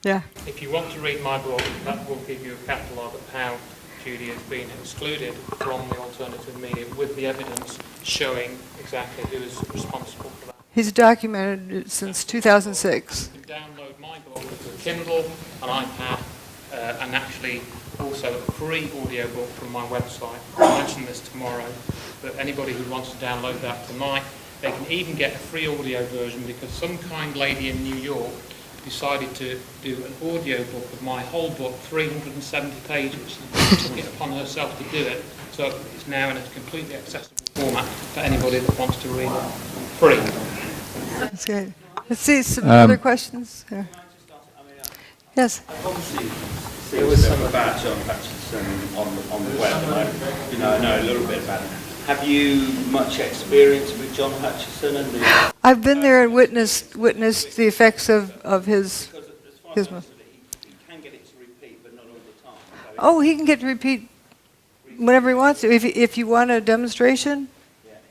Yeah. If you want to read my blog, that will give you a catalogue of how Judy has been excluded from the alternative media with the evidence showing exactly who is responsible for that. He's documented it since 2006. You can download my blog with a Kindle, an iPad, and actually also a free audiobook from my website. I'll mention this tomorrow, but anybody who wants to download that tonight, they can even get a free audio version because some kind lady in New York decided to do an audiobook of my whole book, 370 pages, and took it upon herself to do it. So it's now in a completely accessible format for anybody that wants to read it. Free. That's good. Let's see some other questions. Yes. There was some about John Hutchinson on the web, and I know a little bit about it. Have you much experience with John Hutchinson and the? I've been there and witnessed the effects of his. He can get it to repeat, but not all the time. Oh, he can get to repeat whenever he wants to. If you want a demonstration,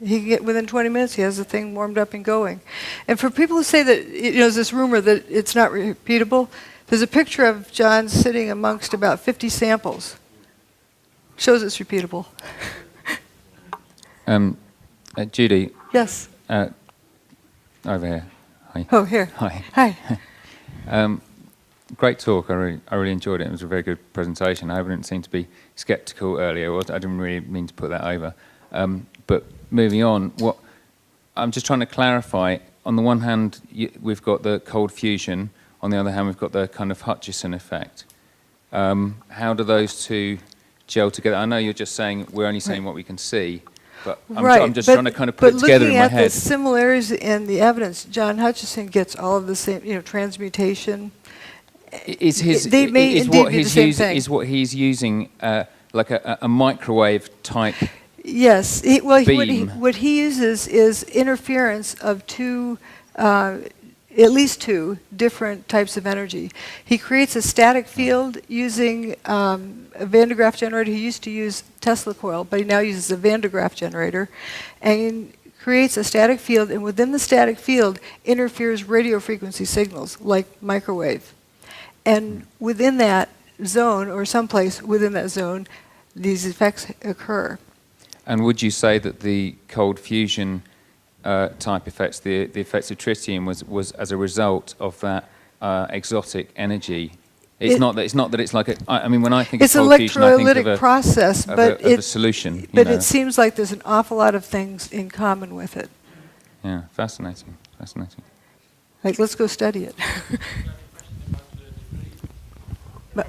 he can get within 20 minutes. He has the thing warmed up and going. And for people who say that there's this rumor that it's not repeatable, there's a picture of John sitting amongst about 50 samples. Shows it's repeatable. Judy. Yes. Over here. Hi. Oh, here. Hi. Hi. Great talk. I really enjoyed it. It was a very good presentation. I didn't seem to be sceptical earlier. I didn't really mean to put that over. But moving on, I'm just trying to clarify. On the one hand, we've got the cold fusion. On the other hand, we've got the kind of Hutchison effect. How do those two gel together? I know you're just saying we're only saying what we can see. But I'm just trying to kind of put it together in my head. But looking at the similarities in the evidence, John Hutchison gets all of the same, transmutation. They may indeed be the same thing. Is what he's using like a microwave type? Yes. Beam. What he uses is interference of at least two different types of energy. He creates a static field using a Van de Graaff generator. He used to use Tesla coil, but he now uses a Van de Graaff generator, and creates a static field, and within the static field interferes radio frequency signals like microwave. And within that zone, or someplace within that zone, these effects occur. And would you say that the cold fusion type effects, the effects of tritium, was as a result of that exotic energy? It's not that it's like I mean, when I think of cold fusion, I think of a process, but a solution. But it seems like there's an awful lot of things in common with it. Yeah, fascinating. Like, let's go study it. But,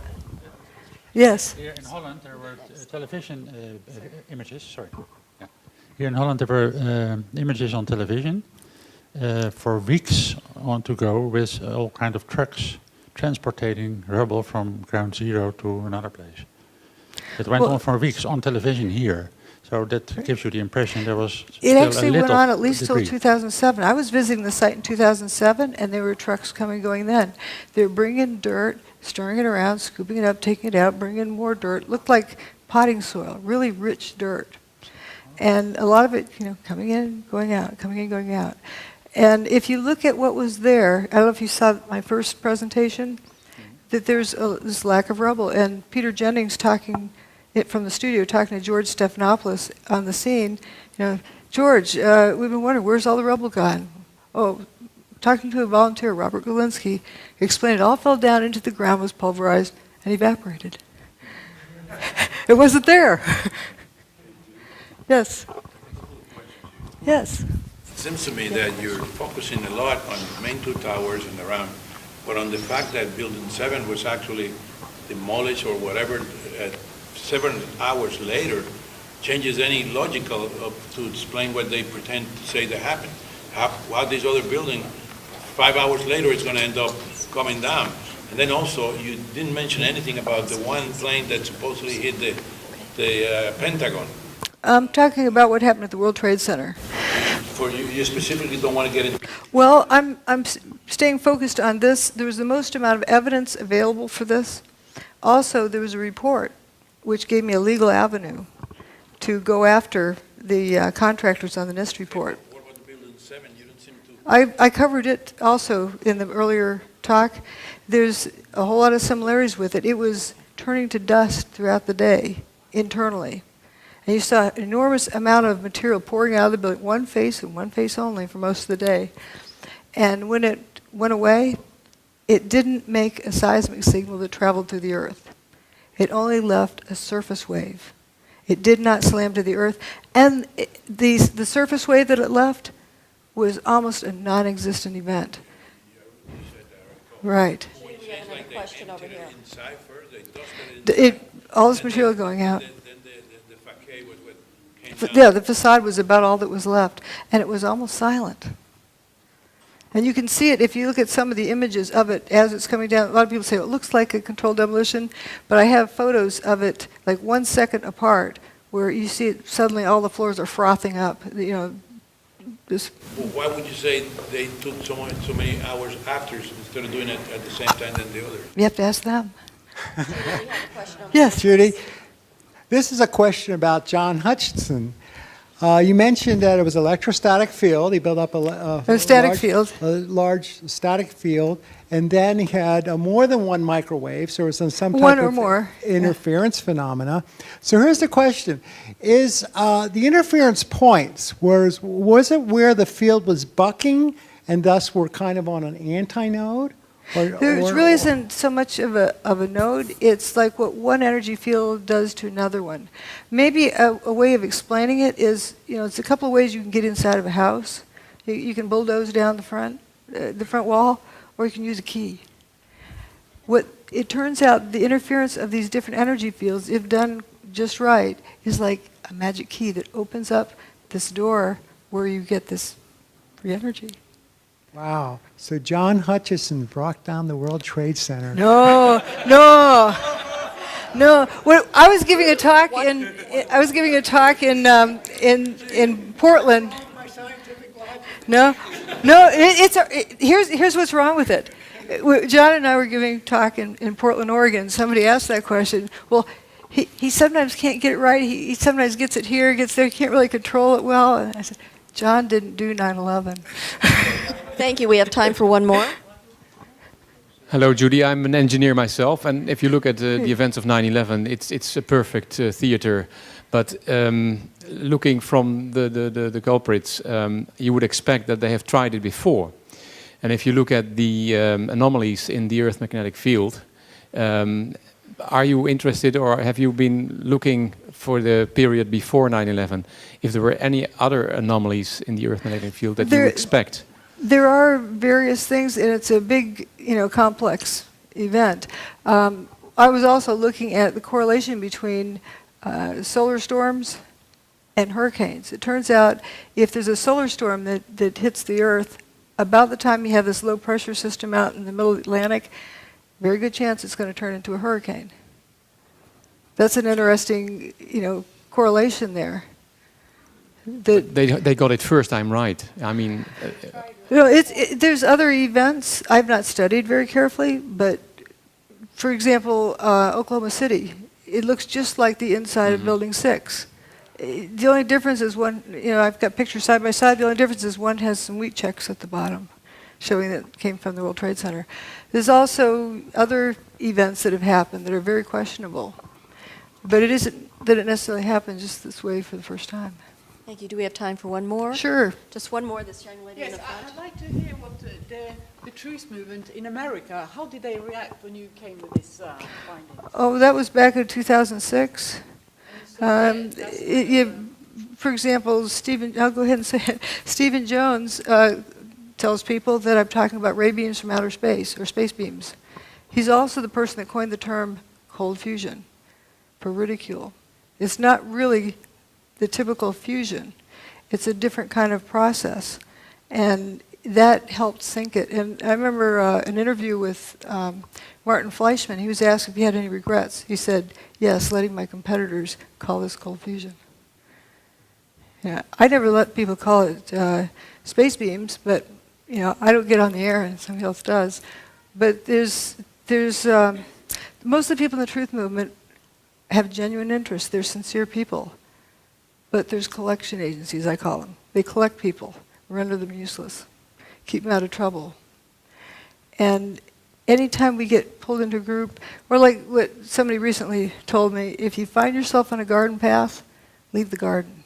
yes. Here in Holland, there were television images. Sorry. Yeah. Here in Holland, there were images on television for weeks on to go with all kind of trucks transporting rubble from ground zero to another place. It went on for weeks on television here. So that gives you the impression there was it actually went on at least debris. till 2007. I was visiting the site in 2007, and there were trucks coming going then. They were bringing dirt, stirring it around, scooping it up, taking it out, bringing in more dirt. Looked like potting soil, really rich dirt. And a lot of it, coming in, going out, coming in, going out. And if you look at what was there, I don't know if you saw my first presentation, that there's this lack of rubble. And Peter Jennings talking from the studio, talking to George Stephanopoulos on the scene, George, we've been wondering, where's all the rubble gone? Oh, talking to a volunteer, Robert Galinsky, explained it all fell down into the ground, was pulverized, and evaporated. It wasn't there. Yes. Yes. It seems to me that you're focusing a lot on the main two towers and around but on the fact that Building 7 was actually demolished or whatever 7 hours later changes any logical to explain what they pretend to say that happened. How this other building, 5 hours later, is going to end up coming down. And then also, you didn't mention anything about the one plane that supposedly hit the Pentagon. I'm talking about what happened at the World Trade Center. For you specifically don't want to get into. Well, I'm staying focused on this. There was the most amount of evidence available for this. Also, there was a report which gave me a legal avenue to go after the contractors on the NIST report. What about the Building 7? You don't seem to. I covered it also in the earlier talk. There's a whole lot of similarities with it. It was turning to dust throughout the day internally. And you saw an enormous amount of material pouring out of the building, one face and one face only for most of the day. And when it went away, it didn't make a seismic signal that traveled through the earth. It only left a surface wave. It did not slam to the earth. And the surface wave that it left was almost a non-existent event. Right. Question over here. All this material going out. Yeah, the facade was about all that was left, and it was almost silent. And you can see it if you look at some of the images of it as it's coming down. A lot of people say, well, it looks like a controlled demolition, but I have photos of it like 1 second apart where you see it, suddenly all the floors are frothing up. You know, just. Well, why would you say they took so many hours after instead of doing it at the same time than the other? You have to ask them. Yes, Judy. This is a question about John Hutchinson. You mentioned that it was electrostatic field. He built up a large static field, and then he had more than one microwave, so it was some type of interference phenomena. So here's the question. Is the interference points, was it where the field was bucking and thus we're kind of on an antinode? There really isn't so much of a node. It's like what one energy field does to another one. Maybe a way of explaining it is, it's a couple of ways you can get inside of a house. You can bulldoze down the front wall, or you can use a key. It turns out the interference of these different energy fields, if done just right, is like a magic key that opens up this door where you get this free energy. Wow. So John Hutchison brought down the World Trade Center. No. Well, I was giving a talk in Portland. Here's what's wrong with it. John and I were giving a talk in Portland, Oregon. Somebody asked that question. Well, he sometimes can't get it right. He sometimes gets it here, gets there. He can't really control it well. And I said, John didn't do 9/11. Thank you. We have time for one more. Hello, Judy. I'm an engineer myself, and if you look at the events of 9/11, it's a perfect theater. But looking from the culprits, you would expect that they have tried it before. And if you look at the anomalies in the Earth's magnetic field, are you interested, or have you been looking for the period before 9/11, if there were any other anomalies in the Earth's magnetic field that you expect? There are various things, and it's a big, complex event. I was also looking at the correlation between solar storms and hurricanes. It turns out if there's a solar storm that hits the Earth, about the time you have this low pressure system out in the middle of the Atlantic, very good chance it's going to turn into a hurricane. That's an interesting, correlation there. They got it first time right. I mean, there's other events I've not studied very carefully, but for example, Oklahoma City, it looks just like the inside of Building 6. The only difference is one, I've got pictures side by side. The only difference is one has some wheat checks at the bottom, showing that it came from the World Trade Center. There's also other events that have happened that are very questionable, but it isn't that it necessarily happened just this way for the first time. Thank you. Do we have time for one more? Sure. Just one more, this young lady in the front. I'd like to hear what the truth movement in America, how did they react when you came with this finding? Oh, that was back in 2006. For example, I'll go ahead and say it. Stephen Jones tells people that I'm talking about ray beams from outer space, or space beams. He's also the person that coined the term cold fusion for ridicule. It's not really the typical fusion. It's a different kind of process. And that helped sink it. And I remember an interview with Martin Fleischmann. He was asked if he had any regrets. He said, yes, letting my competitors call this cold fusion. Yeah, I never let people call it space beams, but I don't get on the air and somebody else does. But there's most of the people in the truth movement have genuine interest. They're sincere people. But there's collection agencies, I call them. They collect people, render them useless, keep them out of trouble. And anytime we get pulled into a group, or like what somebody recently told me, if you find yourself on a garden path, leave the garden.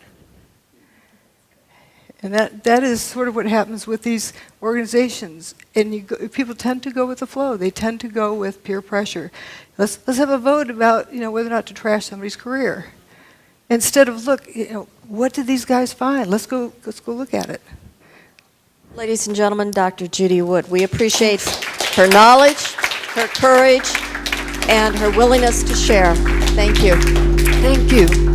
And that is sort of what happens with these organizations. And people tend to go with the flow. They tend to go with peer pressure. Let's have a vote about whether or not to trash somebody's career. Instead of look, what did these guys find? Let's go look at it. Ladies and gentlemen, Dr. Judy Wood. We appreciate her knowledge, her courage, and her willingness to share. Thank you. Thank you.